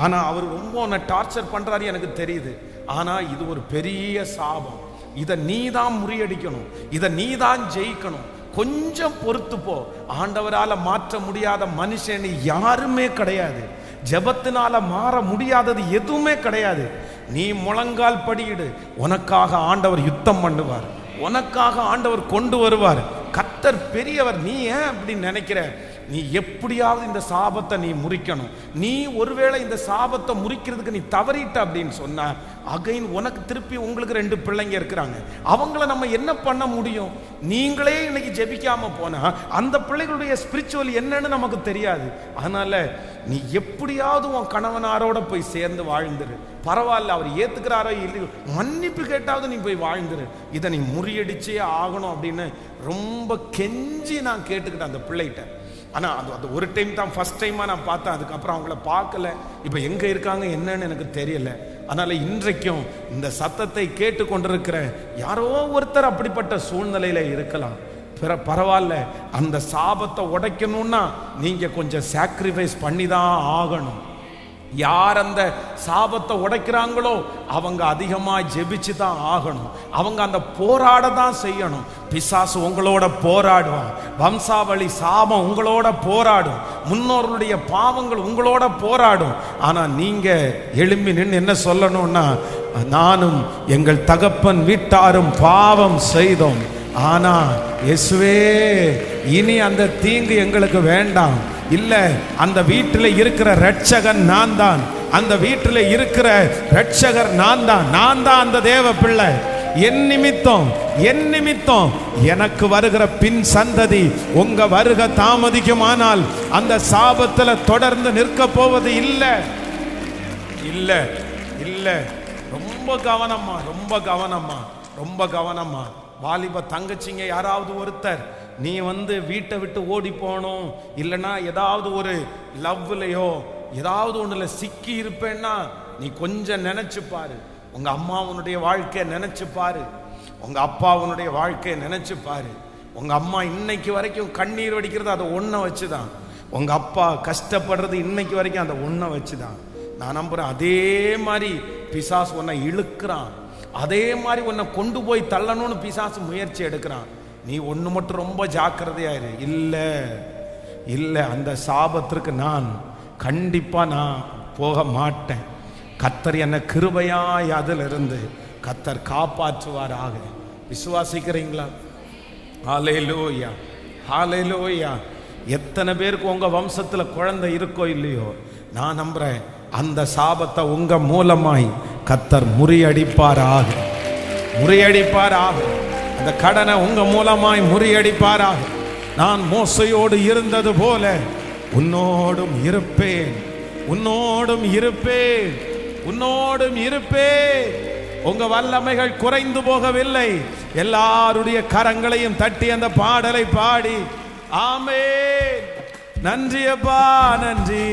ஆனா அவர் ரொம்ப உன்னை டார்ச்சர் பண்றாரு எனக்கு தெரியுது. ஆனா இது ஒரு பெரிய சாபம், இதை நீ தான் முறியடிக்கணும், இதை நீ தான் ஜெயிக்கணும். கொஞ்சம் பொறுத்து போ. ஆண்டவரால மாற்ற முடியாத மனுஷன் யாருமே கிடையாது. ஜெபத்தினால மாற முடியாதது எதுவுமே கிடையாது. நீ முழங்கால் படியிடு, உனக்காக ஆண்டவர் யுத்தம் பண்ணுவார், உனக்காக ஆண்டவர் கொண்டு வருவார். கர்த்தர் பெரியவர். நீ ஏன் அப்படி நினைக்கிற? நீ எப்படியாவது இந்த சாபத்தை நீ முறிக்கணும். நீ ஒருவேளை இந்த சாபத்தை முறிக்கிறதுக்கு நீ தவறிட்ட அப்படின்னு சொன்னா அகைன் உனக்கு திருப்பி உங்களுக்கு 2 பிள்ளைங்க இருக்கிறாங்க. அவங்கள நம்ம என்ன பண்ண முடியும்? நீங்களே இன்னைக்கு ஜெபிக்காம போனா அந்த பிள்ளைகளுடைய ஸ்பிரிச்சுவல் என்னன்னு நமக்கு தெரியாது. அதனால நீ எப்படியாவது உன் கணவனாரோட போய் சேர்ந்து வாழ்ந்துரு. பரவாயில்ல, அவர் ஏத்துக்கிறாரோ இல்லையோ, மன்னிப்பு கேட்டாவது நீ போய் வாழ்ந்துரு. இதை நீ முறியடிச்சே ஆகணும் அப்படின்னு ரொம்ப கெஞ்சி நான் கேட்டுக்கிட்டேன் அந்த பிள்ளைகிட்ட. ஆனால் அது ஒரு டைம் தான், ஃபர்ஸ்ட் டைமாக நான் பார்த்தேன். அதுக்கப்புறம் அவங்கள பார்க்கல. இப்போ எங்கே இருக்காங்க என்னன்னு எனக்கு தெரியல. அதனால் இன்றைக்கும் இந்த சத்தத்தை கேட்டு கொண்டிருக்கிற யாரோ ஒருத்தர் அப்படிப்பட்ட சூழ்நிலையில் இருக்கலாம். பரவாயில்ல, அந்த சாபத்தை உடைக்கணும்னா நீங்கள் கொஞ்சம் சாக்ரிஃபைஸ் பண்ணி தான் ஆகணும். யார் அந்த சாபத்தை உடைக்கிறாங்களோ அவங்க அதிகமாக ஜெபிச்சு தான் ஆகணும். அவங்க அந்த போராட தான் செய்யணும். பிசாசு உங்களோட போராடுவான். வம்சாவளி சாபம் உங்களோட போராடும். முன்னோர்களுடைய பாவங்கள் உங்களோட போராடும். ஆனால் நீங்கள் எழும்பி நின்று என்ன சொல்லணும்னா, நானும் எங்கள் தகப்பன் வீட்டாரும் பாவம் செய்தோம், ஆனா இயேசுவே இனி அந்த தீங்கு எங்களுக்கு வேண்டாம். இல்ல, அந்த வீட்டில் இருக்கிற ரட்சகன் நான் தான். அந்த வீட்டில் இருக்கிற ரட்சகர் நான் தான். நான் தான் அந்த தேவ பிள்ளை. என் நிமித்தம் எனக்கு வருகிற பின் சந்ததி உங்க வருகை தாமதிக்குமானால் அந்த சாபத்துல தொடர்ந்து நிற்க போவது இல்லை. இல்ல இல்ல, ரொம்ப கவனமா வாலிப தங்கச்சிங்க யாராவது ஒருத்தர் நீ வீட்டை விட்டு ஓடி போகணும், இல்லைன்னா ஏதாவது ஒரு லவ்லையோ ஏதாவது ஒண்ணுல சிக்கி இருப்பேன்னா நீ கொஞ்சம் நினைச்சு பாரு. உங்க அம்மா உன்னுடைய வாழ்க்கையை நினைச்சு பாரு. உங்க அப்பா உன்னுடைய வாழ்க்கையை நினைச்சு பாரு. உங்க அம்மா இன்னைக்கு வரைக்கும் கண்ணீர் வடிக்கிறது அதை ஒன்றை வச்சுதான். உங்க அப்பா கஷ்டப்படுறது இன்னைக்கு வரைக்கும் அதை ஒன்றை வச்சுதான். நான் நம்புறேன் அதே மாதிரி பிசாசு உன்னை இழுக்கிறான். அதே மாதிரி உன்னை கொண்டு போய் தள்ளணும்னு பிசாசு முயற்சி எடுக்கிறான். நீ ஒன்று மட்டும் ரொம்ப ஜாக்கிரதையாயிரு. இல்லை, அந்த சாபத்திற்கு நான் கண்டிப்பா நான் போக மாட்டேன். கர்த்தர் என்னை கிருபையாய் அதிலிருந்து கர்த்தர் காப்பாற்றுவாராக. விசுவாசிக்கிறீங்களா? ஹல்லேலூயா, ஹல்லேலூயா. எத்தனை பேருக்கு உங்க வம்சத்துல குழந்தை இருக்கோ இல்லையோ, நான் நம்புறேன் அந்த சாபத்தை உங்க மூலமாய் கர்த்தர் முறியடிப்பாராக. அந்த கடனை உங்க மூலமாய் முறியடிப்பாராக. நான் மோசையோடு இருந்தது போல உன்னோடும் இருப்பேன். உங்க வல்லமைகள் குறைந்து போகவில்லை. எல்லாருடைய கரங்களையும் தட்டி அந்த பாடலை பாடி ஆமென். நன்றி அப்பா, நன்றி.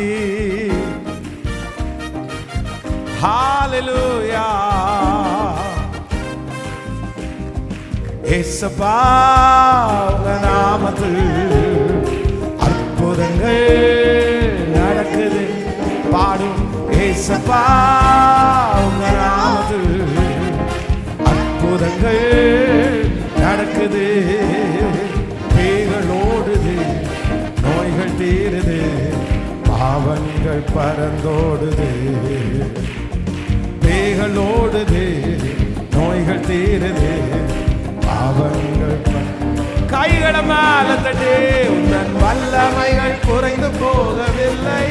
ஹல்லேலூயா. ஏசப்பா உங்க நாமத்தில் அற்புதங்கள் நடக்குது. பாடும் ஏசப்பா உங்க நாமத்தில் அற்புதங்கள் நடக்குது. பேய்கள் ஓடுது, நோய்கள் தீருது, பாவங்கள் பறந்தோடுது. பேய்கள் ஓடுது, நோய்கள் தீருது, பாவங்கள். கைகளை மேல தட்டி உந்தன் வல்லமைகள் குறைந்து போகவில்லை.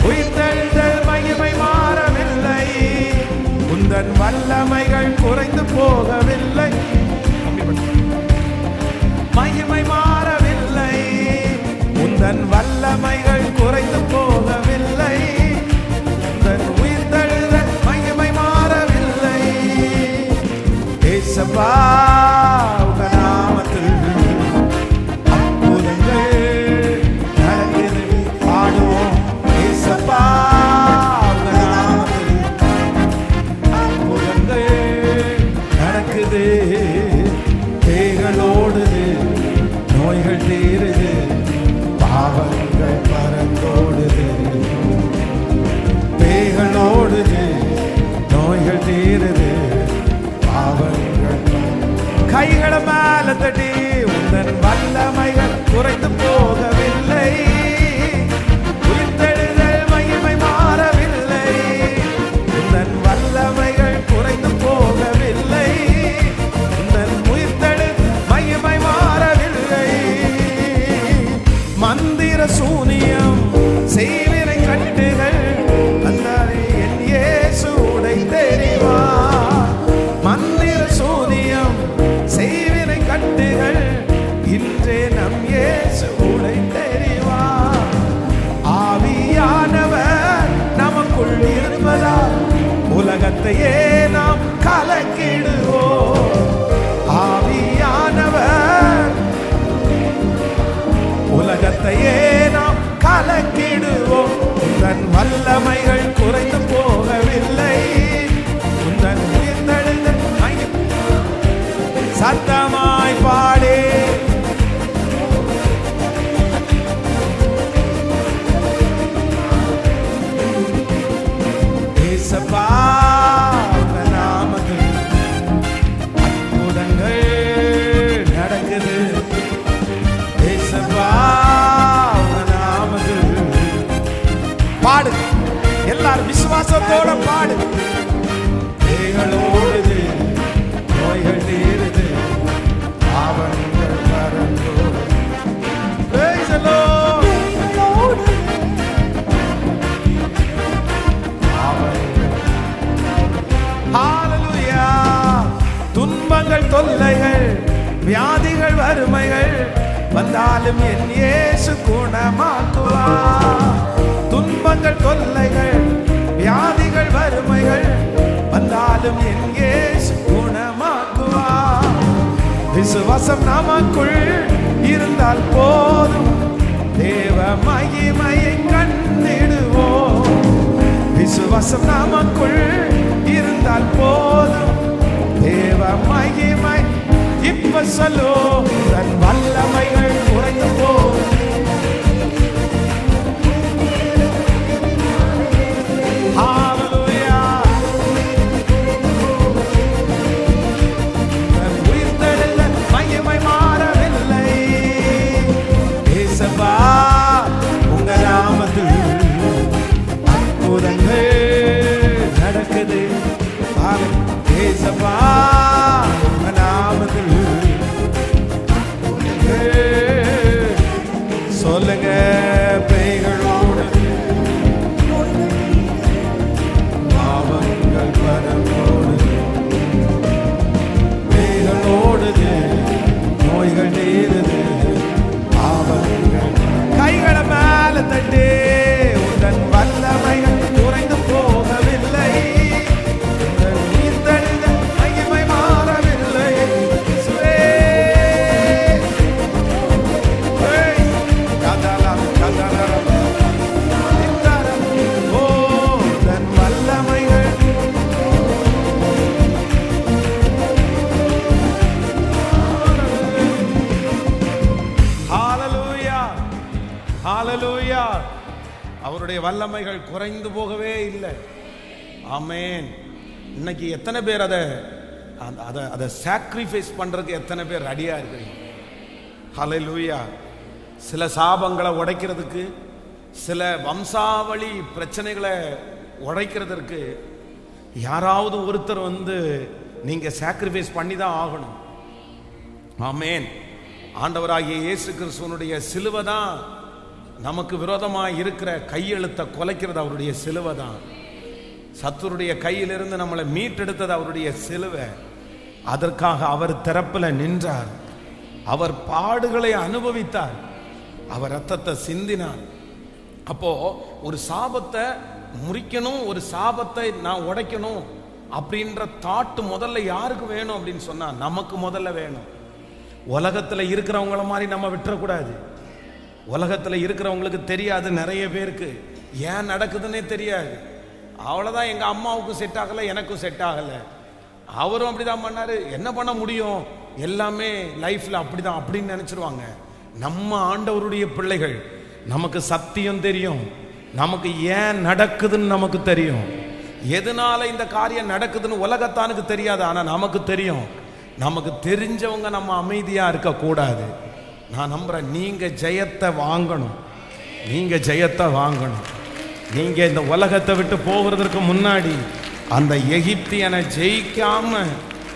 உயிர்த்தெழுதல் மகிமை மாறவில்லை. உந்தன் வல்லமைகள் குறைந்து போகவில்லை. மகிமை மாறவில்லை. உந்தன் வல்லமைகள் குறைந்து போகவில்லை. உந்தன் உயிர்த்தெழுதல் மகிமை மாறவில்லை. ஏசப்பா உங்க நாமத்தில் அற்புதங்கள் நடக்குது. பாடுவோம் ஏசப்பா உங்க நாமத்தில் அற்புதங்கள் நடக்குது. பேய்கள் ஓடுது, நோய்கள் தீருது, பாவங்கள் பறந்தோடுது. பேய்கள் ஓடுது, நோய்கள் தீருது, பாவங்கள். கைகளை மேல தட்டி உந்தன் வல்லமைகள் குறைந்து போகவில்லை. உயிர்த்தெழுதல் மகிமை மாறவில்லை. உந்தன் வல்லமைகள் குறைந்து போகவில்லை. உந்தன் உயிர்த்தெழு மகிமை மாற சூனியம் செய்வினை கட்டுகள் வந்தாரே என் இயேசு உடைத்தெறிவார். மந்திர சூனியம் செய்வினை கட்டுகள் இன்றே நம் இயேசு உடைத்தெறிவார். ஆவியானவர் நமக்குள் இருப்பதால் உலகத்தையே நாம் கலக்கிடுவோம். ஆவியானவர் உலகத்தையே நாம் கலக்கிடுவோம். உந்தன் வல்லமைகள் குறைந்து போகவில்லை. உந்தன் உயிர்த்தெழுந்த சத்தமாய் பாடே. ஏசப்பா நாமத்தில் அற்புதங்கள் நடக்குது. ஏசப்பா நாமத்தில் பாடு, எல்லாரும் விசுவாசத்தோட பாடு. பேய்களோடுது, நோய்கள் தீருது, பாவங்கள் மறந்தோடு. Praise the Lord. Hallelujah. துன்பங்கள் தொல்லைகள் வியாதிகள் வறுமைகள் வந்தாலும் என் இயேசு குணமாக்குவார். துன்பங்கள் தொல்லைகள் வியாதிகள் வறுமைகள் வந்தாலும் என் இயேசு குணமாக்குவார். விசுவாசம் நமக்குள் இருந்தால் போதும், தேவ மகிமையை கண்டிடுவோம். விசுவாசம் நமக்குள் இருந்தால் போதும், தேவ மகிமை. இப்ப சொல்லோ தன் வல்லமைகள் குறைந்து போகும். சொல்லுங்க, பேய்களோடு பாவங்கள் பரந்தோடு, பேய்களோடுது, நோய்கள் நீருது, பாவங்கள். கைகளை மேல தட்டு, உடன் வல்லமைகள் குறைந்து போகவில்லை. ஹalleluya. அவருடைய வல்லமைகள் குறைந்து போகவே இல்லை. ஆமென். இன்னைக்கு எத்தனை பேர் அதை சாக்ரிஃபைஸ் பண்றதுக்கு எத்தனை பேர் ரெடியா இருக்கிறீங்க? ஹalleluya. சில சாபங்களை உடைக்கிறதுக்கு, சில வம்சாவளி பிரச்சனைகளை உடைக்கிறதுக்கு யாராவது ஒருத்தர் நீங்க சாக்ரிஃபைஸ் பண்ணி தான் ஆகணும். ஆமென். ஆண்டவராகிய இயேசு கிறிஸ்துவனுடைய சிலுவை தான் நமக்கு விரோதமாக இருக்கிற கையெழுத்தை குலைக்கிறது. அவருடைய சிலுவை தான் சத்துருடைய கையிலிருந்து நம்மளை மீட்டெடுத்தது. அவருடைய சிலுவை. அதற்காக அவர் திறப்பில் நின்றார். அவர் பாடுகளை அனுபவித்தார். அவர் ரத்தத்தை சிந்தினார். அப்போ ஒரு சாபத்தை முறிக்கணும், ஒரு சாபத்தை நான் உடைக்கணும் அப்படின்ற தாட்டு முதல்ல யாருக்கு வேணும் அப்படின்னு சொன்னா நமக்கு முதல்ல வேணும். உலகத்தில் இருக்கிறவங்கள மாதிரி நம்ம விட்டுறக்கூடாது. உலகத்தில் இருக்கிறவங்களுக்கு தெரியாது, நிறைய பேருக்கு ஏன் நடக்குதுன்னே தெரியாது. அவ்வளோதான், எங்கள் அம்மாவுக்கும் செட் ஆகலை, எனக்கும் செட் ஆகலை, அவரும் அப்படிதான் பண்ணாரு, என்ன பண்ண முடியும், எல்லாமே லைஃப்பில் அப்படிதான் அப்படின்னு நினச்சிருவாங்க. நம்ம ஆண்டவருடைய பிள்ளைகள், நமக்கு சத்தியம் தெரியும், நமக்கு ஏன் நடக்குதுன்னு நமக்கு தெரியும். எதனால இந்த காரியம் நடக்குதுன்னு உலகத்தானுக்கு தெரியாது, ஆனால் நமக்கு தெரியும். நமக்கு தெரிஞ்சவங்க நம்ம அமைதியாக இருக்கக்கூடாது. நான் நம்புறேன், நீங்க ஜெயத்தை வாங்கணும். நீங்க ஜெயத்தை வாங்கணும். நீங்க இந்த உலகத்தை விட்டு போகிறதுக்கு முன்னாடி அந்த எகிப்தியனை ஜெயிக்காம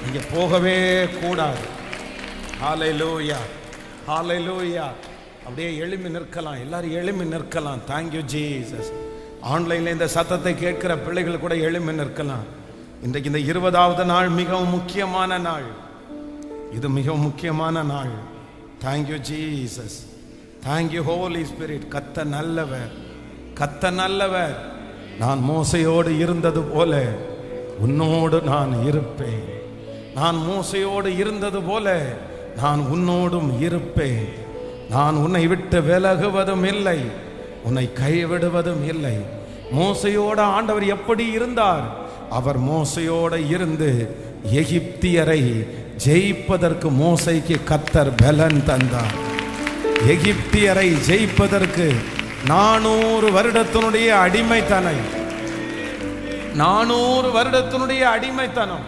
நீங்க போகவே கூடாது. ஹalleluya, ஹalleluya. அப்படியே எழும்பி நிற்கலாம், எல்லாரும் எழும்பி நிற்கலாம். Thank you Jesus. ஆன்லைன்ல இந்த சத்தத்தை கேட்கிற பிள்ளைகள் கூட எழும்பி நிற்கலாம். இன்றைக்கு இந்த 20வது நாள் மிகவும் முக்கியமான நாள். இது மிகவும் முக்கியமான நாள். Thank you Jesus, thank you holy spirit. கர்த்தர் நல்லவர், கர்த்தர் நல்லவர். நான் மோசையோடு இருந்தது போல உன்னோடு நான் இருப்பேன். நான் மோசையோடு இருந்தது போல நான் உன்னோடும் இருப்பேன். நான் உன்னை விட்டு விலகுவதும் இல்லை, உன்னை கைவிடுவதும் இல்லை. மோசையோட ஆண்டவர் எப்படி இருந்தார்? அவர் மோசையோட இருந்து எகிப்தியரை ஜெயிப்பதற்கு மோசைக்கு கர்த்தர் பலன் தந்தார். எகிப்தியரை ஜெயிப்பதற்கு 400 வருடத்தினுடைய அடிமைத்தனம், 400 வருடத்தினுடைய அடிமைத்தனம்,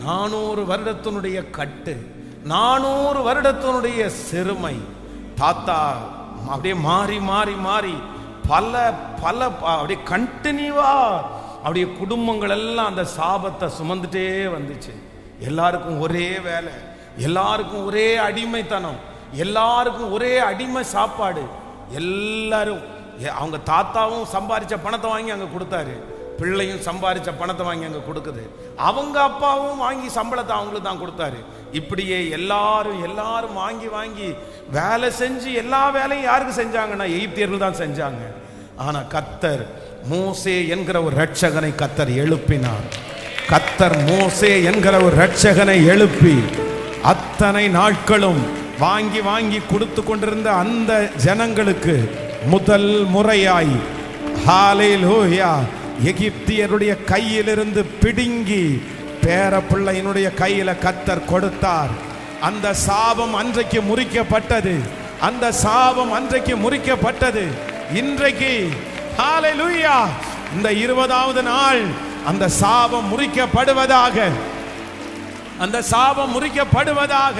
400 வருடத்தினுடைய கட்டு, 400 வருடத்தினுடைய சிறுமை. தாத்தா அப்படியே மாறி மாறி மாறி பல பல அப்படியே கண்டினியூவா அப்படியே குடும்பங்கள் எல்லாம் அந்த சாபத்தை சுமந்துட்டே வந்துச்சு. எல்லாருக்கும் ஒரே வேலை, எல்லாருக்கும் ஒரே அடிமைத்தனம், எல்லாருக்கும் ஒரே அடிமை சாப்பாடு. எல்லாரும் அவங்க தாத்தாவும் சம்பாதிச்ச பணத்தை வாங்கி அங்க கொடுத்தாரு, பிள்ளையும் சம்பாதிச்ச பணத்தை வாங்கி அங்க கொடுக்குது, அவங்க அப்பாவும் வாங்கி சம்பளத்தை அவங்களுக்கு தான் கொடுத்தாரு. இப்படியே எல்லாரும் வாங்கி வாங்கி வேலை செஞ்சு எல்லா வேலையும் யாருக்கு செஞ்சாங்கன்னா எகிப்தியர்கள் தான் செஞ்சாங்க. ஆனா கர்த்தர் மோசே என்கிற ஒரு ரட்சகனை கர்த்தர் எழுப்பினார். கர்த்தர் மோசே என்கிற ஒரு ரட்சகனை எழுப்பி அத்தனை நாட்களும் வாங்கி வாங்கி கொடுத்து கொண்டிருந்த அந்த ஜனங்களுக்கு முதல் முறையாய் ஹல்லேலூயா எகிப்தியருடைய கையிலிருந்து பிடுங்கி பேர பிள்ளையினுடைய கையில கர்த்தர் கொடுத்தார். அந்த சாபம் அன்றைக்கு முறிக்கப்பட்டது, அந்த சாபம் அன்றைக்கு முறிக்கப்பட்டது. இன்றைக்கு ஹல்லேலூயா இந்த 20வது நாள் அந்த சாபம் முறிக்கப்படுவதாக, அந்த சாபம் முறிக்கப்படுவதாக,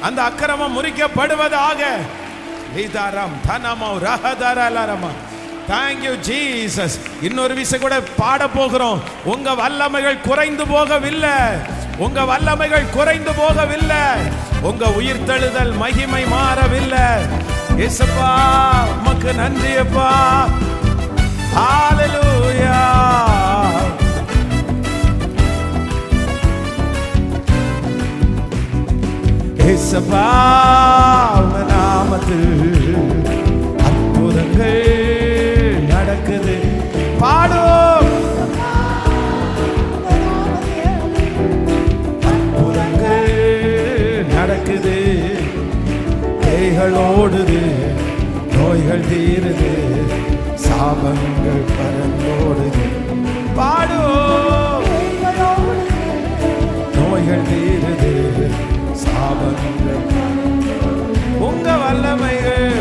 அந்த அக்கிரமம் முறிக்கப்படுவதாக. லிதாரம் தனமோ ரஹதரலரமா. Thank you Jesus. இன்னொரு விஷயம் கூட பாட போகிறோம். உங்க வல்லமைகள் குறைந்து போகவில்லை, உங்க வல்லமைகள் குறைந்து போகவில்லை, உங்க உயிர்த்தெழுதல் மகிமை மாறவில்லை. இயேசுப்பா உமக்கு நன்றி அப்பா. ஹல்லேலூயா. இயேசுப்பா உங்க நாமத்தில் அற்புதங்கள் நடக்குது. பாடும் அற்புதங்கள் நடக்குது, கைகள் ஓடுது, நோய்கள் தீருது, சாபங்கள் பறந்தோடுது. பாடும் நோய்கள் தீருது, சாபங்கள். உங்க வல்லமைகள்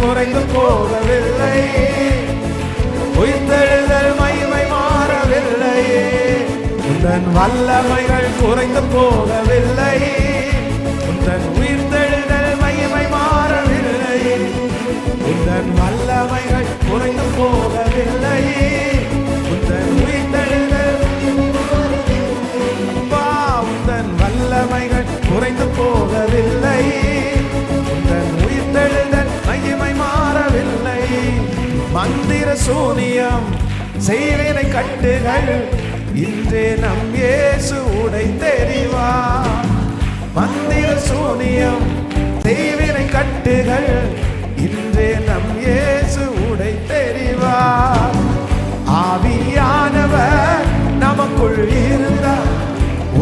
குறைந்து போகவில்லை, உயிர்த்தெழுதல் மகிமை மாறவில்லை. உந்தன் வல்லமைகள் குறைந்து போகவில்லை, உந்தன் உயிர்த்தெழுதல் மகிமை மாறவில்லை. உந்தன் வல்லமைகள் குறைந்து போகவில்லை, உந்தன் உயிர்த்தெழுதல் உந்தன் வல்லமைகள் குறைந்து போகவில்லை, உந்தன் உயிர்த்தெழுதல் மகிமை மாறவில்லை. மந்திர சூனியம் செய்வினை கட்டுகள் இன்றே நம் இயேசு உடைத்தெறிவார். மந்திர சூனியம் செய்வினை கட்டுகள் இன்றே நம் இயேசு உடைத்தெறிவார். ஆவியானவர் நமக்குள் இருந்தார்,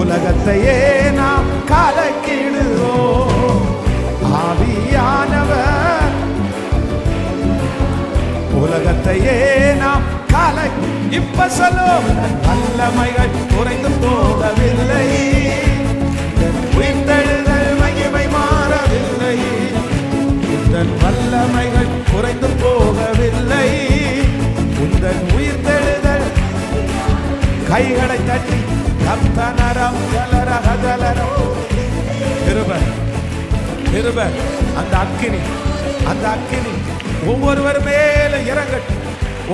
உலகத்தையே நாம் கலக்கிடுவோம். ஆவியானவர் உலகத்தையே நாம் இப்ப சொல்லும். வல்லமைகள் குறைந்து போகவில்லை, உயிர்த்தெழுதல் மகிமை மாறவில்லை. உந்தன் வல்லமைகள் குறைந்து போகவில்லை, உந்தன் உயிர்த்தெழுதல். கைகளை தட்டி கப்தனரம் கலரகதலரோ கிருபை. அந்த அக்கினி, அந்த அக்கினி ஒவ்வொருவர் மேல இறங்கட்டும்,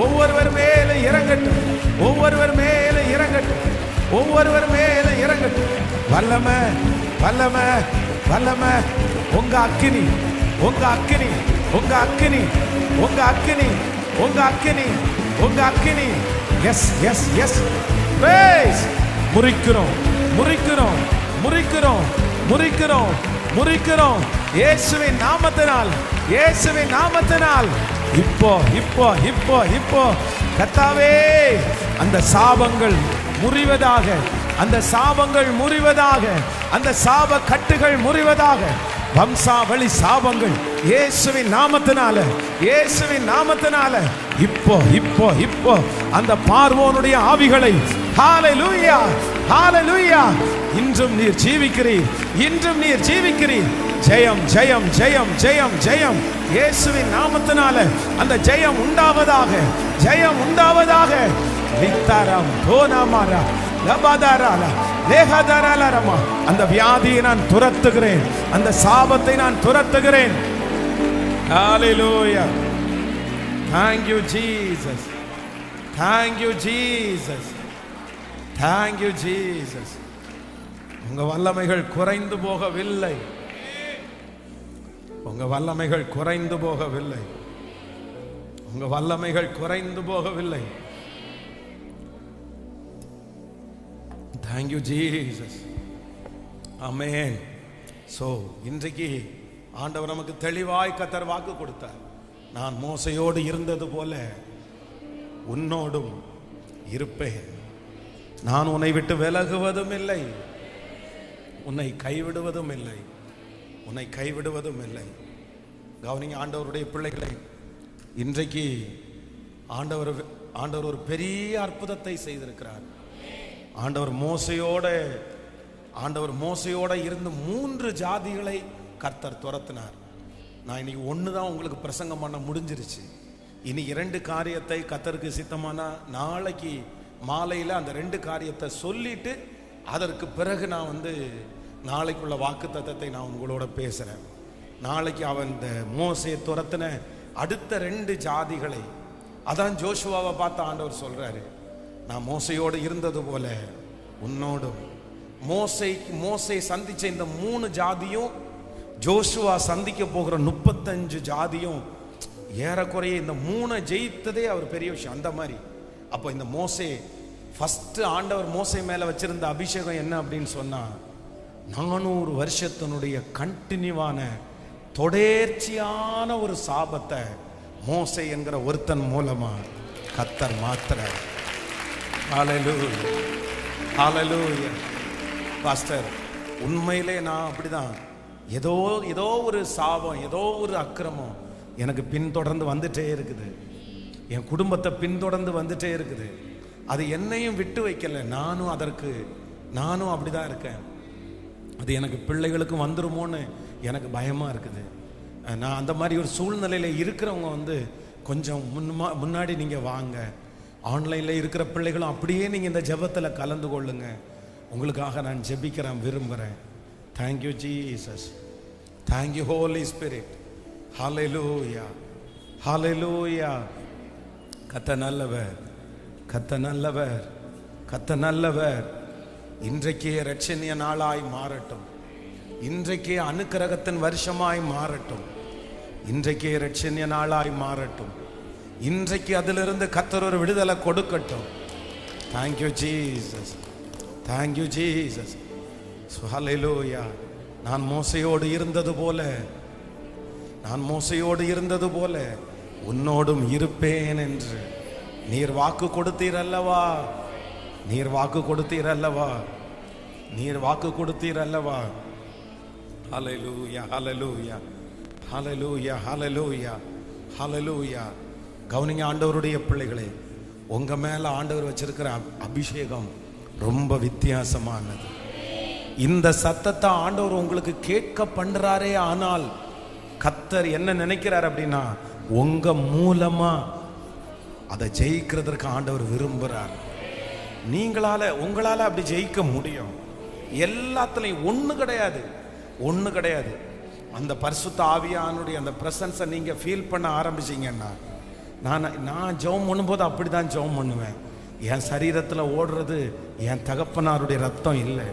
ஒவ்வொருவர் மேல இறங்கட்டும், ஒவ்வொருவர் மேல இறங்கட்டும், ஒவ்வொருவர் மேல இறங்கட்டும். வல்லமை வல்லமை வல்லமை. உங்க அக்கினி உங்க அக்கினி, உங்க அக்கினி, உங்க அக்கினி, உங்க அக்கினி, உங்க அக்கினி. Yes yes yes. முறிக்கிறோம், முறிக்கிறோம், முறிக்கிறோம், முறிக்கிறோம், முறிக்கிறோம். இயேசுவின் நாமத்தினால், இயேசுவின் நாமத்தினால். இப்போ இப்போ இப்போ இப்போ கர்த்தாவே, அந்த சாபங்கள் முறிவதாக, அந்த சாபங்கள் முறிவதாக, அந்த சாப கட்டுகள் முறிவதாக. வம்சாவளி சாபங்கள் இயேசுவின் நாமத்தினால, இயேசுவின் நாமத்தினால. இப்போ இப்போ இப்போ அந்த பார்வோனுடைய ஆவிகளை, ஹalleluya, ஹalleluya, இன்றும் நீர் ஜீவிக்கிறீர், இன்றும் நீர் ஜீவிக்கிறீர். ஜெயம் ஜெயம் ஜெயம் ஜெயம் ஜெயம். இயேசுவின் நாமத்தினால அந்த ஜெயம் உண்டாவதாக, ஜெயம் உண்டாவதாக. வித்தாரம் தோனாமாரா லபாதாராலா லேஹாதாராலரமா. அந்த வியாதியை நான் துரத்துகிறேன், அந்த சாபத்தை நான் துரத்துகிறேன். ஹalleluya. Thank you Jesus, thank you Jesus, thank you Jesus. உங்க வல்லமைகள் குறைந்து போகவில்லை, உங்க வல்லமைகள் குறைந்து போகவில்லை, உங்க வல்லமைகள் குறைந்து போகவில்லை. Thank you Jesus. Amen. So இன்றைக்கு ஆண்டவர் நமக்கு தெளிவாய் கர்த்தர் வாக்கு கொடுத்தார். நான் மோசையோடு இருந்தது போல உன்னோடும் இருப்பேன். நான் உன்னை விட்டு விலகுவதும் இல்லை, உன்னை கைவிடுவதும் இல்லை, உன்னை கைவிடுவதும் இல்லை. கவனிங்க ஆண்டவருடைய பிள்ளைகளை, இன்றைக்கு ஆண்டவர் ஒரு பெரிய அற்புதத்தை செய்திருக்கிறார். ஆண்டவர் மோசையோட இருந்து 3 ஜாதிகளை கர்த்தர் துரத்தினார். நான் இன்னைக்கு 1 தான் உங்களுக்கு பிரசங்கம் பண்ண முடிஞ்சிருச்சு. இனி 2 காரியத்தை கர்த்தருக்கு சித்தமானா நாளைக்கு மாலையில் அந்த 2 காரியத்தை சொல்லிட்டு அதற்கு பிறகு நான் நாளைக்குள்ள வாக்கு தத்தத்தை நான் உங்களோட பேசுறேன். நாளைக்கு அவன் இந்த மோசையை துரத்தின அடுத்த 2 ஜாதிகளை, அதான் ஜோஷுவாவை பார்த்து ஆண்டவர் சொல்றாரு, நான் மோசையோடு இருந்தது போல உன்னோடும். மோசை சந்திச்ச இந்த 3 ஜாதியும் ஜோஷுவா சந்திக்க போகிற 35 ஜாதியும் ஏறக்குறைய இந்த 3 ஜெயித்ததே அவர் பெரிய விஷயம். அந்த மாதிரி அப்போ இந்த மோசே ஃபர்ஸ்ட் ஆண்டவர் மோசை மேல வச்சிருந்த அபிஷேகம் என்ன அப்படின்னு சொன்னா, 400 வருஷத்தினுடைய கண்டினியூவான தொடர்ச்சியான ஒரு சாபத்தை மோசை என்கிற ஒருத்தன் மூலமா கர்த்தர் மாத்துறார். ஹalleluya, ஹalleluya. பாஸ்டர், உண்மையிலே நான் அப்படிதான், ஏதோ ஒரு சாபம், ஏதோ ஒரு அக்கிரமம் எனக்கு பின்தொடர்ந்து வந்துட்டே இருக்குது, என் குடும்பத்தை பின்தொடர்ந்து வந்துட்டே இருக்குது. அது என்னையும் விட்டு வைக்கல, நானும் அப்படிதான் இருக்கேன். அது எனக்கு பிள்ளைகளுக்கும் வந்துருமோன்னு எனக்கு பயமா இருக்குது. நான் அந்த மாதிரி ஒரு சூழ்நிலையில இருக்கிறவங்க கொஞ்சம் முன்னாடி நீங்க வாங்க. ஆன்லைன்ல இருக்கிற பிள்ளைகளும் அப்படியே நீங்க இந்த ஜெபத்துல கலந்து கொள்ளுங்க. உங்களுக்காக நான் ஜெபிக்கிறேன், விரும்புகிறேன். Thank you Jesus, thank you holy spirit. ஹalleluya, ஹalleluya. கர்த்தர் நல்லவர், கர்த்தர் நல்லவர், கர்த்தர் நல்லவர். இன்றைக்கே இரட்சணிய நாளாய் மாறட்டும், இன்றைக்கே அனுக்கிரகத்தின் வருஷமாய் மாறட்டும், இன்றைக்கே இரட்சணிய நாளாய் மாறட்டும், இன்றைக்கு அதிலிருந்து கர்த்தர் ஒரு விடுதலை கொடுக்கட்டும். Thank you Jesus, thank you Jesus. ஹalleluya. நான் மோசையோடு இருந்தது போல உன்னோடும் இருப்பேன் என்று நீர் வாக்கு கொடுத்தீர் அல்லவா, நீர் வாக்கு கொடுத்தீர் அல்லவா, நீர் வாக்கு கொடுத்தீர் அல்லவா. ஹalleluya, ஹalleluya, ஹalleluya, ஹalleluya, ஹalleluya. கவனிங்க ஆண்டவருடைய பிள்ளைகளே, உங்க மேல ஆண்டவர் வச்சிருக்கிற அபிஷேகம் ரொம்ப வித்தியாசமானது. இந்த சத்தத்தை ஆண்டவர் உங்களுக்கு கேட்க பண்றாரே, ஆனால் கர்த்தர் என்ன நினைக்கிறார் அப்படின்னா, உங்க மூலமா அதை ஜெயிக்கிறதுக்கு ஆண்டவர் விரும்புறார். உங்களால அப்படி ஜெயிக்க முடியும். எல்லாத்துலயும் ஒண்ணு கிடையாது. அந்த பரிசுத்த ஆவியானுடைய அந்த பிரசன்ஸை நீங்க ஃபீல் பண்ண ஆரம்பிச்சீங்கன்னா, நான் ஜெபம் பண்ணும்போது அப்படிதான் ஜெபம் பண்ணுவேன். என் சரீரத்தில் ஓடுறது என் தகப்பனாருடைய ரத்தம் இல்லை,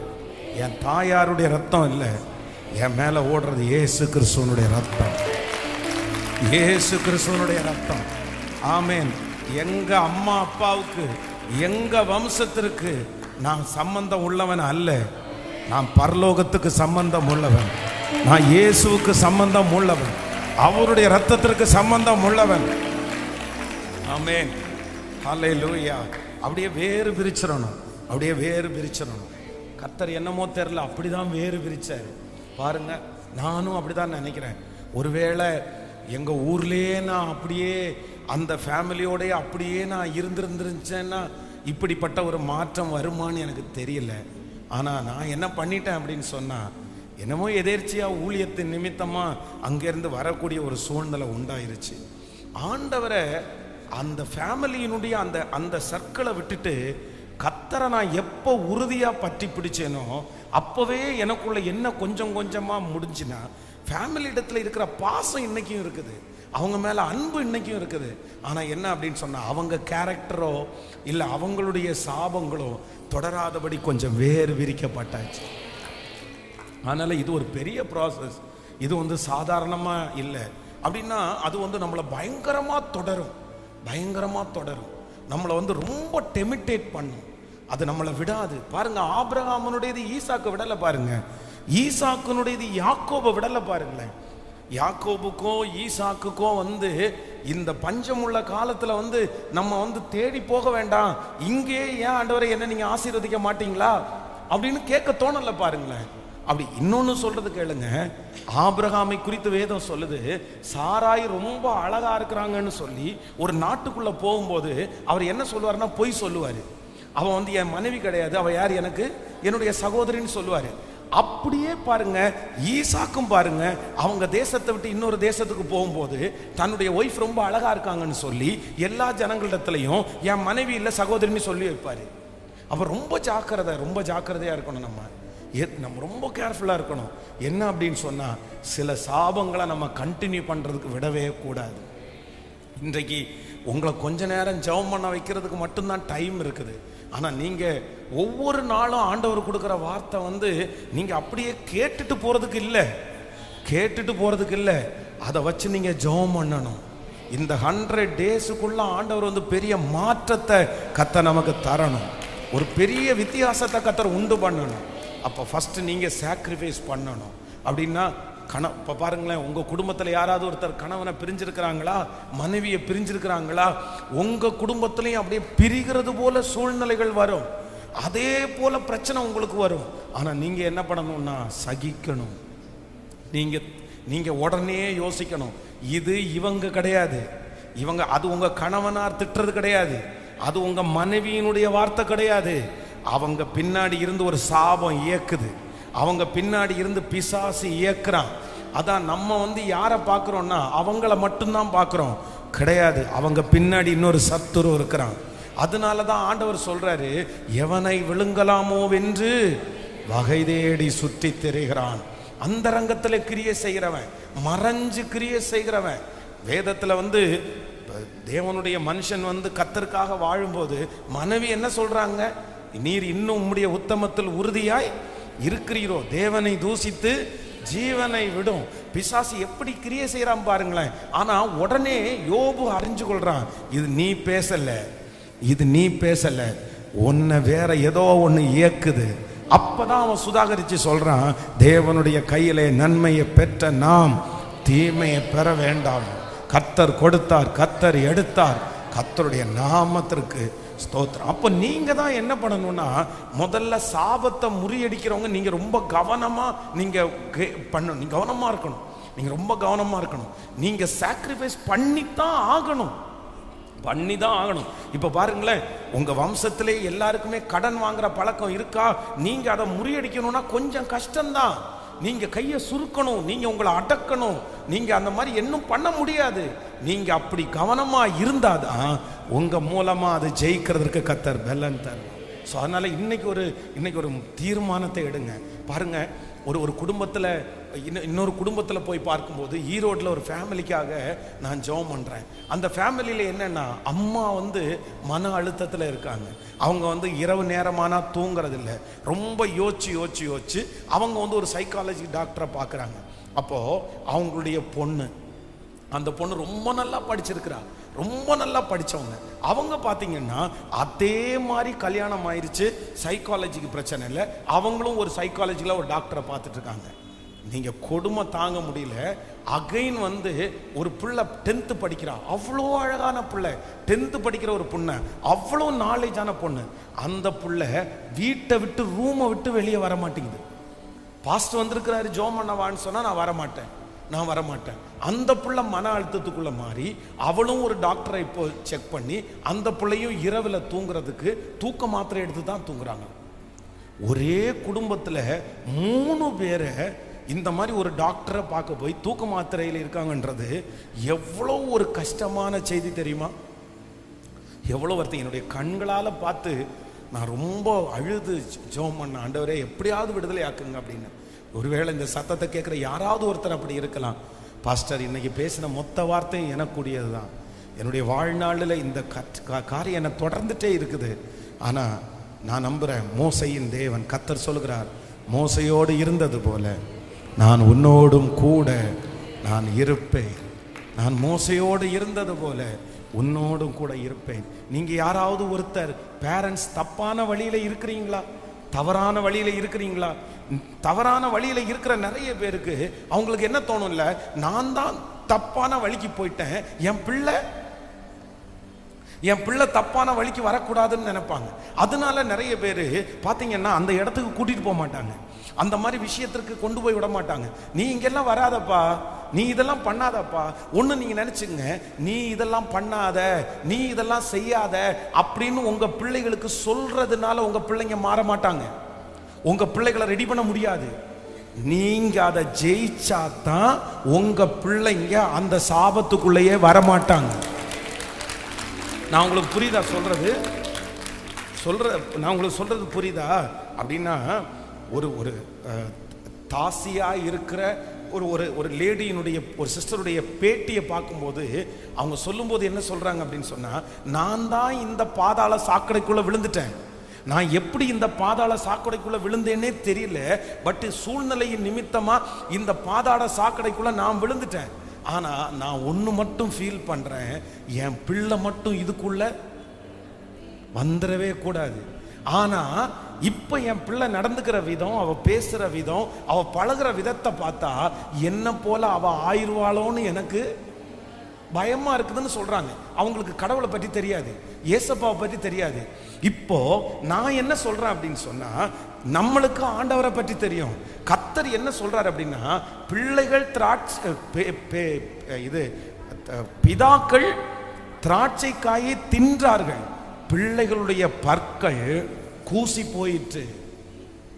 என் தாயாருடைய ரத்தம் இல்லை, என் மேல ஓடுறது இயேசு கிறிஸ்துவனுடைய ரத்தம். இயேசு கிறிஸ்துவனுடைய ரத்தம். ஆமென். எங்க அம்மா அப்பாவுக்கு, எங்க வம்சத்திற்கு நான் சம்பந்தம் உள்ளவன் அல்ல. நான் பரலோகத்துக்கு சம்பந்தம் உள்ளவன். நான் இயேசுவுக்கு சம்பந்தம் உள்ளவன். அவருடைய ரத்தத்திற்கு சம்பந்தம் உள்ளவன். ஆமென். ஹல்லேலூயா. அப்படியே வேறு பிரிச்சிடணும். அப்படியே வேறு பிரிச்சிடணும். கர்த்தர் என்னமோ தெரியல, அப்படிதான் வேறு பிரிச்சாரு. பாருங்க, நானும் அப்படிதான் நினைக்கிறேன். ஒருவேளை எங்க ஊர்லயே நான் அப்படியே அந்த ஃபேமிலியோட அப்படியே நான் இருந்திருந்துருச்சேன்னா இப்படிப்பட்ட ஒரு மாற்றம் வருமானு எனக்கு தெரியல. ஆனா நான் என்ன பண்ணிட்டேன் அப்படின்னு சொன்னா, என்னமோ எதேர்ச்சியா ஊழியத்தின் நிமித்தமா அங்கிருந்து வரக்கூடிய ஒரு சூழ்நிலை உண்டாயிருச்சு. ஆண்டவரை அந்த ஃபேமிலியினுடைய அந்த அந்த சர்க்கிளை விட்டுட்டு கர்த்தரை நான் எப்போ உறுதியா பற்றி பிடிச்சேனோ அப்பவே எனக்குள்ள என்ன கொஞ்சம் கொஞ்சமா முடிஞ்சுன்னா, ஃபேமிலி இடத்துல இருக்கிற பாசம் இன்னைக்கும் இருக்குது, அவங்க மேல அன்பு இன்னைக்கும் இருக்குது. ஆனா என்ன அப்படின்னு சொன்னா, அவங்க கேரக்டரோ இல்லை அவங்களுடைய சாபங்களோ தொடராதபடி கொஞ்சம் வேறு விரிக்கப்பட்டாச்சு. அதனால இது ஒரு பெரிய ப்ராசஸ். இது வந்து சாதாரணமா இல்லை. அப்படின்னா அது நம்மளை பயங்கரமா தொடரும், பயங்கரமா தொடரும். நம்மளை ரொம்ப டெமிட்டேட் பண்ணும். அது நம்மளை விடாது. பாருங்க, ஆபிரகாமனுடையது ஈசாக்கு விடலை பாருங்க, ஈசாக்குனுடையது யாக்கோபை விடலை பாருங்களேன். யாக்கோபுக்கோ ஈசாக்குக்கோ இந்த பஞ்சமுள்ள காலத்துல நம்ம தேடி போக வேண்டாம், இங்கே ஏன் ஆண்டவரை என்ன நீங்க ஆசீர்வதிக்க மாட்டீங்களா அப்படின்னு கேட்க தோணல பாருங்களேன். அப்படி இன்னொன்னு சொல்றது கேளுங்க, ஆபிரகாமை குறித்து வேதம் சொல்லுது, சாராய் ரொம்ப அழகா இருக்கிறாங்கன்னு சொல்லி ஒரு நாட்டுக்குள்ள போகும்போது அவர் என்ன சொல்லுவாருன்னா பொய் சொல்லுவாரு. அவன் என் மனைவி கிடையாது, அவ யார், எனக்கு என்னுடைய சகோதரின்னு சொல்லுவாரு. அப்படியே பாருங்க, ஈசாக்கும் பாருங்க, அவங்க தேசத்தை விட்டு இன்னொரு தேசத்துக்கு போகும்போது தன்னுடைய ஒய்ஃப் ரொம்ப அழகா இருக்காங்கன்னு சொல்லி எல்லா ஜனங்களிடத்திலையும் என் மனைவி இல்லை சகோதரின்னு சொல்லி வைப்பாரு. அவர் ரொம்ப ஜாக்கிரதையா இருக்கணும். நம்ம ரொம்ப கேர்ஃபுல்லா இருக்கணும். என்ன அப்படின்னு சொன்னா, சில சாபங்களை நம்ம கண்டினியூ பண்றதுக்கு விடவே கூடாது. இன்றைக்கு உங்களை கொஞ்ச நேரம் ஜெபம் பண்ண வைக்கிறதுக்கு மட்டும்தான் டைம் இருக்குது. ஆனா நீங்க ஒவ்வொரு நாளும் ஆண்டவர் கொடுக்கிற வார்த்தை நீங்க அப்படியே கேட்டுட்டு போறதுக்கு இல்லை, அதை வச்சு நீங்க ஜெபம் பண்ணணும். இந்த 100 டேஸுக்குள்ள ஆண்டவர் பெரிய மாற்றத்தை கர்த்தர் நமக்கு தரணும், ஒரு பெரிய வித்தியாசத்தை கர்த்தர் உண்டு பண்ணணும். அப்போ ஃபர்ஸ்ட் நீங்க சாக்ரிஃபைஸ் பண்ணணும். அப்படின்னா இப்போ பாருங்களேன், உங்க குடும்பத்தில் யாராவது ஒருத்தர் கணவனை பிரிஞ்சிருக்கிறாங்களா, மனைவியை பிரிஞ்சிருக்கிறாங்களா, உங்க குடும்பத்திலையும் அப்படியே பிரிகிறது போல சூழ்நிலைகள் வரும், அதே போல பிரச்சனை உங்களுக்கு வரும். ஆனா நீங்க என்ன பண்ணணும்னா சகிக்கணும். நீங்க உடனே யோசிக்கணும், இது இவங்க கிடையாது, அது உங்க கணவனார் திட்டுறது கிடையாது, அது உங்க மனைவியினுடைய வார்த்தை கிடையாது. அவங்க பின்னாடி இருந்து ஒரு சாபம் இயக்குது, அவங்க பின்னாடி இருந்து பிசாசு இயக்குறான். அதான் நம்ம யாரை பார்க்குறோம்னா அவங்கள மட்டும்தான் பார்க்குறோம் கிடையாது, அவங்க பின்னாடி இன்னொரு சத்துரு இருக்கிறான். அதனால தான் ஆண்டவர் சொல்றாரு, எவனை விழுங்கலாமோ வென்று வகை தேடி சுத்தி திரிகிறான். அந்த ரங்கத்தில் கிரியை செய்கிறவன், மறைஞ்சு கிரியை செய்கிறவன். வேதத்தில் தேவனுடைய மனுஷன் கர்த்தருக்காக வாழும்போது மனைவி என்ன சொல்றாங்க, நீர் இன்னும் உம்முடைய உத்தமத்தில் உறுதியாய் இருக்கிறீரோ, தேவனை தூசித்து ஜீவனை விடும். பிசாசு எப்படி கிரியை செய்யறான் பாருங்களேன். ஆனா உடனே யோபு அறிஞ்சு கொள்றான், இது நீ பேசல, உன்னை வேற ஏதோ ஒன்னு இயக்குது. அப்பதான் அவன் சுதாகரிச்சு சொல்றான், தேவனுடைய கையிலே நன்மையை பெற்ற நாம் தீமையை பெற வேண்டாம். கர்த்தர் கொடுத்தார், கர்த்தர் எடுத்தார், கர்த்தருடைய நாமத்திற்கு ஸ்தோத்திரம். அப்போ நீங்க தான் என்ன பண்ணணும்னா, முதல்ல சாபத்தை முறியடிக்கிறவங்க நீங்க ரொம்ப கவனமா நீங்க பண்ணணும். நீங்க கவனமா இருக்கணும், நீங்க ரொம்ப கவனமா இருக்கணும். நீங்க சாக்ரிஃபைஸ் பண்ணித்தான் ஆகணும். இப்ப பாருங்களேன், உங்க வம்சத்திலே எல்லாருக்குமே கடன் வாங்குற பழக்கம் இருக்கா? நீங்க அதை முறியடிக்கணும்னா கொஞ்சம் கஷ்டம்தான். நீங்க கையை சுருக்கணும், நீங்க உங்களை அடக்கணும், நீங்க அந்த மாதிரி இன்னும் பண்ண முடியாது. நீங்க அப்படி கவனமா இருந்தாதான் உங்க மூலமா அது ஜெயிக்கிறதுக்கு கர்த்தர் பலன் தரும். ஸோ அதனால இன்னைக்கு ஒரு தீர்மானத்தை எடுங்க. பாருங்க, ஒரு குடும்பத்தில் இன்னொரு குடும்பத்தில் போய் பார்க்கும்போது, ஈரோட்டில் ஒரு ஃபேமிலிக்காக நான் ஜெபம் பண்ணுறேன். அந்த ஃபேமிலியில் என்னென்னா, அம்மா மன அழுத்தத்தில் இருக்காங்க. அவங்க இரவு நேரமானால் தூங்குறதில்லை, ரொம்ப யோசிச்சு அவங்க ஒரு சைக்காலஜி டாக்டரை பார்க்குறாங்க. அப்போது அவங்களுடைய பொண்ணு அந்த பொண்ணு ரொம்ப நல்லா படிச்சிருக்கிறா, ரொம்ப நல்லா படித்தவங்க. அவங்க பார்த்தீங்கன்னா அதே மாதிரி கல்யாணம் ஆயிடுச்சு, சைக்காலஜிக்கு பிரச்சனை இல்லை, அவங்களும் ஒரு சைக்காலஜியில் ஒரு டாக்டரை பார்த்துட்டு இருக்காங்க. நீங்கள் கொடுமை தாங்க முடியல. அகைன் ஒரு பிள்ளை 10th படிக்கிறா, அவ்வளோ அழகான பிள்ளை, 10th படிக்கிற ஒரு பொண்ணு, அவ்வளோ நாலேஜான பொண்ணு. அந்த பிள்ளை வீட்டை விட்டு ரூமை விட்டு வெளியே வர மாட்டேங்குது. பாஸ்டர் வந்திருக்கிறாரு ஜோம் பண்ணவான்னு சொன்னால் நான் வரமாட்டேன். அந்த பிள்ளை மன அழுத்தத்துக்குள்ள மாறி அவளும் ஒரு டாக்டரை இப்போ செக் பண்ணி அந்த பிள்ளையும் இரவில் தூங்குறதுக்கு தூக்க மாத்திரை எடுத்து தான் தூங்குறாங்க. ஒரே குடும்பத்தில் 3 பேரை இந்த மாதிரி ஒரு டாக்டரை பார்க்க போய் தூக்க மாத்திரையில் இருக்காங்கன்றது எவ்வளோ ஒரு கஷ்டமான செய்தி தெரியுமா? எவ்வளோ வருத்தம். என்னுடைய கண்களால் பார்த்து நான் ரொம்ப அழுது ஜெபம் பண்ண, ஆண்டவரே எப்படியாவது விடுதலை ஆக்குங்க அப்படின்னு. ஒருவேளை இந்த சத்தத்தை கேட்குற யாராவது ஒருத்தர் அப்படி இருக்கலாம். பாஸ்டர் இன்னைக்கு பேசின மொத்த வார்த்தையும் எனக்குரியது தான். என்னுடைய வாழ்நாளில் இந்த காரியம் என்னை தொடர்ந்துட்டே இருக்குது. ஆனால் நான் நம்புகிறேன், மோசையின் தேவன் கர்த்தர் சொல்கிறார், மோசையோடு இருந்தது போல நான் உன்னோடும் கூட நான் இருப்பேன். நான் மோசையோடு இருந்தது போல உன்னோடும் கூட இருப்பேன். நீங்கள் யாராவது ஒருத்தர் பேரண்ட்ஸ் தப்பான வழியில் இருக்கிறீங்களா? தவறான வழியில் இருக்கிறீங்களா? தவறான வழியில் இருக்கிற நிறைய பேருக்கு அவங்களுக்கு என்ன தோணும்ல, நான் தான் தப்பான வழிக்கு போயிட்டேன், என் பிள்ளை தப்பான வழிக்கு வரக்கூடாதுன்னு நினைப்பாங்க. அதனால நிறைய பேர் பார்த்தீங்கன்னா அந்த இடத்துக்கு கூட்டிட்டு போக மாட்டாங்க, அந்த மாதிரி விஷயத்திற்கு கொண்டு போய் விட மாட்டாங்க. நீ இங்கெல்லாம் வராதப்பா, நீ இதெல்லாம் பண்ணாதப்பா. ஒன்று நீங்கள் நினச்சிங்க, நீ இதெல்லாம் பண்ணாத, நீ இதெல்லாம் செய்யாத அப்படின்னு உங்கள் பிள்ளைகளுக்கு சொல்றதுனால உங்கள் பிள்ளைங்க மாற மாட்டாங்க. உங்கள் பிள்ளைகளை ரெடி பண்ண முடியாது. நீங்க அதை ஜெயிச்சாதான் உங்க பிள்ளைங்க அந்த சாபத்துக்குள்ளேயே வரமாட்டாங்க. நான் உங்களுக்கு புரியுதா நான் உங்களுக்கு சொல்றது புரியுதா? அப்படின்னா ஒரு தாசியா இருக்கிற ஒரு லேடியினுடைய ஒரு சிஸ்டருடைய பேட்டியை பார்க்கும்போது அவங்க சொல்லும்போது என்ன சொல்றாங்க அப்படின்னு சொன்னா, நான் தான் இந்த பாதாள சாக்கடைக்குள்ள விழுந்துட்டேன். நான் எப்படி இந்த பாதாள சாக்கடைக்குள்ள விழுந்தேன்னே தெரியல, பட் சூழ்நிலையின் நிமித்தமா இந்த பாதாள சாக்கடைக்குள்ள நான் விழுந்துட்டேன். ஆனா நான் ஒன்று மட்டும் ஃபீல் பண்றேன், என் பிள்ளை மட்டும் இதுக்குள்ள வந்துடவே கூடாது. ஆனா இப்ப என் பிள்ளை நடந்துக்கிற விதம், அவ பேசுற விதம், அவ பழகுற விதத்தை பார்த்தா என்ன போல அவ ஆயிருவாளோன்னு எனக்கு பயமா இருக்குதுன்னு சொல்றாங்க. அவங்களுக்கு கடவுளை பற்றி தெரியாது, ஏசப்பாவை பற்றி தெரியாது. இப்போ நான் என்ன சொல்றேன் அப்படின்னு சொன்னா, நம்மளுக்கு ஆண்டவரை பற்றி தெரியும். கர்த்தர் என்ன சொல்றாரு அப்படின்னா, பிள்ளைகள் பிதாக்கள் திராட்சை காயை தின்றார்கள், பிள்ளைகளுடைய பற்கள் கூசி போயிற்று.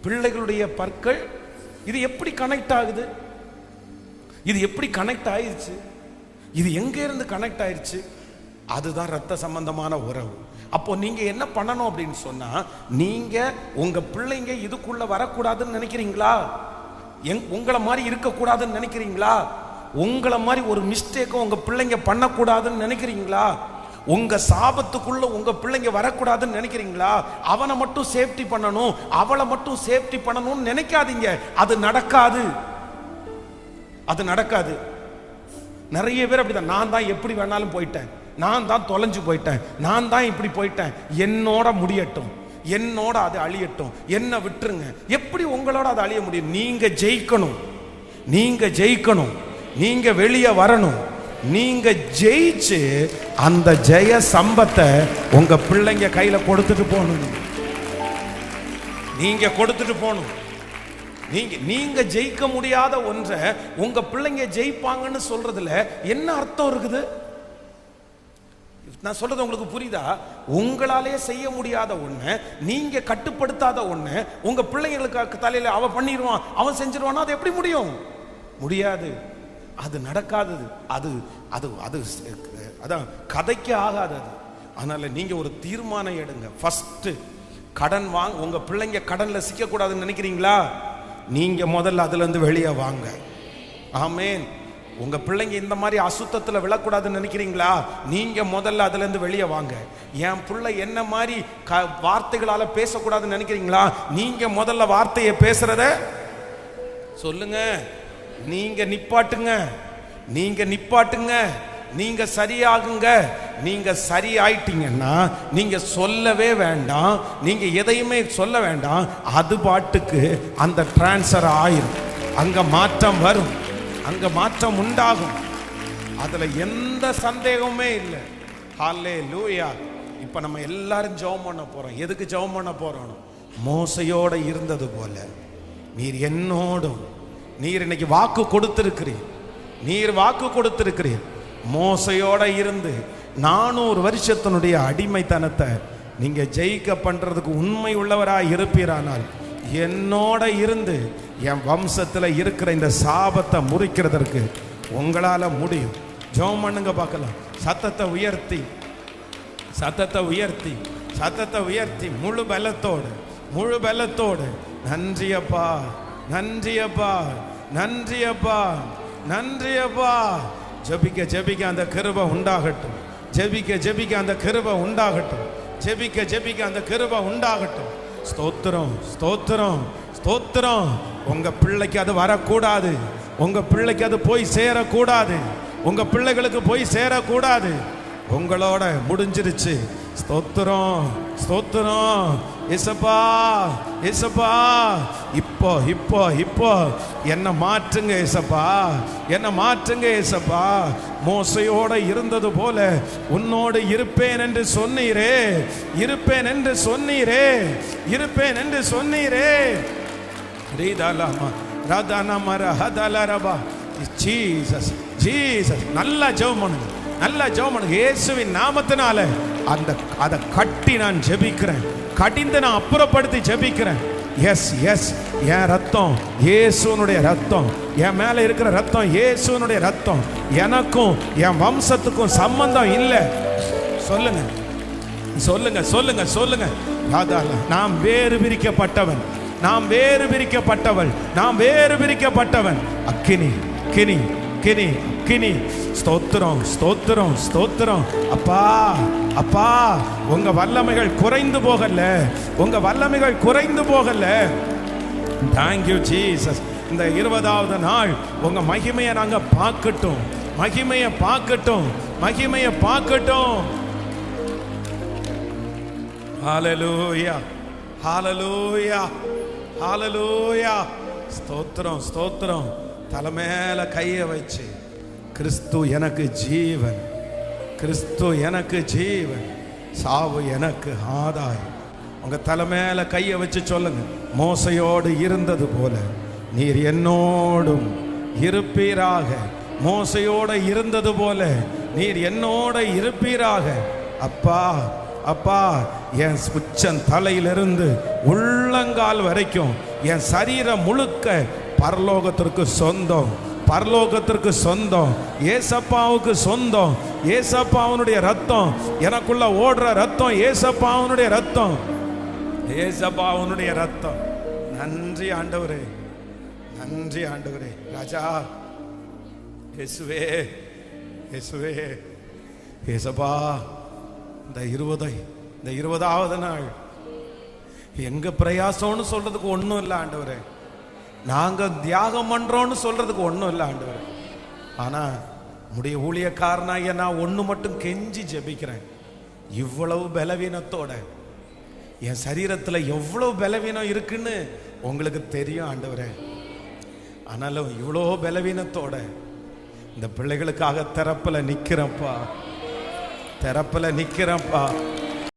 பிள்ளைகளுடைய பற்கள், இது எப்படி கனெக்ட் ஆகுது? இது எப்படி கனெக்ட் ஆயிடுச்சு? இது எங்க இருந்து கனெக்ட் ஆயிடுச்சு? அதுதான் ரத்த சம்பந்தமான உறவு. அப்போ நீங்க என்ன பண்ணணும் அப்படின்னு சொன்னா, நீங்க உங்க பிள்ளைங்க இதுக்குள்ள வரக்கூடாதுன்னு நினைக்கிறீங்களா? உங்களை மாதிரி இருக்கக்கூடாதுன்னு நினைக்கிறீங்களா? உங்களை மாதிரி ஒரு மிஸ்டேக்கும் உங்க பிள்ளைங்க பண்ணக்கூடாதுன்னு நினைக்கிறீங்களா? உங்க சாபத்துக்குள்ள உங்க பிள்ளைங்க வரக்கூடாதுன்னு நினைக்கிறீங்களா? அவனை மட்டும் சேஃப்டி பண்ணணும், அவளை மட்டும் சேஃப்டி பண்ணணும்னு நினைக்காதீங்க. அது நடக்காது. நிறைய பேர் அப்படிதான், நான் தான் எப்படி வேணாலும் போயிட்டேன், நான் தான் தொலைஞ்சு போயிட்டேன், நான் தான் இப்படி போயிட்டேன், என்னோட முடியட்டும், என்னோட அது அழியட்டும், என்ன விட்டுருங்க. எப்படி உங்களோட அது அழிய முடியும்? நீங்க ஜெயிக்கணும், நீங்க வெளியே வரணும். நீங்க ஜெயிச்சு அந்த ஜெய சம்பத்தை உங்க பிள்ளைங்க கையில கொடுத்துட்டு போகணும். நீங்க ஜெயிக்க முடியாத ஒன்றை உங்க பிள்ளைங்க ஜெயிப்பாங்கன்னு சொல்றதுல என்ன அர்த்தம் இருக்குது? நான் சொல்றது உங்களுக்கு புரியுதா? உங்களாலே செய்ய முடியாத ஒண்ணு, நீங்க கட்டுப்படுத்தாத ஒண்ணு உங்க பிள்ளைங்களுக்கு தலையில அவ பண்ணிடுவான், அவன் செஞ்சிருவானா, அது எப்படி முடியாது. அது நடக்காதது. அது அது அது அதான் கதைக்கு ஆகாதது. அதனால நீங்க ஒரு தீர்மானம் எடுங்க. ஃபர்ஸ்ட் கடன் வாங்க. உங்க பிள்ளைங்க கடன்ல சிக்க கூடாதுன்னு நினைக்கிறீங்களா? நீங்க முதல்ல அதுல இருந்து வெளியே வாங்க. ஆமேன். உங்க பிள்ளைங்க இந்த மாதிரி அசுத்தத்துல விழக்கூடாதுன்னு நினைக்கிறீங்களா? நீங்க முதல்ல அதுல இருந்து வெளியே வாங்க. என் பிள்ளை என்ன மாதிரி வார்த்தைகளால பேசக்கூடாதுன்னு நினைக்கிறீங்களா? நீங்க முதல்ல வார்த்தையை பேசுறத சொல்லுங்க, நீங்க நிப்பாட்டுங்க. நீங்க நிப்பாட்டுங்க, நீங்க சரியாகுங்க. நீங்க சரியாயிட்டீங்கன்னா நீங்க சொல்லவே வேண்டாம், நீங்க எதையுமே சொல்ல வேண்டாம். அது பாட்டுக்கு அந்த டிரான்ஸ்ஃபர் ஆயிரும். அங்க மாற்றம் வரும், அங்க மாற்றம் உண்டாகும். அதுல எந்த சந்தேகமே இல்லை. ஹல்லேலூயா. இப்ப நம்ம எல்லாரும் ஜெபம் பண்ண போறோம். எதுக்கு ஜெபம் பண்ண போறோம்? மோசையோட இருந்தது போல நீர் என்னோடும், நீர் இன்னைக்கு வாக்கு கொடுத்திருக்கிறீர், நீர் வாக்கு கொடுத்திருக்கிறீர். மோசையோட இருந்து 400 வருஷத்தினுடைய அடிமைத்தனத்தை நீங்க ஜெயிக்க பண்றதுக்கு உண்மை உள்ளவராய் இருப்பீரானால், என்னோட இருந்து என் வம்சத்துல இருக்கிற இந்த சாபத்தை முறிக்கிறதற்கு உங்களால முடியும். ஜெபம் பண்ணுங்க பார்க்கலாம். சத்தத்தை உயர்த்தி, சத்தத்தை உயர்த்தி, சத்தத்தை உயர்த்தி, முழு பலத்தோடு, முழு பலத்தோடு. நன்றியப்பா, நன்றியப்பா, நன்றியப்பா, நன்றியப்பா. ஜெபிக்க ஜெபிக்க அந்த கிருபை உண்டாகட்டும். ஜெபிக்க ஜெபிக்க அந்த கிருபை உண்டாகட்டும். ஜெபிக்க ஜெபிக்க அந்த கிருபை உண்டாகட்டும். ஸ்தோத்திரம், ஸ்தோத்திரம், ஸ்தோத்திரம். உங்க பிள்ளைக்கு அது வரக்கூடாது, உங்க பிள்ளைக்கு அது போய் சேரக்கூடாது, உங்க பிள்ளைகளுக்கு போய் சேரக்கூடாது. உங்களோட முடிஞ்சிருச்சு. ஸ்தோத்திரம், ஸ்தோத்திரம். இயேசப்பா, இயேசப்பா, இப்போ இப்போ இப்போ என்ன மாற்றுங்க இயேசப்பா, என்ன மாற்றுங்க இயேசப்பா. மோசையோட இருந்தது போல உன்னோடு இருப்பேன் என்று சொன்னீரே, இருப்பேன் என்று சொன்னீரே, இருப்பேன் என்று சொன்னீரே. ரீதாலாமா ராதானாமர ஹதலரபா. Jesus, Jesus. நல்லா ஜெபம் பண்ணுங்க, நல்லா ஜெபம் பண்ணுங்க. இயேசுவின் நாமத்தினால அந்த அதை கட்டி நான் ஜெபிக்கிறேன், கடிந்து நான் அப்புறப்படுத்தி ஜெபிக்கிறேன். எஸ் எஸ், என் ரத்தம் இயேசுனுடைய ரத்தம், என் மேல இருக்கிற ரத்தம் இயேசுனுடைய ரத்தம். எனக்கும் என் வம்சத்துக்கும் சம்பந்தம் இல்லை. சொல்லுங்க, சொல்லுங்க, சொல்லுங்க, சொல்லுங்க. நாம் வேறு பிரிக்கப்பட்டவன், நாம் வேறு பிரிக்கப்பட்டவள், நாம் வேறு பிரிக்கப்பட்டவன். அக்கினி, கினி, கினி, கினி. ஸ்தோத்திரம், ஸ்தோத்திரம், ஸ்தோத்திரம். அப்பா, அப்பா, உங்க வல்லமைகள் குறைந்து போகல, உங்க வல்லமைகள் குறைந்து போகல. Thank you Jesus. இந்த 20வது நாள் உங்க மகிமையை நாங்க பார்க்கட்டும், மகிமையை பார்க்கட்டும், மகிமையை பார்க்கட்டும். ஹalleluya, ஹalleluya, ஹalleluya. ஸ்தோத்திரம், ஸ்தோத்திரம். தலை மேல கையை வச்சு, கிறிஸ்து எனக்கு ஜீவன், கிறிஸ்து எனக்கு ஜீவன், சாவு எனக்கு ஆதாயம். உங்க தலை மேல கையை வச்சு சொல்லுங்க. மோசையோடு இருந்தது போல நீர் என்னோடும் இருப்பீராக. மோசையோட இருந்தது போல நீர் என்னோட இருப்பீராக. அப்பா, அப்பா, என் உச்சன் தலையிலிருந்து உள்ளங்கால் வரைக்கும் என் சரீரம் முழுக்க பரலோகத்திற்கு சொந்தம், பரலோகத்திற்கு சொந்தம், ஏசப்பாவுக்கு சொந்தம். ஏசப்பாவுடைய ரத்தம் எனக்குள்ள ஓடுற ரத்தம், ஏசப்பாவுடைய ரத்தம், ஏசப்பாவுடைய ரத்தம். நன்றி ஆண்டவரே, நன்றி ஆண்டவரே. ராஜா இயேசுவே, இயேசுவே, ஏசப்பா. இந்த 20வது நாள் எங்க பிரயாசம்னு சொல்றதுக்கு ஒன்றும் இல்லை ஆண்டவரே, நாங்க தியாகம் பண்றோம்னு சொல்றதுக்கு ஒன்றும் இல்லை ஆண்டவரே. ஆனா உடைய ஊழியக்காரனாக நான் ஒன்று மட்டும் கெஞ்சி ஜெபிக்கிறேன். இவ்வளவு பலவீனத்தோட என் சரீரத்தில் எவ்வளவு பலவீனம் இருக்குன்னு உங்களுக்கு தெரியும் ஆண்டவரே. ஆனாலும் இவ்வளோ பலவீனத்தோட இந்த பிள்ளைகளுக்காக திறப்பில் நிற்கிறப்பா, திறப்பில் நிற்கிறப்பா.